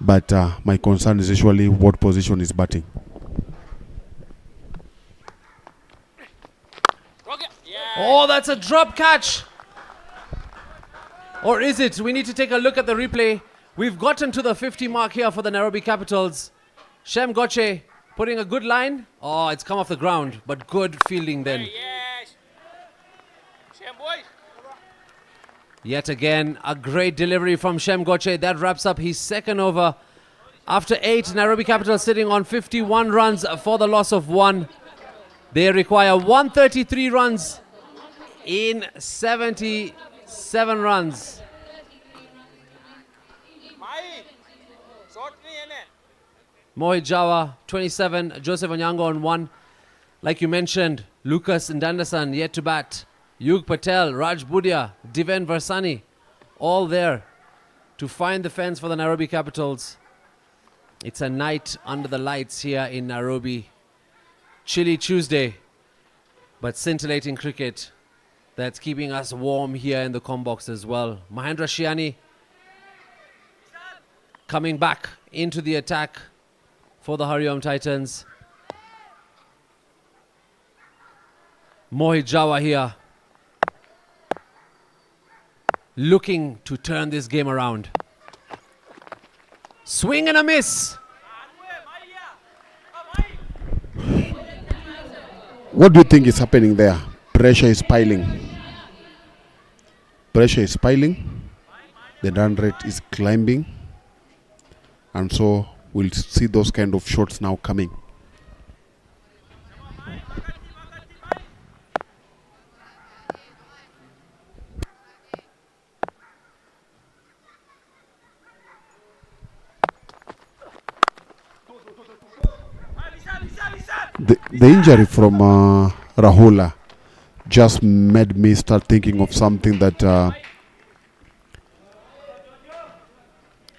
But my concern is usually what position he's batting. Oh, that's a drop catch. Or is it? We need to take a look at the replay. We've gotten to the 50 mark here for the Nairobi Capitals. Shem Goche putting a good line. Oh, it's come off the ground, but good fielding then. Yet again, a great delivery from Shem Goche. That wraps up his second over. After 8, Nairobi Capitals sitting on 51 runs for the loss of 1. They require 133 runs in 77 runs. Mohit Jawa, 27. Joseph Onyango on 1. Like you mentioned, Lucas Ndandasan yet to bat. Yug Patel, Raj Budia, Diven Varsani, all there to find the fence for the Nairobi Capitals. It's a night under the lights here in Nairobi. Chilly Tuesday, but scintillating cricket that's keeping us warm here in the Combox as well. Mahendra Shiani coming back into the attack for the Hariom Titans. Mohit Jawa here, looking to turn this game around. Swing and a miss. What do you think is happening there? Pressure is piling. Pressure is piling. The run rate is climbing. And so we'll see those kind of shots now coming. The injury from Rahula just made me start thinking of something that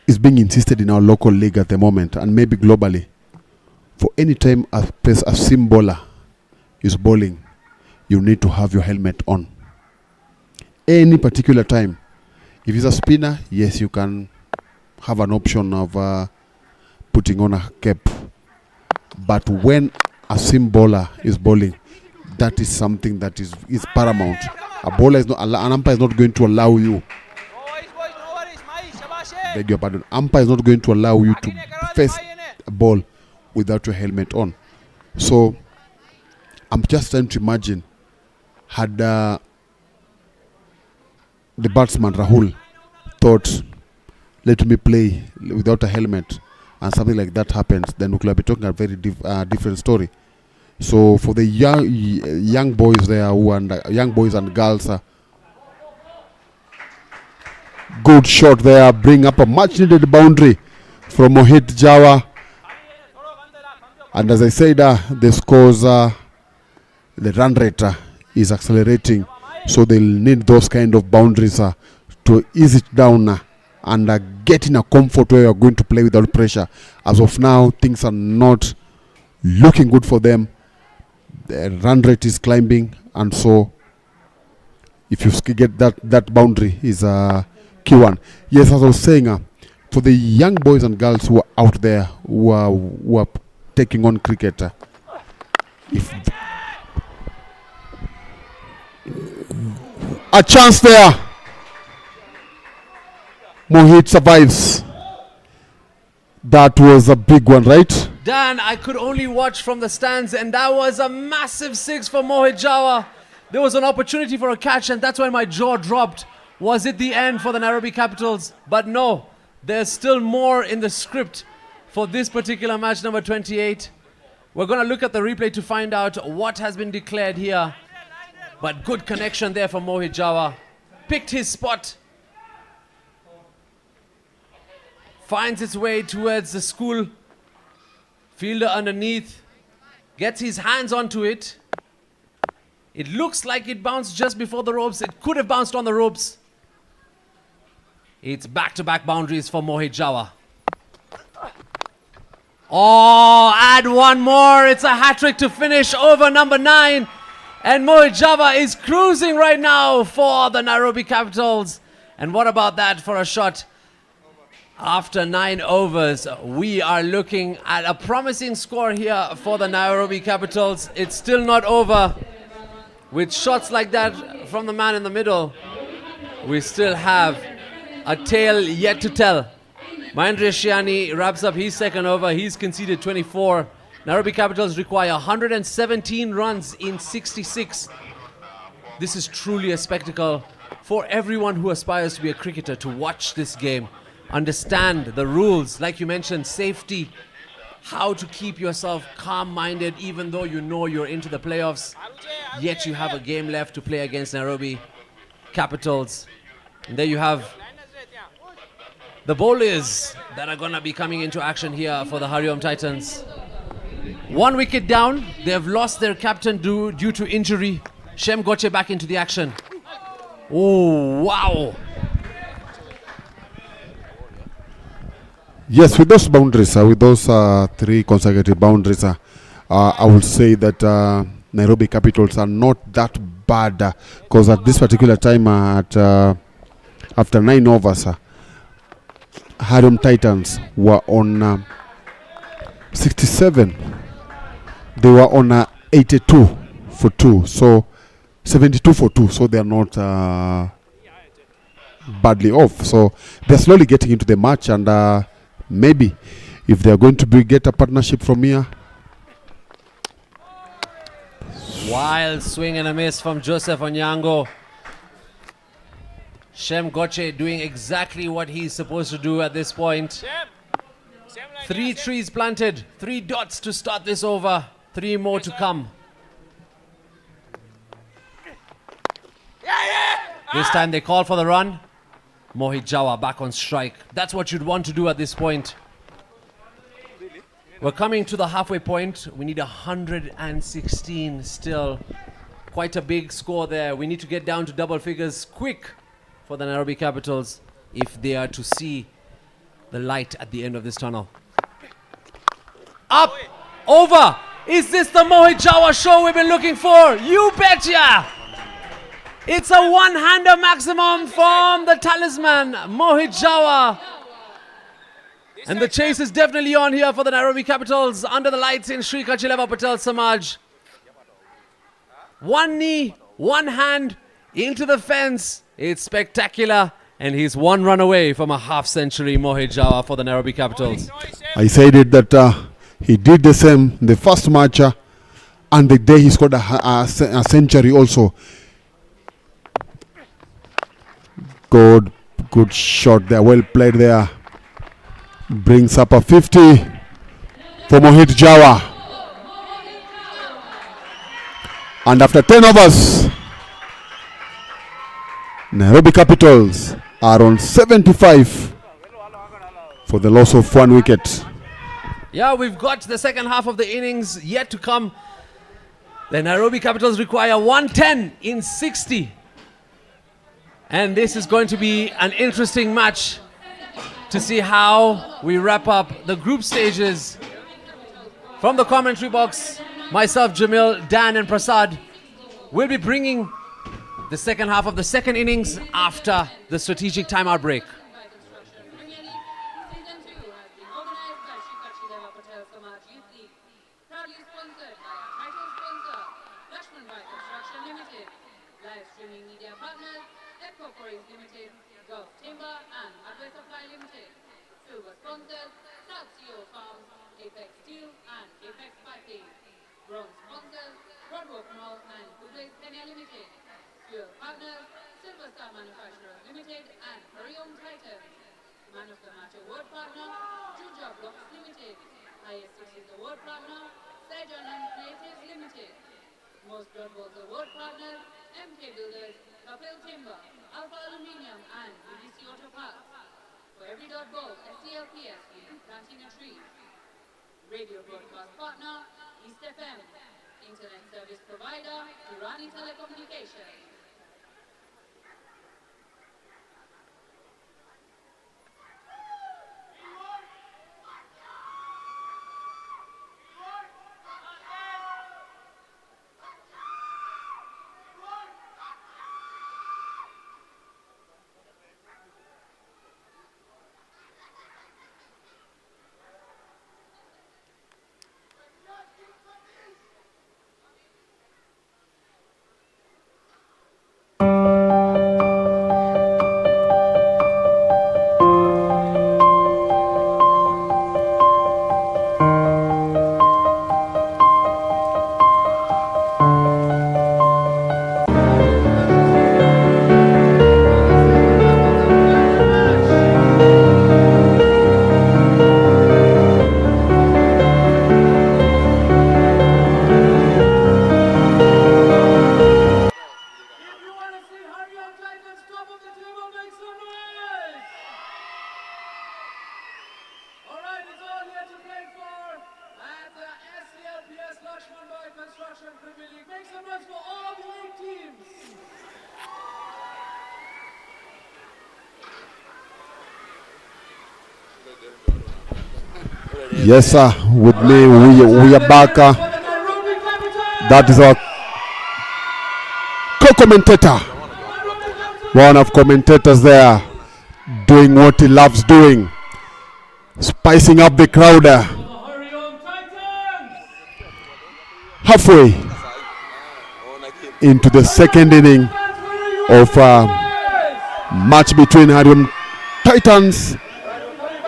is being insisted in our local league at the moment and maybe globally. For any time a seam bowler is bowling, you need to have your helmet on. Any particular time. If it's a spinner, yes, you can have an option of putting on a cap. But when a seam bowler is bowling, that is something that is paramount. A bowler is not, an umpire is not going to allow you. Beg your pardon. Umpire is not going to allow you to face a ball without your helmet on. So I'm just trying to imagine, had the batsman Rahul thought, let me play without a helmet, and something like that happens, then we could be talking a very different story. So for the young boys there, young boys and girls, good shot there, bring up a much needed boundary from Mohit Jawa. And as I said, the scores, the run rate is accelerating, so they'll need those kind of boundaries to ease it down and get in a comfort where you're going to play without pressure. As of now, things are not looking good for them. The run rate is climbing, and so if you get that boundary is a key one. Yes, as I was saying, for the young boys and girls who are out there who are taking on cricket, if a chance there, Mohit survives. That was a big one, right? Dan, I could only watch from the stands, and that was a massive six for Mohit Jawa. There was an opportunity for a catch, and that's when my jaw dropped. Was it the end for the Nairobi Capitals? But no, there's still more in the script for this particular match number 28. We're going to look at the replay to find out what has been declared here. But good connection there for Mohit Jawa. Picked his spot. Finds its way towards the school. Fielder underneath. Gets his hands onto it. It looks like it bounced just before the ropes. It could have bounced on the ropes. It's back-to-back boundaries for Mohit Jawa. Oh, add one more. It's a hat-trick to finish over number 9. And Mohit Jawa is cruising right now for the Nairobi Capitals. And what about that for a shot? After 9 overs, we are looking at a promising score here for the Nairobi Capitals. It's still not over. With shots like that from the man in the middle, we still have a tale yet to tell. Mahendra Shiani wraps up his second over. He's conceded 24. Nairobi Capitals require 117 runs in 66. This is truly a spectacle for everyone who aspires to be a cricketer to watch this game. Understand the rules, like you mentioned, safety, how to keep yourself calm-minded even though you know you're into the playoffs. yet you have a game left to play against Nairobi Capitals. And there you have the bowlers that are going to be coming into action here for the HARIOM Titans. 1 wicket down. They have lost their captain due to injury. Shem Goche back into the action. Oh, wow. Yes, with those boundaries, with those 3 consecutive boundaries, I would say that Nairobi Capitals are not that bad, because at this particular time, after 9 overs, HARIOM Titans were on 67. They were on 82 for 2, so 72 for 2. So they are not badly off. So they're slowly getting into the match, and maybe if they are going to get a partnership from here. Wild swing and a miss from Joseph Onyango. Shem Goche doing exactly what he's supposed to do at this point. 3 trees planted, 3 dots to start this over, 3 more to come. This time they call for the run. Mohit Jawa back on strike. That's what you'd want to do at this point. We're coming to the halfway point. We need 116 still. Quite a big score there. We need to get down to double figures quick for the Nairobi Capitals if they are to see the light at the end of this tunnel. Up, over. Is this the Mohit Jawa show we've been looking for? You betcha! It's a one-hander maximum from the talisman, Mohit Jawa. And the chase is definitely on here for the Nairobi Capitals under the lights in Sri Kachileva Patel Samaj. 1 knee, 1 hand into the fence. It's spectacular. And he's 1 run away from a half-century, Mohit Jawa, for the Nairobi Capitals. I said it that he did the same the first match, and the day he scored a century also. Good shot there, well played there. Brings up a 50 for Mohit Jawa. And after 10 overs, Nairobi Capitals are on 75 for the loss of 1 wicket. Yeah, we've got the second half of the innings yet to come. The Nairobi Capitals require 110 in 60. And this is going to be an interesting match to see how we wrap up the group stages. From the commentary box, myself, Jamil, Dan and Prasad will be bringing the second half of the second innings after the strategic timeout break. Season 2 has been organized by Sri Kachileva Patel Samaj Youth League, proudly sponsored by our title sponsor, LAXMANBHAI Construction Limited, live streaming media partners, Echo Quarries Limited, Gulf Timber and Hardware Supply Limited, silver sponsors, South CO Farms, Apex Steel and Apex Piping, bronze sponsors, Broadwalk Mall and Goodways Kenya Limited, fuel partners, Silver Star Manufacturers Limited and HARIOM TITANS. Man of the Match Award partner, Juja Blocks Limited. Highest 6 award partner, Sejan and Creatives Limited. Most Blood Bowls award partners, MK Builders, Patel Timber, Alpha Aluminium and BBC Auto Parts. For every dot bowl, SCLPS will be planting a tree. Radio broadcast partner, East FM. Internet service provider, Irani Telecommunications. Yes, sir. With me, we are back. That is our co-commentator. One of commentators there, doing what he loves doing, spicing up the crowd. Halfway into the second inning of match between HARIOM Titans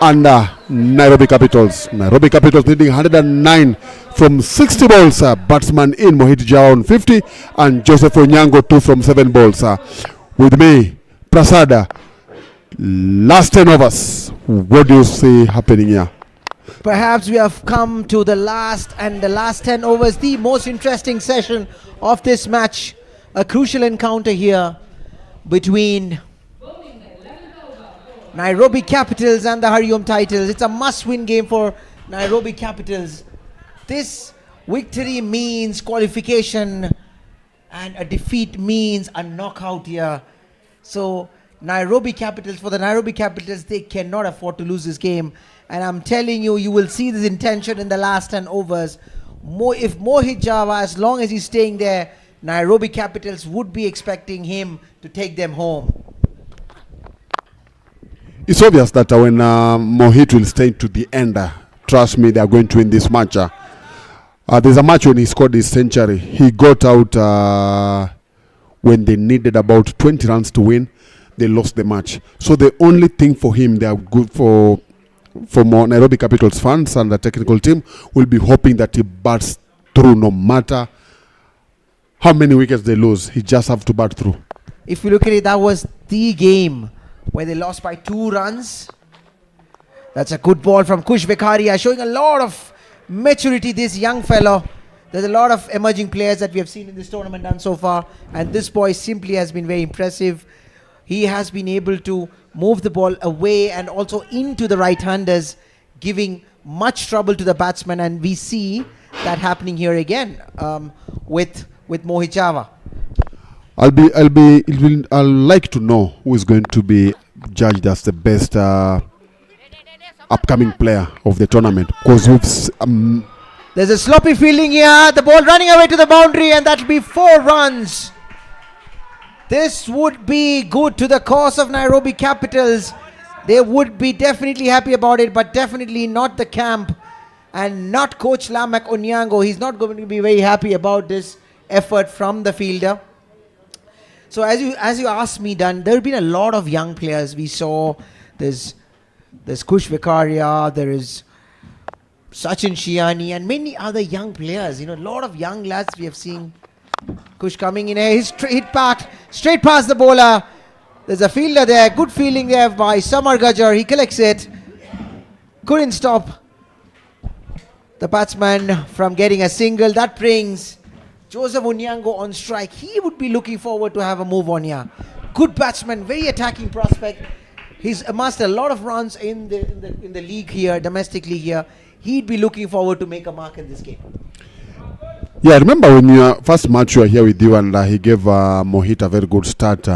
and Nairobi Capitals. Nairobi Capitals leading 109 from 60 balls. Batsman in Mohit Jawa on 50 and Joseph Onyango 2 from 7 balls. With me, Prasada. Last 10 overs. What do you see happening here? Perhaps we have come to the last 10 overs, the most interesting session of this match. A crucial encounter here between Nairobi Capitals and the HARIOM Titans. It's a must-win game for Nairobi Capitals. This victory means qualification and a defeat means a knockout here. So for the Nairobi Capitals, they cannot afford to lose this game. And I'm telling you, you will see this intention in the last 10 overs. If Mohit Jawa, as long as he's staying there, Nairobi Capitals would be expecting him to take them home. It's obvious that when Mohit will stay to the end, trust me, they are going to win this match. There's a match when he scored his century. He got out when they needed about 20 runs to win. They lost the match. So the only thing for him, they are good for more Nairobi Capitals fans and the technical team will be hoping that he bats through no matter how many wickets they lose. He just have to bat through. If you look at it, that was the game where they lost by 2 runs. That's a good ball from Kush Vekaria, showing a lot of maturity, this young fellow. There's a lot of emerging players that we have seen in this tournament done so far, and this boy simply has been very impressive. He has been able to move the ball away and also into the right-handers, giving much trouble to the batsman, and we see that happening here again with Mohit Jawa. I'll like to know who is going to be judged as the best upcoming player of the tournament, because there's a sloppy fielding here, the ball running away to the boundary, and that'll be 4 runs. This would be good to the cause of Nairobi Capitals. They would be definitely happy about it, but definitely not the camp and not Coach Lamak Onyango. He's not going to be very happy about this effort from the fielder. So as you asked me, Dan, there have been a lot of young players. We saw there's Kush Vekaria, there is Sachin Shiani, and many other young players. A lot of young lads we have seen. Kush coming in here, he's hit back straight past the bowler. There's a fielder there, good fielding there by Samar Gajar. He collects it, couldn't stop the batsman from getting a single. That brings Joseph Onyango on strike. He would be looking forward to have a move on here. Good batsman, very attacking prospect. He's amassed a lot of runs in the league here, domestically here. He'd be looking forward to make a mark in this game. Yeah, I remember when your first match you were here with you and he gave Mohit a very good start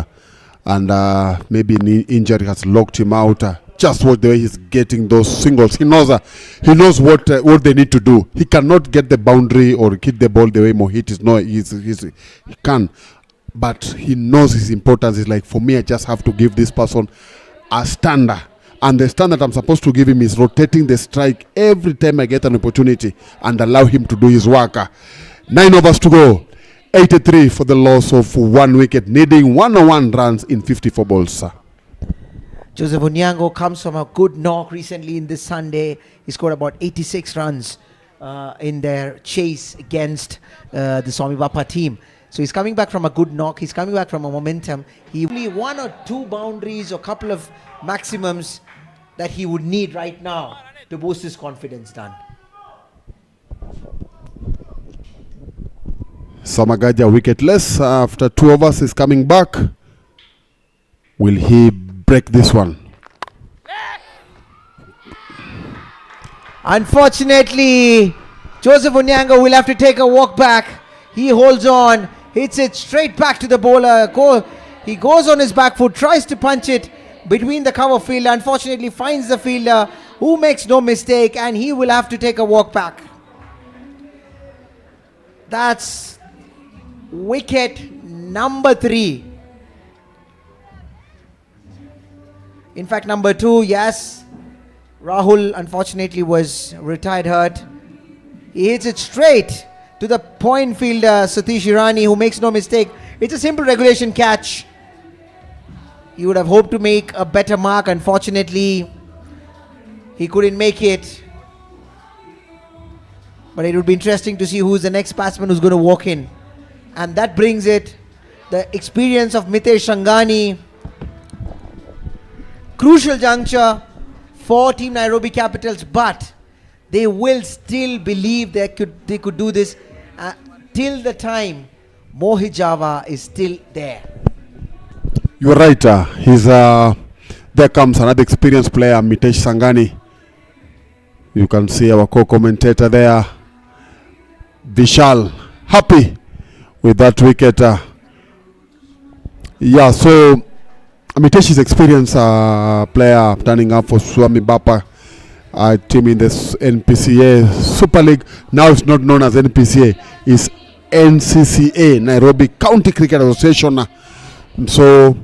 and maybe an injury has locked him out. Just watch the way he's getting those singles. He knows what they need to do. He cannot get the boundary or hit the ball the way Mohit is. He can, but he knows his importance. It's like, for me, I just have to give this person a standard. And the standard I'm supposed to give him is rotating the strike every time I get an opportunity and allow him to do his work. 9 overs to go. 83 for the loss of 1 wicket, needing 101 runs in 54 balls. Joseph Onyango comes from a good knock recently in this Sunday. He scored about 86 runs in their chase against the Swami Bappa team. So he's coming back from a good knock. He's coming back from a momentum. He only 1 or 2 boundaries or couple of maximums that he would need right now to boost his confidence, Dan. Samagaja wicketless after 2 overs is coming back. Will he break this one? Unfortunately, Joseph Onyango will have to take a walk back. He holds on, hits it straight back to the bowler. He goes on his back foot, tries to punch it between the cover fielder. Unfortunately, finds the fielder who makes no mistake, and he will have to take a walk back. That's wicket number 3. In fact, number 2, yes. Rahul unfortunately was retired hurt. He hits it straight to the point fielder Satish Irani, who makes no mistake. It's a simple regulation catch. He would have hoped to make a better mark. Unfortunately, he couldn't make it. But it would be interesting to see who's the next batsman who's going to walk in. And that brings it, the experience of Mitesh Sangani. Crucial juncture for Team Nairobi Capitals, but they will still believe they could do this till the time Mohit Java is still there. You're right. There comes another experienced player, Mitesh Sangani. You can see our co-commentator there, Vishal, happy with that wicket. Yeah, so Mitesh is experienced player turning up for Swami Bapa team in the NPCA Super League. Now it's not known as NPCA, it's NCCA, Nairobi County Cricket Association. So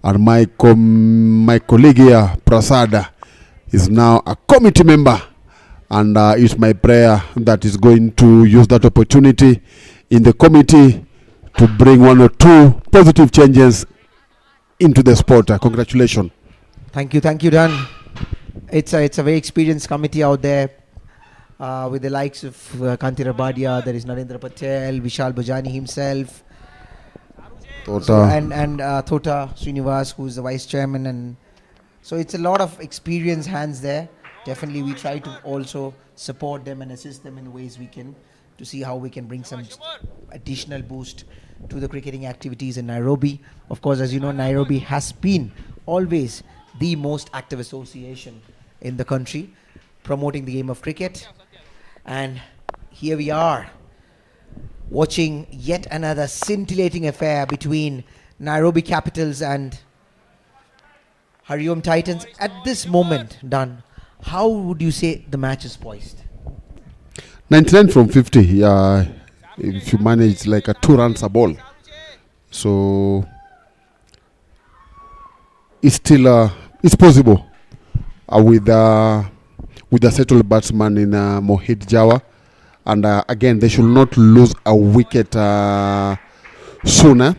and my colleague here, Prasada, is now a committee member, and it's my prayer that is going to use that opportunity in the committee to bring 1 or 2 positive changes into the sport. Congratulations. Thank you, Dan. It's a very experienced committee out there with the likes of Kanti Rabadia. There is Narendra Patel, Vishal Bajani himself, and Thota Srinivas, who is the vice chairman, and so it's a lot of experienced hands there. Definitely, we try to also support them and assist them in the ways we can to see how we can bring some additional boost to the cricketing activities in Nairobi. Of course, as you know, Nairobi has been always the most active association in the country promoting the game of cricket, and here we are watching yet another scintillating affair between Nairobi Capitals and HARIOM Titans. At this moment, Dan, how would you say the match is poised? 99 from 50. If you manage like a 2 runs a ball, so it's still it's possible with the settled batsman in Mohit Java, and again they should not lose a wicket sooner.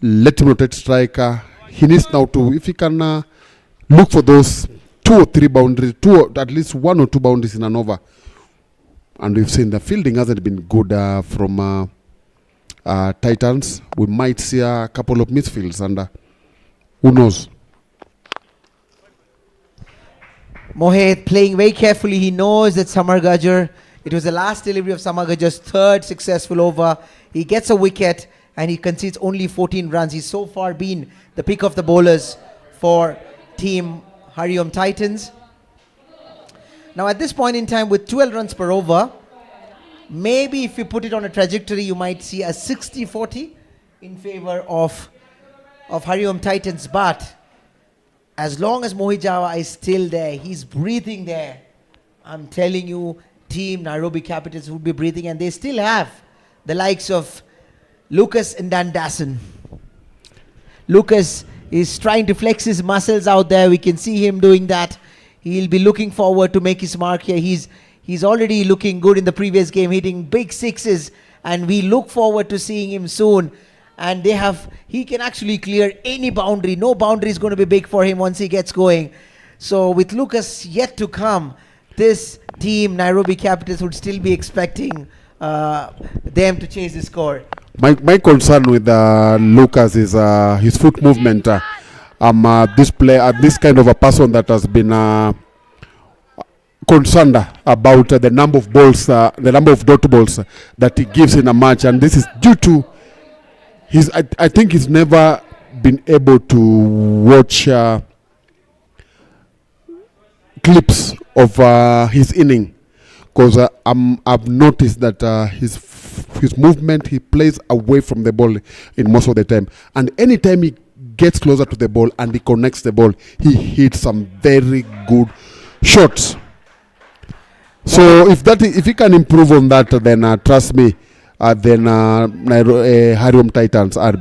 Let him rotate striker. He needs now to, if he can look for those 2 or 3 boundaries, at least 1 or 2 boundaries in an over. And we've seen the fielding hasn't been good from Titans. We might see a couple of misfields, and who knows? Mohit playing very carefully. He knows that Samar Gajar, it was the last delivery of Samar Gajar's 3rd successful over. He gets a wicket and he concedes only 14 runs. He's so far been the pick of the bowlers for Team HARIOM Titans. Now at this point in time, with 12 runs per over, maybe if you put it on a trajectory, you might see a 60-40 in favor of HARIOM Titans. But as long as Mohit Java is still there, he's breathing there, I'm telling you, Team Nairobi Capitals would be breathing, and they still have the likes of Lucas and Dandasan. Lucas is trying to flex his muscles out there. We can see him doing that. He'll be looking forward to make his mark here. He's already looking good in the previous game, hitting big sixes, and we look forward to seeing him soon. And he can actually clear any boundary. No boundary is going to be big for him once he gets going. So with Lucas yet to come, this team, Nairobi Capitals, would still be expecting them to chase the score. My concern with Lucas is his foot movement. This kind of a person that has been concerned about the number of balls, the number of dot balls that he gives in a match, and this is due to I think he's never been able to watch clips of his inning, because I've noticed that his movement, he plays away from the ball in most of the time, and anytime he gets closer to the ball and he connects the ball, he hits some very good shots. So if he can improve on that, then trust me, then Hariom Titans are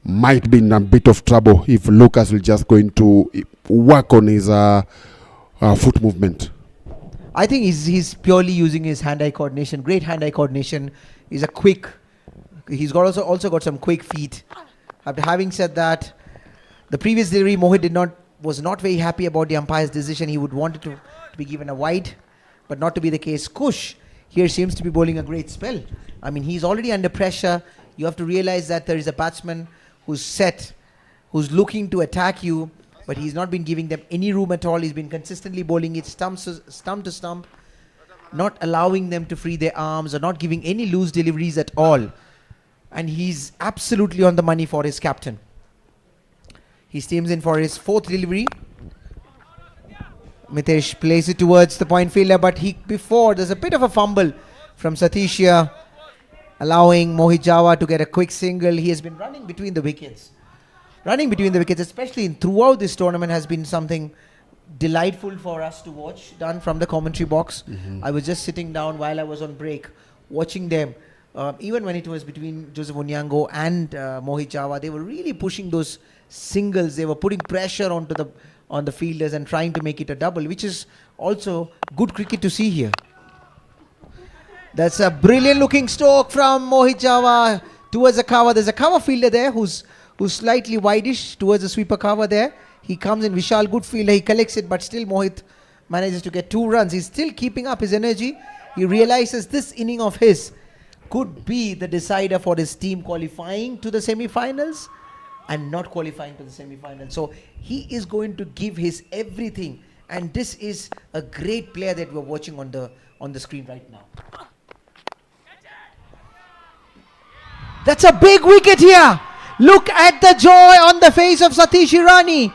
might be in a bit of trouble if Lucas will just going to work on his foot movement. I think he's purely using his hand-eye coordination. Great hand-eye coordination. He's he's got also got some quick feet. After having said that, the previous delivery, Mohit was not very happy about the umpire's decision. He would want it to be given a wide, but not to be the case. Kush here seems to be bowling a great spell. I mean, he's already under pressure. You have to realize that there is a batsman who's set, who's looking to attack you, but he's not been giving them any room at all. He's been consistently bowling it stump to stump, not allowing them to free their arms or not giving any loose deliveries at all. And he's absolutely on the money for his captain. He steams in for his fourth delivery. Mitesh plays it towards the point fielder, but there's a bit of a fumble from Satish here, allowing Mohit Java to get a quick single. He has been running between the wickets. Especially throughout this tournament, has been something delightful for us to watch, done from the commentary box. I was just sitting down while I was on break, watching them. Even when it was between Joseph Onyango and Mohit Java, they were really pushing those singles. They were putting pressure on the fielders and trying to make it a double, which is also good cricket to see here. That's a brilliant looking stroke from Mohit Java towards the cover. There's a cover fielder there who's slightly wideish towards the sweeper cover there. He comes in, Vishal, good fielder, he collects it, but still Mohit manages to get 2 runs. He's still keeping up his energy. He realizes this inning of his could be the decider for his team qualifying to the semi-finals and not qualifying to the semi-finals. So he is going to give his everything, and this is a great player that we're watching on the screen right now. That's a big wicket here. Look at the joy on the face of Satish Irani.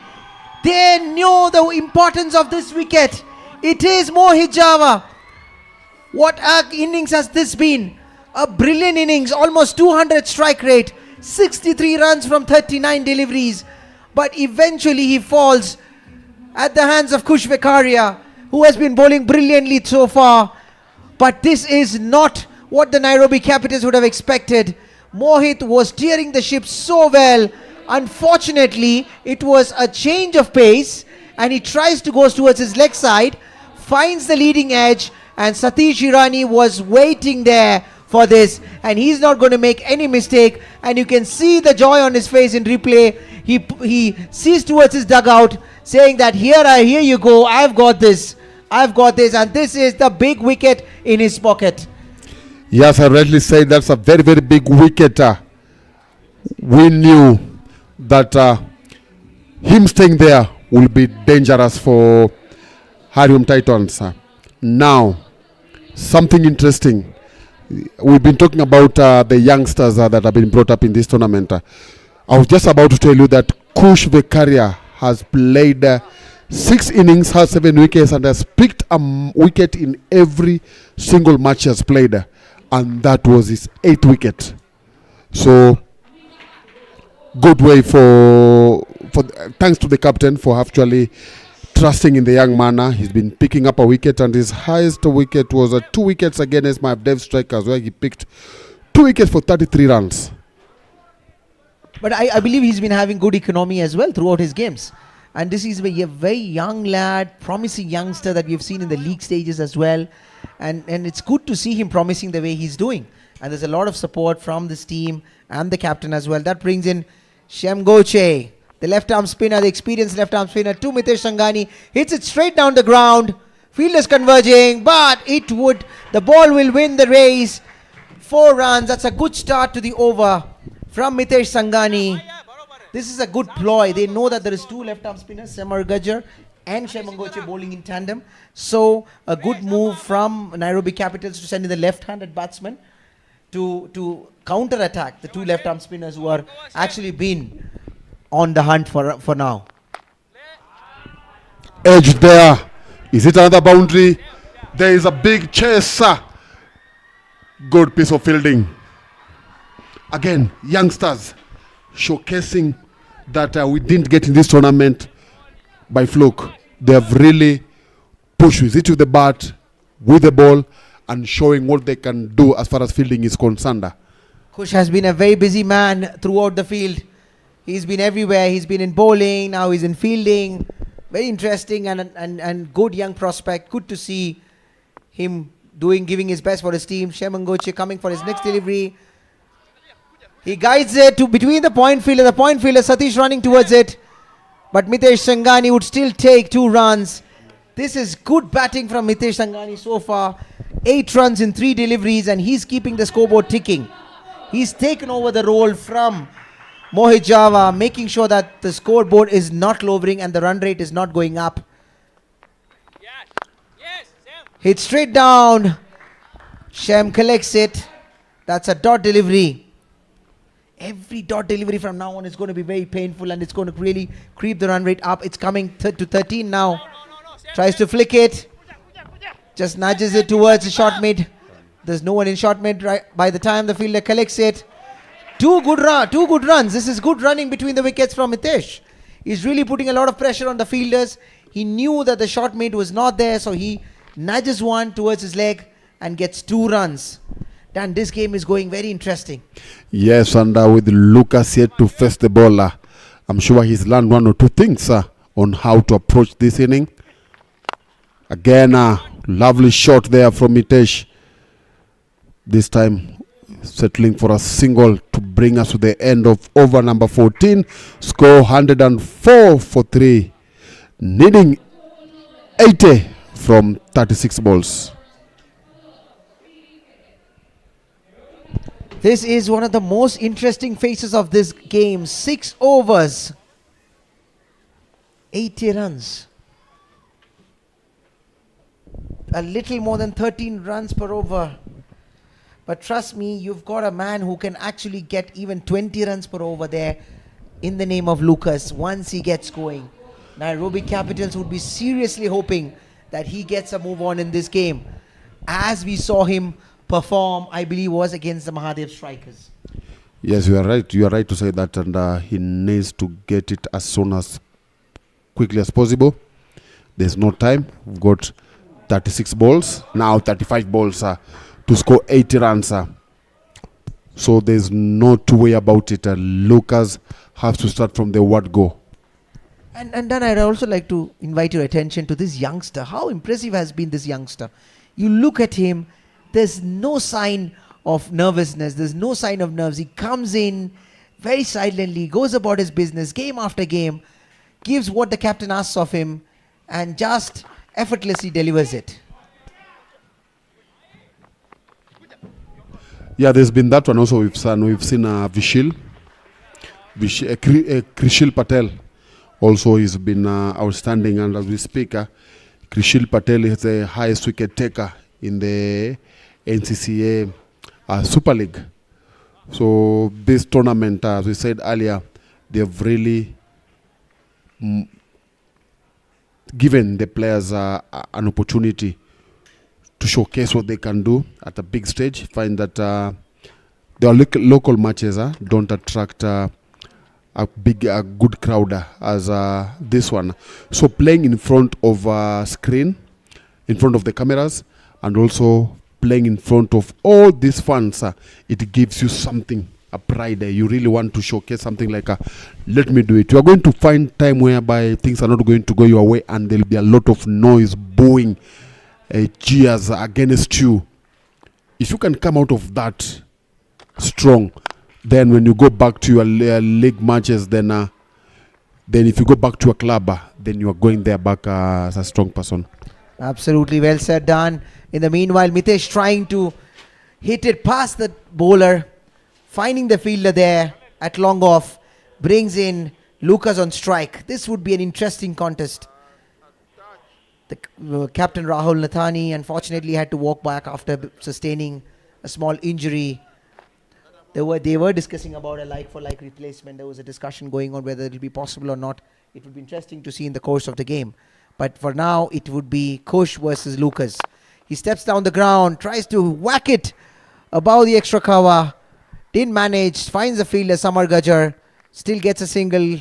They knew the importance of this wicket. It is Mohit Java. What innings has this been? A brilliant innings, almost 200 strike rate, 63 runs from 39 deliveries. But eventually he falls at the hands of Kush Vekaria, who has been bowling brilliantly so far. But this is not what the Nairobi Capitals would have expected. Mohit was steering the ship so well. Unfortunately, it was a change of pace and he tries to go towards his leg side, finds the leading edge, and Satish Irani was waiting there for this, and he's not going to make any mistake. And you can see the joy on his face in replay. He sees towards his dugout, saying that here you go, I've got this, and this is the big wicket in his pocket. Yes, I rightly say that's a very, very big wicket. We knew that him staying there will be dangerous for Hariom Titans. Now, something interesting. We've been talking about the youngsters that have been brought up in this tournament. I was just about to tell you that Kush Vekaria has played 6 innings, has 7 wickets, and has picked a wicket in every single match he has played. And that was his 8th wicket. So, good way for thanks to the captain for actually trusting in the young man. He's been picking up a wicket, and his highest wicket was 2 wickets against my Dev Strikers, where he picked 2 wickets for 33 runs. But I believe he's been having good economy as well throughout his games. And this is a very young lad, promising youngster that we've seen in the league stages as well. And it's good to see him promising the way he's doing. And there's a lot of support from this team and the captain as well. That brings in Shemgoche, the left-arm spinner, the experienced left-arm spinner, to Mitesh Sangani. Hits it straight down the ground. Fielders converging, but the ball will win the race. 4 runs. That's a good start to the over from Mitesh Sangani. This is a good ploy. They know that there is 2 left-arm spinners, Semar Gajjar and Shemangoche bowling in tandem. So a good move from Nairobi Capitals to send in the left-handed batsman to counter-attack the 2 left-arm spinners who are actually been on the hunt for now. Edge there. Is it another boundary? There is a big chase. Good piece of fielding. Again, youngsters showcasing that we didn't get in this tournament by fluke. They have really pushed with it with the bat, with the ball, and showing what they can do as far as fielding is concerned. Kush has been a very busy man throughout the field. He's been everywhere. He's been in bowling, now he's in fielding. Very interesting and good young prospect. Good to see him giving his best for his team. Shemangoche coming for his next delivery. He guides it to between the point fielder. The point fielder, Satish, running towards it. But Mitesh Sangani would still take 2 runs. This is good batting from Mitesh Sangani so far. 8 runs in 3 deliveries, and he's keeping the scoreboard ticking. He's taken over the role from Mohit Java, making sure that the scoreboard is not lowering and the run rate is not going up. Hit straight down. Shem collects it. That's a dot delivery. Every dot delivery from now on is going to be very painful, and it's going to really creep the run rate up. It's coming to 13 now. Tries to flick it. Just nudges it towards the short mid. There's no one in short mid right by the time the fielder collects it. Two good runs. This is good running between the wickets from Mitesh. He's really putting a lot of pressure on the fielders. He knew that the short mid was not there, so he nudges one towards his leg and gets 2 runs. Dan, this game is going very interesting. Yes, and with Lucas yet to face the ball, I'm sure he's learned 1 or 2 things on how to approach this inning. Again, lovely shot there from Mitesh. This time settling for a single to bring us to the end of over number 14. Score 104 for 3. Needing 80 from 36 balls. This is one of the most interesting phases of this game. 6 overs. 80 runs. A little more than 13 runs per over. But trust me, you've got a man who can actually get even 20 runs per over there in the name of Lucas once he gets going. Nairobi Capitals would be seriously hoping that he gets a move on in this game. As we saw him perform, I believe, was against the Mahadev Strikers. Yes, you are right. You are right to say that, and he needs to get it as soon as quickly as possible. There's no time. We've got 36 balls, now 35 balls to score 80 runs. So there's no two way about it. Lucas has to start from the word go. And then I'd also like to invite your attention to this youngster. How impressive has been this youngster? You look at him, there's no sign of nervousness, there's no sign of nerves. He comes in very silently, goes about his business, game after game, gives what the captain asks of him, and just effortlessly delivers it. Yeah, there's been that one also. We've seen Krishil Patel also has been outstanding, and as we speak, Krishil Patel is the highest wicket taker in the NCCA Super League. So this tournament, as we said earlier, they've really given the players an opportunity to showcase what they can do at a big stage. Find that their local matches don't attract a good crowd as this one. So playing in front of a screen, in front of the cameras, and also playing in front of all these fans, it gives you something, a pride. You really want to showcase something like let me do it. You are going to find time whereby things are not going to go your way, and there will be a lot of noise, booing, cheers against you. If you can come out of that strong, then when you go back to your league matches, then if you go back to a club, then you are going there back as a strong person. Absolutely well said, Dan. In the meanwhile, Mitesh trying to hit it past the bowler, finding the fielder there at long off, brings in Lucas on strike. This would be an interesting contest. The captain Rahul Nathani unfortunately had to walk back after sustaining a small injury. They were discussing about a like-for-like replacement. There was a discussion going on whether it will be possible or not. It would be interesting to see in the course of the game. But for now, it would be Kush versus Lucas. He steps down the ground, tries to whack it above the extra cover. Didn't manage, finds the fielder Samar Gajar, still gets a single,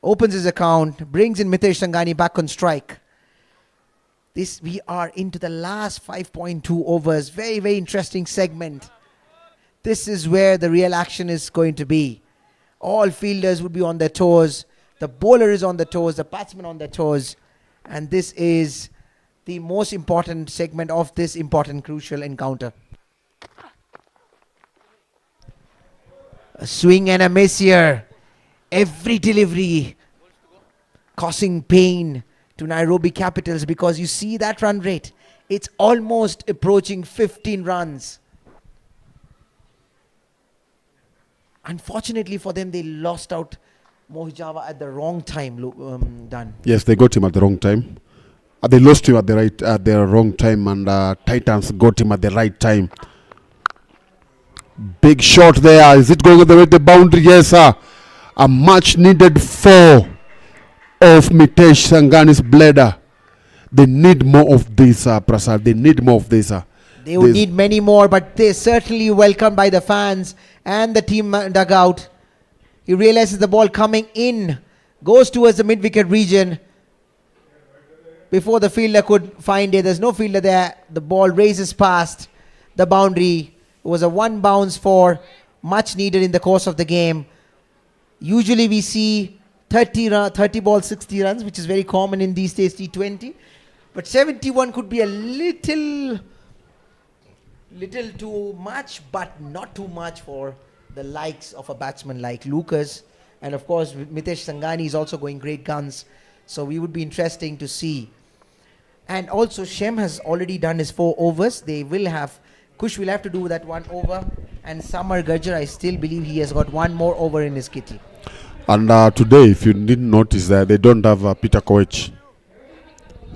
opens his account, brings in Mitesh Sangani back on strike. We are into the last 5.2 overs. Very, very interesting segment. This is where the real action is going to be. All fielders would be on their toes. The bowler is on their toes, the batsman on their toes. And this is the most important segment of this important, crucial encounter. A swing and a miss here. Every delivery causing pain to Nairobi Capitals, because you see that run rate. It's almost approaching 15 runs. Unfortunately for them, they lost out Mohijava at the wrong time, Dan. Yes, they got him at the wrong time. They lost him at the wrong time, and Titans got him at the right time. Big shot there. Is it going the way the boundary? Yes, sir. A much needed 4 of Mitesh Sangani's bladder. They need more of this, Prasad. They need more of this. They would need many more, but they're certainly welcomed by the fans and the team dugout. He realizes the ball coming in, goes towards the mid-wicket region. Before the fielder could find it, there's no fielder there. The ball races past the boundary. It was a 1 bounce for, much needed in the course of the game. Usually we see 30 balls, 60 runs, which is very common in these days, T20. But 71 could be a little too much, but not too much for the likes of a batsman like Lucas. And of course, Mitesh Sangani is also going great guns. So we would be interesting to see. And also, Shem has already done his 4 overs. They will have, Kush will have to do that 1 over. And Samar Gurjar, I still believe he has got 1 more over in his kitty. And today, if you didn't notice that, they don't have Peter Koech.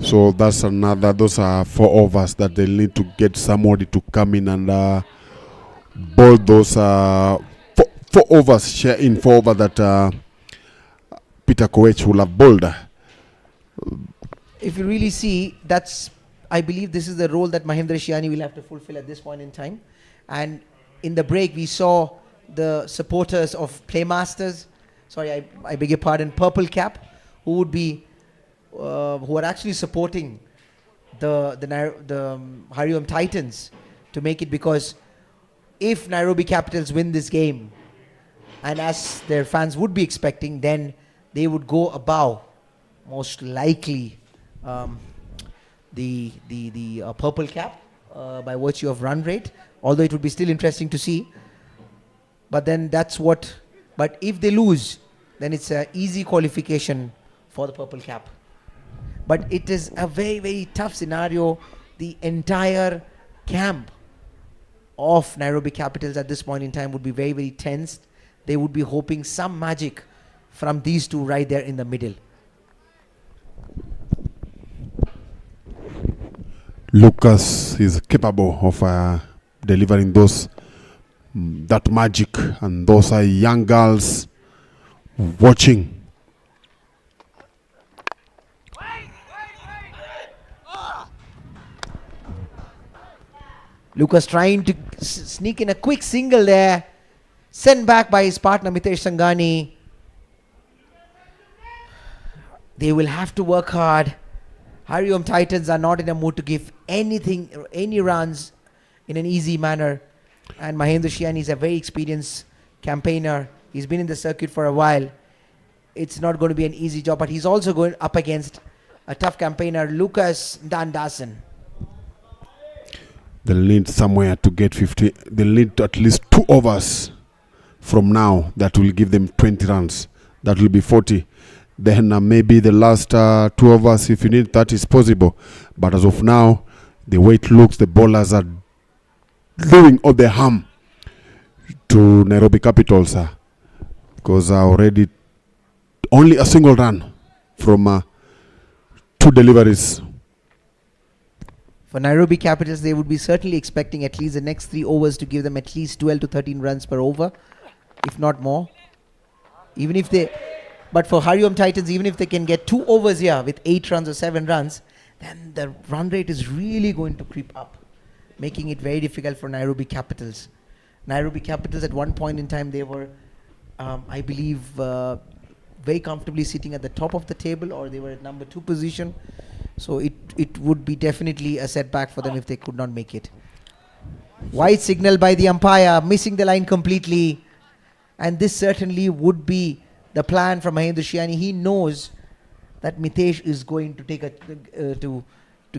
So that's another, those are 4 overs that they need to get somebody to come in and bowl those 4 overs, share in 4 overs that Peter Koech will have bowled. If you really see, I believe this is the role that Mahendra Shiani will have to fulfill at this point in time. And in the break, we saw the supporters of Playmasters, I beg your pardon, Purple Cap, who would be, who are actually supporting the HARIOM Titans to make it, because if Nairobi Capitals win this game, and as their fans would be expecting, then they would go above, most likely, the Purple Cap by virtue of run rate, although it would be still interesting to see. But then but if they lose, then it's an easy qualification for the Purple Cap. But it is a very, very tough scenario. The entire camp of Nairobi Capitals at this point in time would be very, very tensed. They would be hoping some magic from these two right there in the middle. Lucas is capable of delivering that magic, and those are young girls watching. Lucas trying to sneak in a quick single there, sent back by his partner Mitesh Sangani. They will have to work hard. HARIOM Titans are not in a mood to give any runs in an easy manner. And Mahendra Shiani is a very experienced campaigner. He's been in the circuit for a while. It's not going to be an easy job, but he's also going up against a tough campaigner, Lucas Dandasan. They'll need somewhere to get 50. They'll need at least 2 overs from now that will give them 20 runs. That will be 40. Then maybe the last 2 overs, if you need that, is possible. But as of now, the way it looks, the bowlers are doing all the harm to Nairobi Capitals, because already only a single run from 2 deliveries. For Nairobi Capitals, they would be certainly expecting at least the next 3 overs to give them at least 12 to 13 runs per over, if not more. But for HARIOM Titans, even if they can get 2 overs here with 8 runs or 7 runs, then the run rate is really going to creep up, making it very difficult for Nairobi Capitals. Nairobi Capitals at one point in time, they were I believe, very comfortably sitting at the top of the table, or they were at number 2 position. So it would be definitely a setback for them if they could not make it. White signal by the umpire, missing the line completely. And this certainly would be the plan from Mahendra Shiani. He knows that Mitesh is going to take to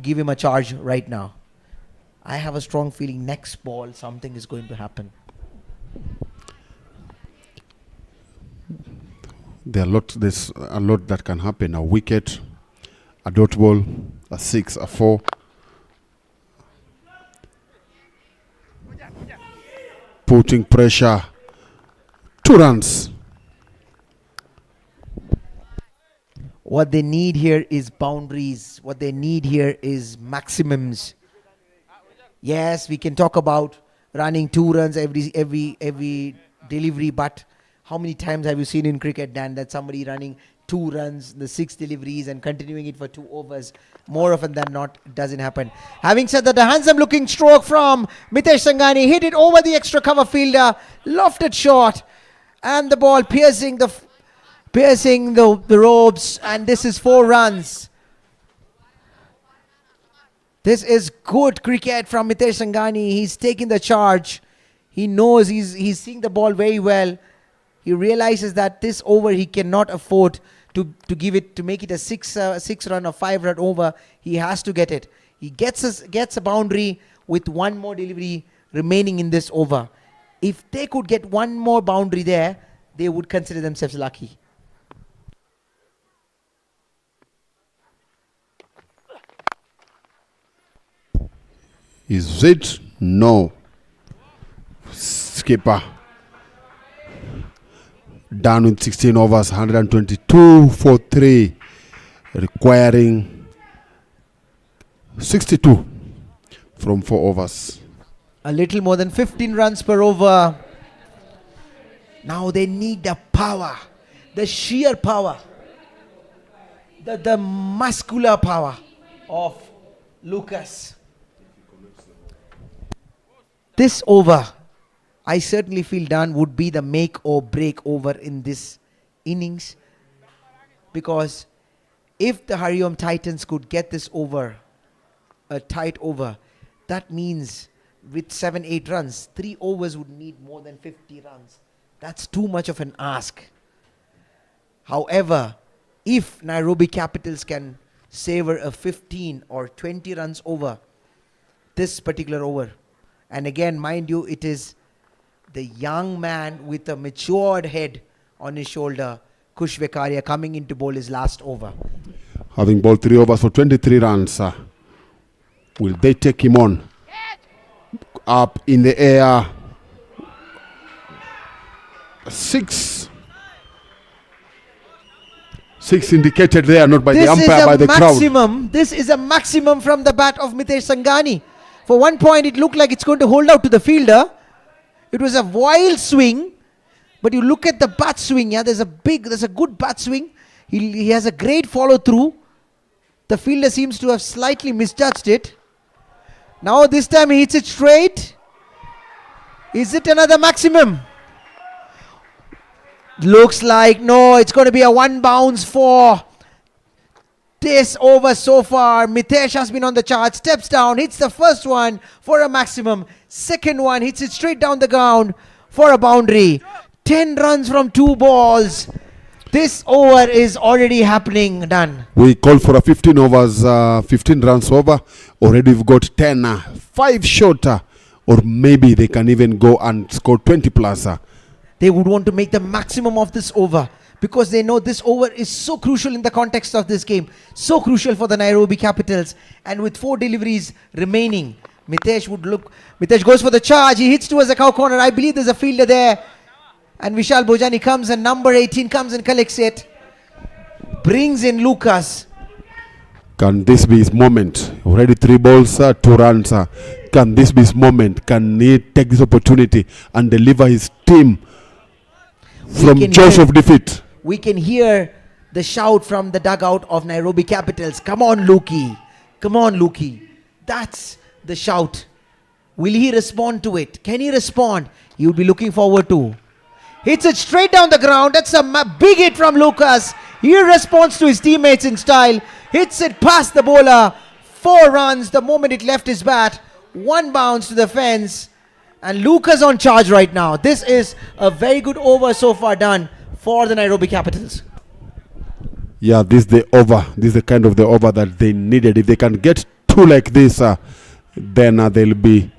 give him a charge right now. I have a strong feeling next ball something is going to happen. There's a lot that can happen. A wicket, a dot ball, a 6, a 4. Putting pressure. 2 runs. What they need here is boundaries. What they need here is maximums. Yes, we can talk about running 2 runs every delivery, but how many times have you seen in cricket, Dan, that somebody running 2 runs, the 6 deliveries and continuing it for 2 overs? More often than not, it doesn't happen. Having said that, the handsome looking stroke from Mitesh Sanghani hit it over the extra cover fielder, lofted shot, and the ball piercing the ropes, and this is 4 runs. This is good cricket from Mitesh Sanghani. He's taking the charge. He knows he's seeing the ball very well. He realizes that this over he cannot afford to make it a 6 run or 5 run over. He has to get it. He gets a boundary with 1 more delivery remaining in this over. If they could get 1 more boundary there, they would consider themselves lucky. Is it? No. Skipper. Down with 16 overs, 122 for 3. Requiring 62 from 4 overs. A little more than 15 runs per over. Now they need the power, the sheer power, the muscular power of Lucas. This over, I certainly feel, Dan, would be the make or break over in this innings, because if the HARIOM Titans could get this over, a tight over, that means with 7-8 runs, 3 overs would need more than 50 runs. That's too much of an ask. However, if Nairobi Capitals can savor a 15 or 20 runs over this particular over, and again, mind you, it is the young man with a matured head on his shoulder, Kush Vekaria, coming in to bowl his last over. Having bowled 3 overs for 23 runs, will they take him on? Up in the air. 6 indicated there, not by the umpire, by the crowd. This is a maximum from the bat of Mitesh Sanghani. For one point, it looked like it's going to hold out to the fielder. It was a wild swing, but you look at the bat swing. Yeah, there's a good bat swing. He has a great follow through. The fielder seems to have slightly misjudged it. Now this time he hits it straight. Is it another maximum? Looks like no. It's going to be a 1 bounce for this over so far. Mitesh has been on the chart, steps down, hits the first one for a maximum. Second one hits it straight down the ground for a boundary. 10 runs from 2 balls. This over is already happening, done. We call for a 15 overs, 15 runs over. Already we've got 10, 5 shorter, or maybe they can even go and score 20 plus. They would want to make the maximum of this over, because they know this over is so crucial in the context of this game. So crucial for the Nairobi Capitals. And with 4 deliveries remaining, Mitesh goes for the charge. He hits towards the cow corner. I believe there's a fielder there. And Vishal Bhojani comes, and number 18 comes and collects it. Brings in Lucas. Can this be his moment? Already 3 balls, 2 runs. Can this be his moment? Can he take this opportunity and deliver his team from jaws of defeat? We can hear the shout from the dugout of Nairobi Capitals. Come on, Lukey. Come on, Lukey. That's the shout. Will he respond to it? Can he respond? He would be looking forward to. Hits it straight down the ground. That's a big hit from Lucas. He responds to his teammates in style. Hits it past the bowler. 4 runs the moment it left his bat. 1 bounce to the fence. And Lucas on charge right now. This is a very good over so far done for the Nairobi Capitals. Yeah, this is the over. This is the kind of the over that they needed. If they can get 2 like this, then they'll be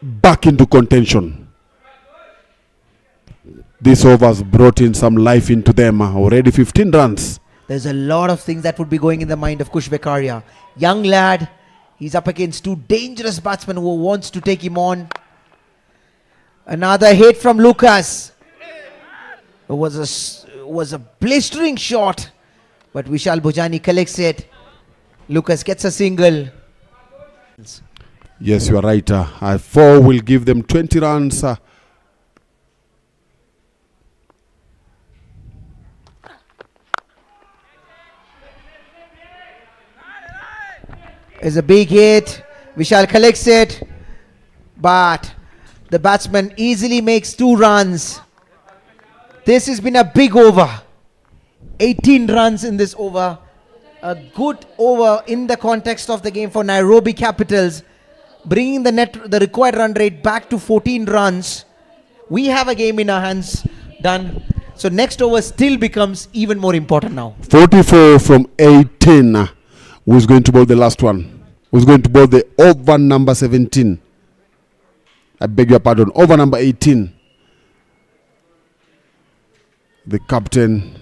back into contention. This over's brought in some life into them. Already 15 runs. There's a lot of things that would be going in the mind of Kush Bekaria. Young lad. He's up against 2 dangerous batsmen who wants to take him on. Another hit from Lucas. It was a blistering shot. But Vishal Bhojani collects it. Lucas gets a single. Yes, you are right. 4 will give them 20 runs. It's a big hit. Vishal collects it. But the batsman easily makes 2 runs. This has been a big over. 18 runs in this over. A good over in the context of the game for Nairobi Capitals. Bringing the required run rate back to 14 runs. We have a game in our hands done. So next over still becomes even more important now. 44 from 18. Who's going to bowl the last one? Who's going to bowl the over number 17? I beg your pardon. Over number 18. The captain.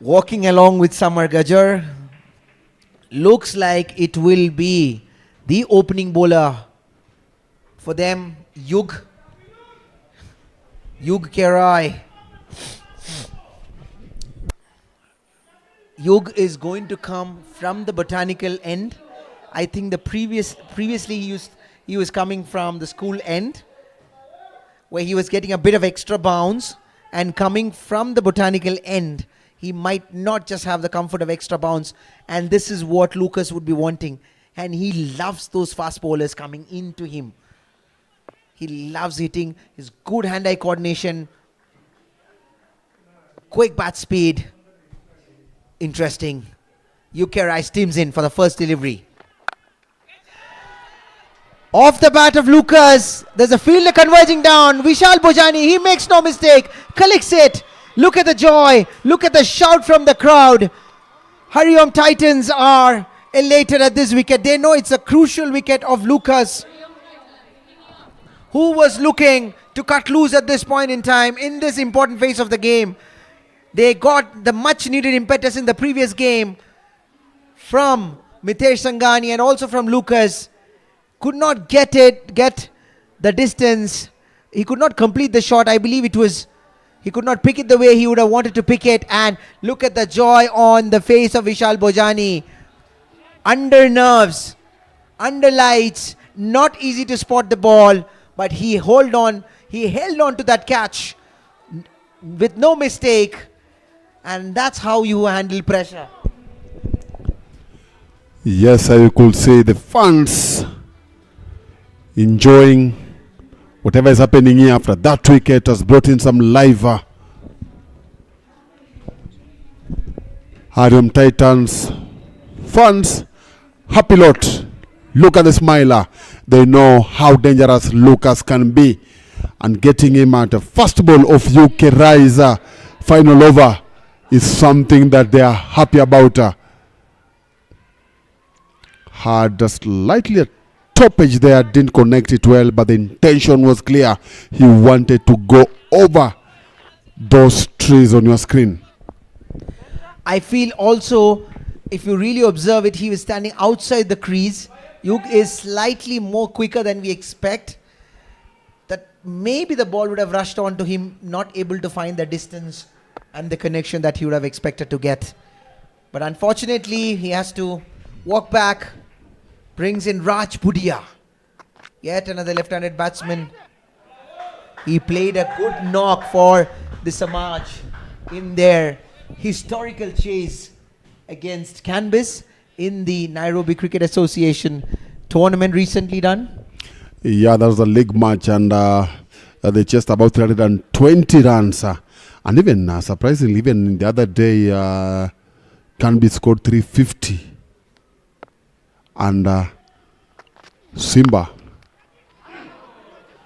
Walking along with Samar Gajar. Looks like it will be the opening bowler for them. Yug Kerai. Yug is going to come from the botanical end. I think the previously he was coming from the school end, where he was getting a bit of extra bounce, and coming from the botanical end, he might not just have the comfort of extra bounce, and this is what Lucas would be wanting. And he loves those fast bowlers coming into him. He loves hitting. His good hand-eye coordination, quick bat speed. Interesting. Yukerai steams in for the first delivery. Off the bat of Lucas. There's a fielder converging down. Vishal Bhojani, he makes no mistake. Collects it. Look at the joy. Look at the shout from the crowd. HARIOM Titans are elated at this wicket. They know it's a crucial wicket of Lucas, who was looking to cut loose at this point in time in this important phase of the game. They got the much needed impetus in the previous game from Mitesh Sangani and also from Lucas. Could not get the distance. He could not complete the shot. I believe he could not pick it the way he would have wanted to pick it. And look at the joy on the face of Vishal Bhojani. Under nerves, under lights, not easy to spot the ball, but he held on to that catch with no mistake. And that's how you handle pressure. Yes, I could say the fans enjoying whatever is happening here after that wicket has brought in some live. HARIOM Titans fans, happy lot. Look at the smiler. They know how dangerous Lucas can be. And getting him at the first ball of UK Rise final over is something that they are happy about. Had a slightly a top edge there, didn't connect it well, but the intention was clear. He wanted to go over those trees on your screen. I feel also, if you really observe it, he was standing outside the crease. Yug is slightly more quicker than we expect. That maybe the ball would have rushed on to him, not able to find the distance and the connection that he would have expected to get. But unfortunately, he has to walk back. Brings in Raj Budia, yet another left-handed batsman. He played a good knock for the Samaj in their historical chase against Canvas in the Nairobi Cricket Association tournament recently done. Yeah, that was a league match, and They chased about 320 runs. And even surprisingly, even the other day, Canby scored 350. And Simba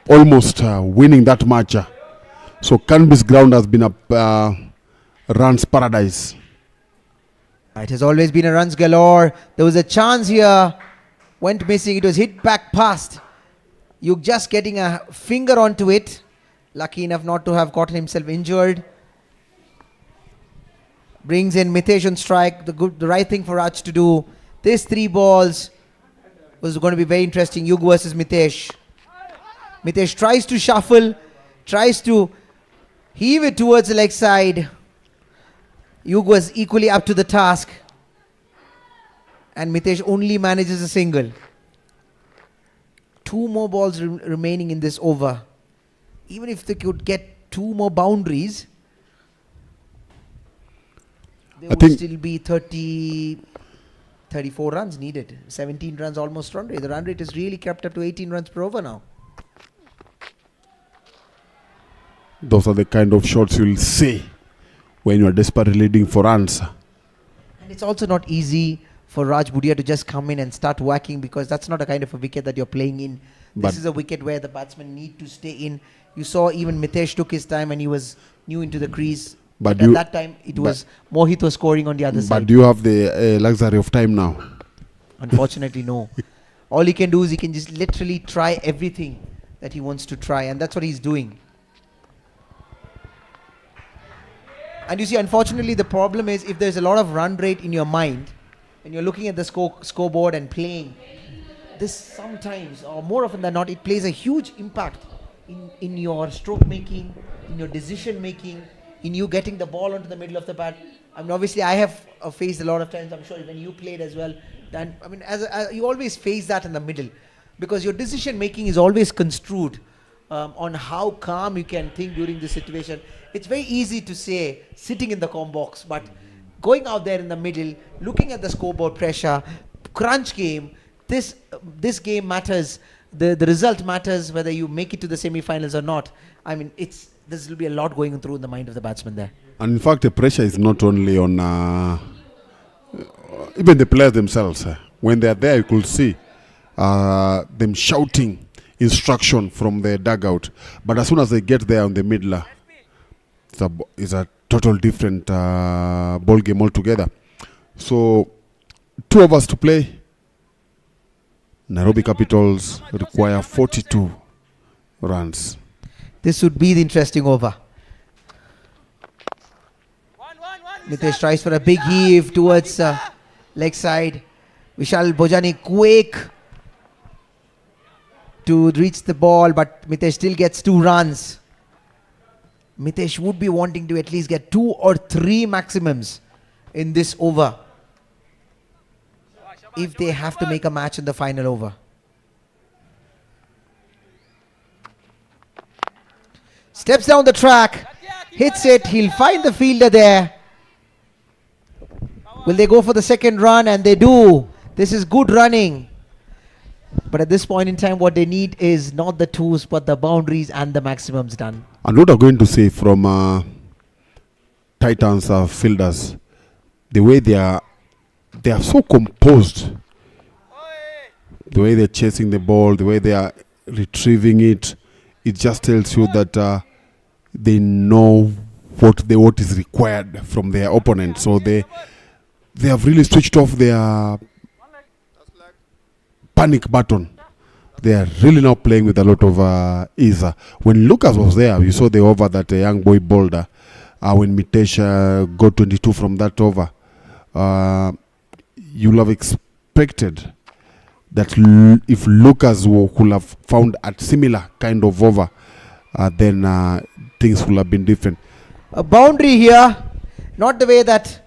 almost winning that match. So Canby's ground has been a runs paradise. It has always been a runs galore. There was a chance here, went missing. It was hit back past. You just getting a finger onto it. Lucky enough not to have gotten himself injured. Brings in Mitesh on strike. The right thing for Raj to do. This 3 balls was going to be very interesting. Yug versus Mitesh. Mitesh tries to shuffle, tries to heave it towards the leg side. Yug was equally up to the task. And Mitesh only manages a single. 2 more balls remaining in this over. Even if they could get 2 more boundaries, there would still be 34 runs needed. 17 runs almost run rate. The run rate is really kept up to 18 runs per over now. Those are the kind of shots you'll see when you are desperately leading for runs. And it's also not easy for Raj Budia to just come in and start whacking, because that's not a kind of a wicket that you're playing in. This is a wicket where the batsmen need to stay in. You saw even Mitesh took his time and he was new into the crease. But at that time, it was Mohit was scoring on the other side. But do you have the luxury of time now? Unfortunately, no. All he can do is he can just literally try everything that he wants to try, and that's what he's doing. And you see, unfortunately, the problem is if there's a lot of run rate in your mind, and you're looking at the scoreboard and playing, this sometimes, or more often than not, it plays a huge impact in your stroke making, in your decision making, in you getting the ball onto the middle of the bat. I mean, obviously, I have faced a lot of times, I'm sure when you played as well, then, I mean, you always face that in the middle, because your decision making is always construed on how calm you can think during this situation. It's very easy to say sitting in the com box, but going out there in the middle, looking at the scoreboard pressure, crunch game, this game matters. The result matters whether you make it to the semi-finals or not. I mean, this will be a lot going through in the mind of the batsman there. And in fact, the pressure is not only on even the players themselves. When they are there, you could see them shouting instruction from the dugout. But as soon as they get there on the middle, it's a total different ball game altogether. So 2 overs to play. Nairobi Capitals require 42 runs. This would be the interesting over. Mitesh tries for a big heave towards leg side. Vishal Bojani quick to reach the ball, but Mitesh still gets 2 runs. Mitesh would be wanting to at least get 2 or 3 maximums in this over if they have to make a match in the final over. Steps down the track, hits it, he'll find the fielder there. Will they go for the second run? And they do. This is good running. But at this point in time, what they need is not the 2s, but the boundaries and the maximums done. And what I'm going to say from Titans fielders, the way they are so composed, the way they're chasing the ball, the way they are retrieving it, it just tells you that they know what is required from their opponent. So they have really switched off their panic button. They are really now playing with a lot of ease. When Lucas was there, you saw the over that a young boy bowled. When Mitesh got 22 from that over, you'll have expected that if Lucas could have found a similar kind of over, then things would have been different. A boundary here, not the way that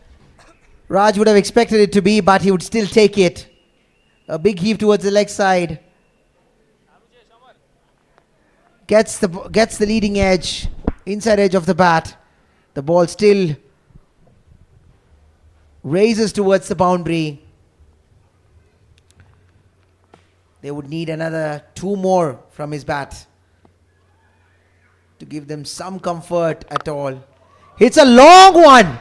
Raj would have expected it to be, but he would still take it. A big heave towards the leg side. Gets the leading edge, inside edge of the bat. The ball still raises towards the boundary. They would need another 2 more from his bat. to give them some comfort at all. It's a long one.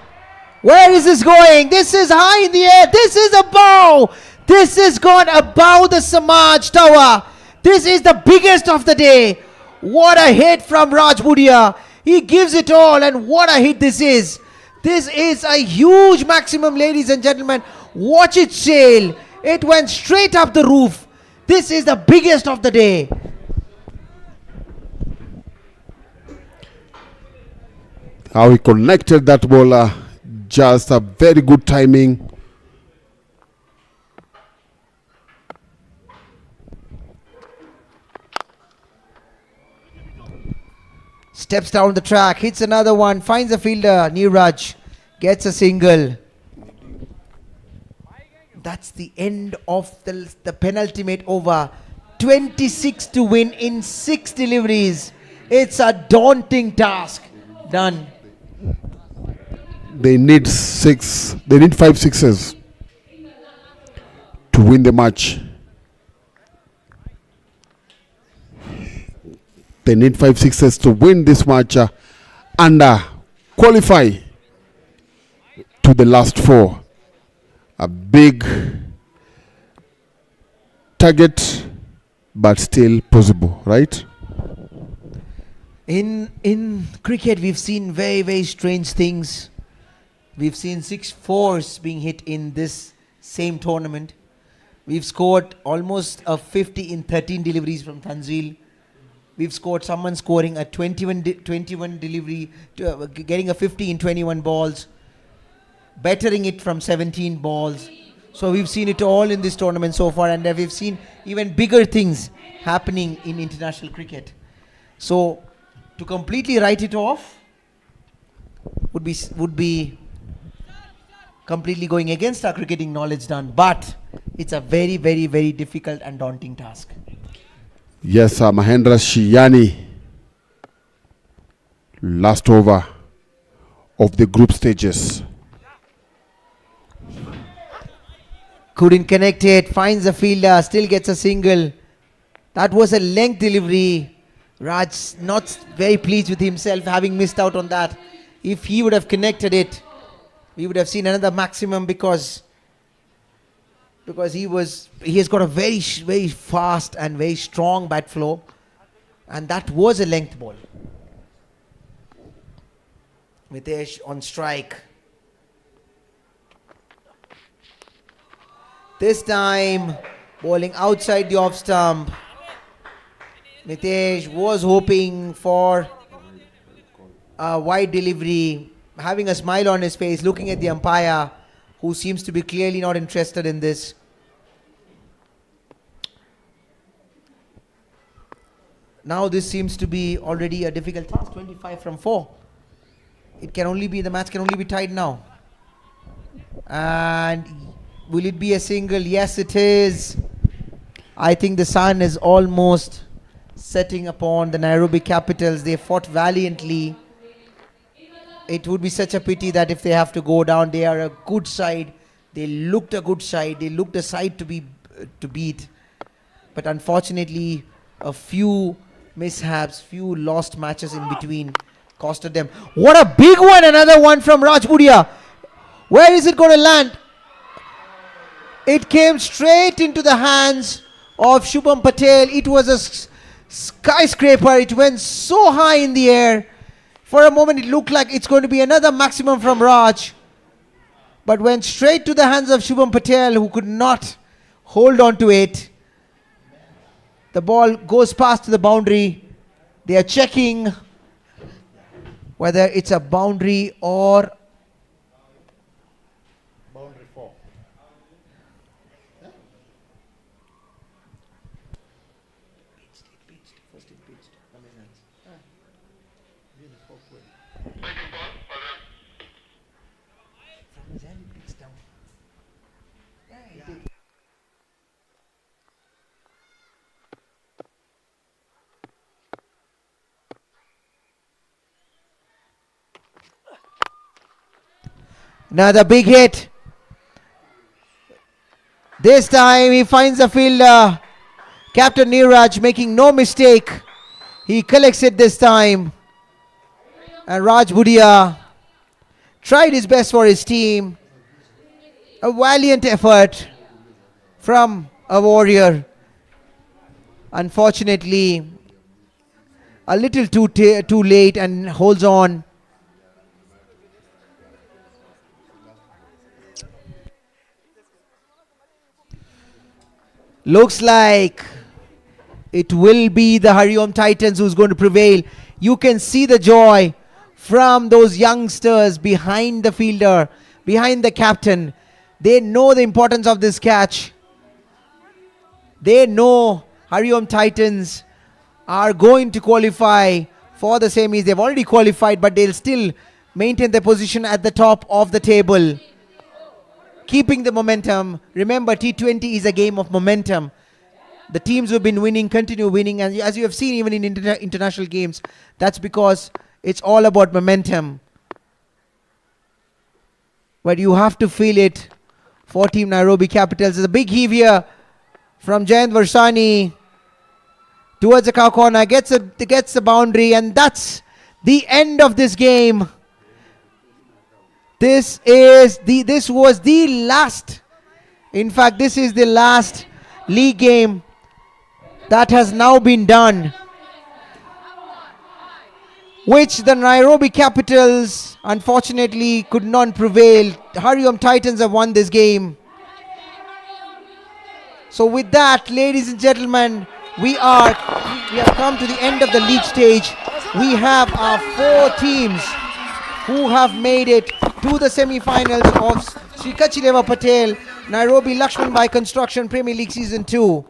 Where is this going? This is high in the air. This is a bow. This is gone above the Samaj Tower. This is the biggest of the day. What a hit from Raj Budia. He gives it all, and what a hit this is. This is a huge maximum, ladies and gentlemen. Watch it sail. It went straight up the roof. This is the biggest of the day. How he connected that bowler. Just a very good timing. Steps down the track, hits another one, finds a fielder. Neeraj gets a single. That's the end of the penultimate over. 26 to win in 6 deliveries. It's a daunting task. Done. They need 5 sixes to win the match. They need 5 sixes to win this match and qualify to the last 4. A big target, but still possible, right? In cricket, we've seen very, very strange things. We've seen 6 fours being hit in this same tournament. We've scored almost a 50 in 13 deliveries from Tanzil. We've scored someone scoring a 21 delivery, getting a 50 in 21 balls, bettering it from 17 balls. So we've seen it all in this tournament so far, and we've seen even bigger things happening in international cricket. So to completely write it off would be completely going against our cricketing knowledge done, but it's a very, very, very difficult and daunting task. Yes, Mahendra Shiyani, last over of the group stages. Couldn't connect it, finds a fielder, still gets a single. That was a length delivery. Raj not very pleased with himself having missed out on that. If he would have connected it, we would have seen another maximum because he has got a very, very fast and very strong bat flow, and that was a length ball. Mitesh on strike. This time bowling outside the off stump. Mitesh was hoping for a wide delivery, having a smile on his face, looking at the umpire, who seems to be clearly not interested in this. Now this seems to be already a difficult task. 25 from 4. The match can only be tied now. And will it be a single? Yes, it is. I think the sun is almost setting upon the Nairobi Capitals. They fought valiantly. It would be such a pity that if they have to go down, they are a good side. They looked a good side. They looked a side to beat. But unfortunately, a few mishaps, few lost matches in between costed them. What a big one! Another one from Raj Budia. Where is it going to land? It came straight into the hands of Shubham Patel. It was a skyscraper. It went so high in the air. For a moment it looked like it's going to be another maximum from Raj, but went straight to the hands of Shubham Patel, who could not hold on to it. The ball goes past the boundary. They are checking whether it's a boundary or boundary 4. First it pitched. Another big hit. This time he finds a fielder. Captain Neeraj making no mistake. He collects it this time. And Raj Budia tried his best for his team. A valiant effort from a warrior. Unfortunately, a little too late and holds on. Looks like it will be the Hariom Titans who's going to prevail. You can see the joy from those youngsters behind the fielder, behind the captain. They know the importance of this catch. They know Hariom Titans are going to qualify for the semis. They've already qualified, but they'll still maintain their position at the top of the table, keeping the momentum. Remember, T20 is a game of momentum. The teams who have been winning continue winning, and as you have seen even in international games, that's because it's all about momentum. But you have to feel it for Team Nairobi Capitals. There's a big heave here from Jayant Varsani towards the cow corner, gets the boundary, and that's the end of this game. This was the last. In fact, this is the last league game that has now been done, which the Nairobi Capitals unfortunately could not prevail. Hariom Titans have won this game. So with that, ladies and gentlemen, we have come to the end of the league stage. We have our 4 teams who have made it to the semi-finals of Sri Kachileva Patel Nairobi LAXMANBHAI Construction Premier League Season 2.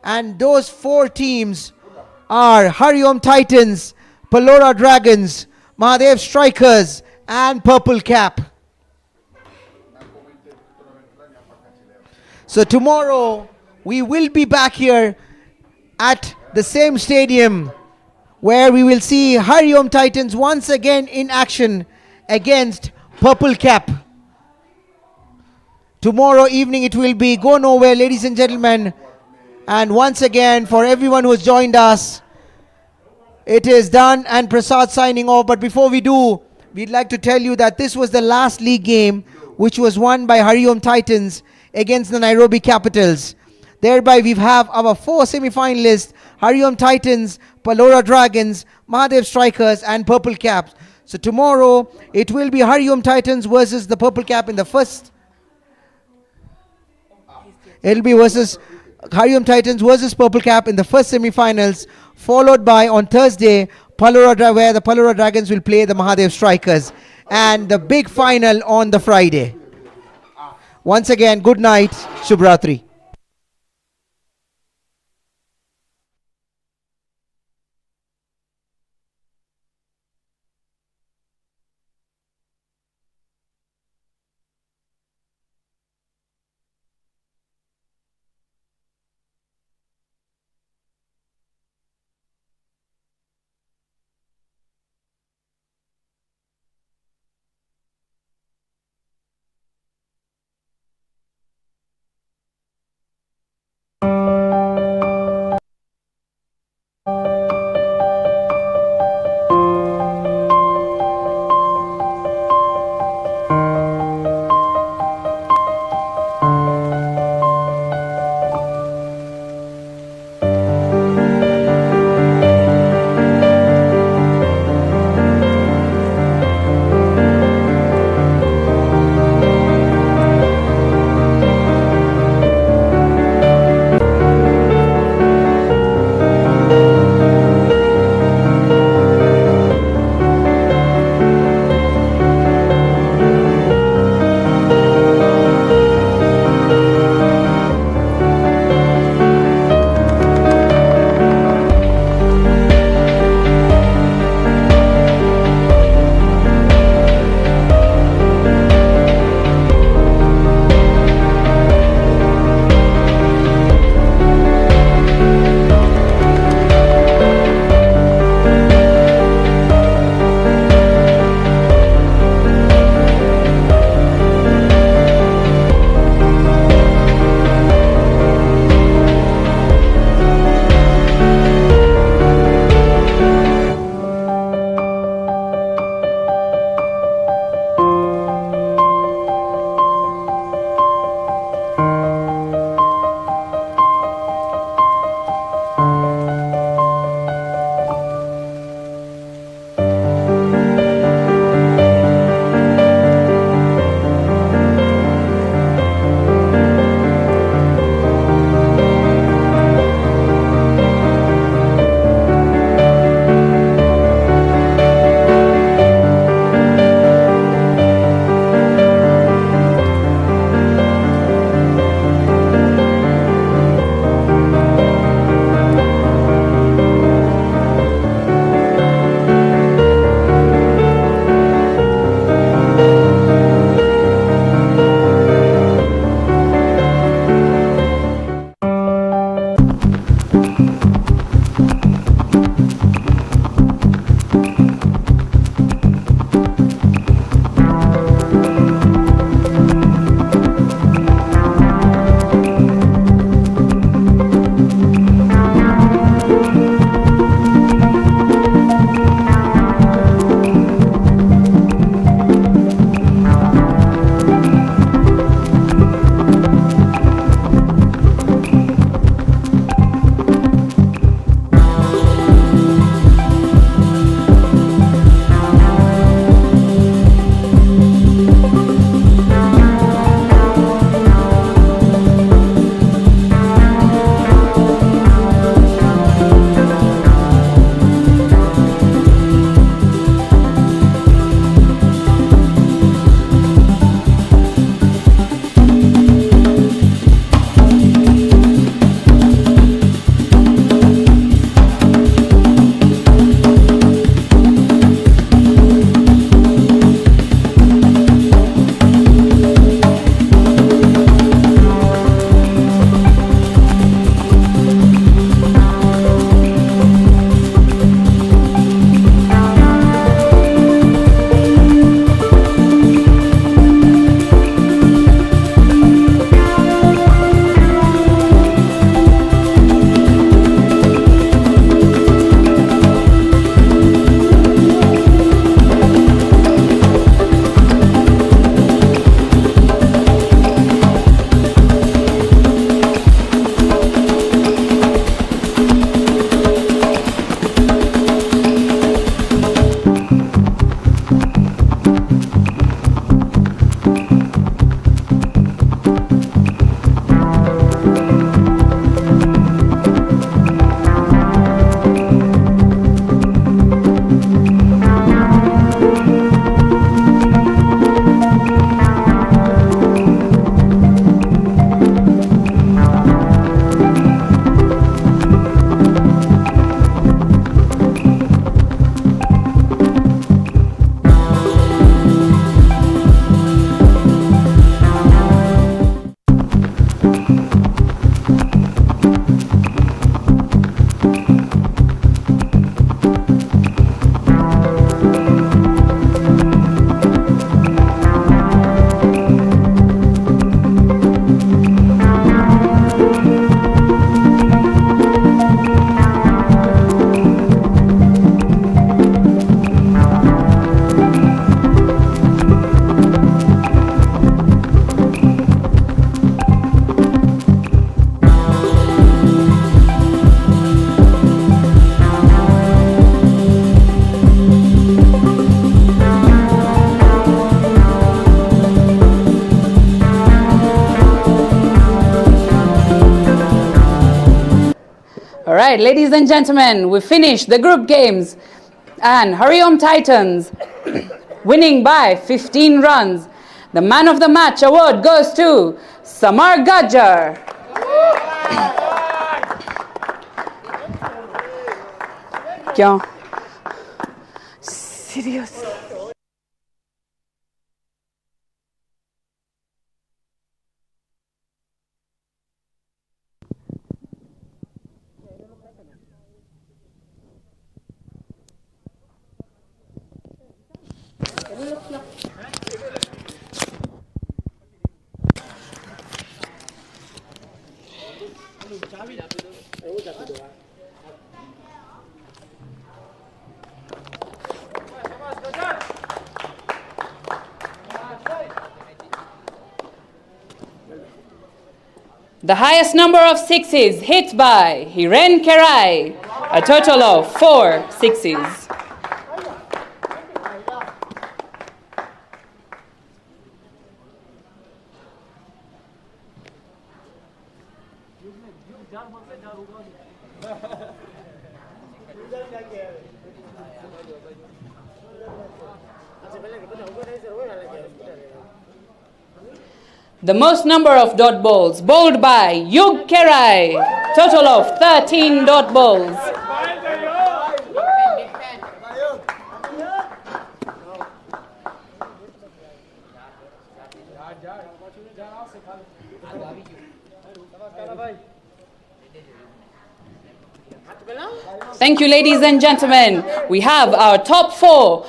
And those 4 teams are Hariom Titans, Palora Dragons, Mahadev Strikers, and Purple Cap. So tomorrow we will be back here at the same stadium where we will see Hariom Titans once again in action against Purple Cap. Tomorrow evening it will be. Go nowhere, ladies and gentlemen. And once again, for everyone who has joined us, it is done and Prasad signing off. But before we do, we'd like to tell you that this was the last league game which was won by Hariom Titans against the Nairobi Capitals. Thereby we have our 4 semi-finalists: Hariom Titans, Palora Dragons, Mahadev Strikers, and Purple Caps. So tomorrow it will be Hariom Titans versus the Purple Cap in the first. It'll be versus Hariom Titans versus Purple Cap in the first semi-finals, followed by on Thursday where the Palora Dragons will play the Mahadev Strikers, and the big final on the Friday. Once again, good night, Shubhratri. right, ladies and gentlemen, we finished the group games and HARIOM Titans winning by 15 runs. The man of the match award goes to Samar Gajjar. Kya? Serious? The highest number of sixes hit by Hiren Kerai, a total of 4 sixes. The most number of dot balls bowled by Yug Kerai, total of 13 dot balls. Thank you, ladies and gentlemen. We have our top 4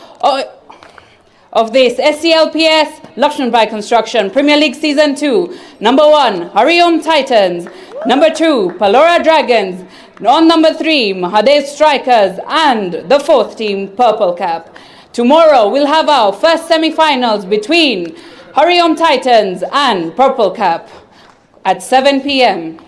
of this SCLPS LAXMANBHAI Construction Premier League Season 2. Number 1, HARIOM Titans. Number 2, Palora Dragons. On number 3, Mahadev Strikers. And the 4th team, Purple Cap. Tomorrow, we'll have our first semi-finals between HARIOM Titans and Purple Cap at 7 p.m.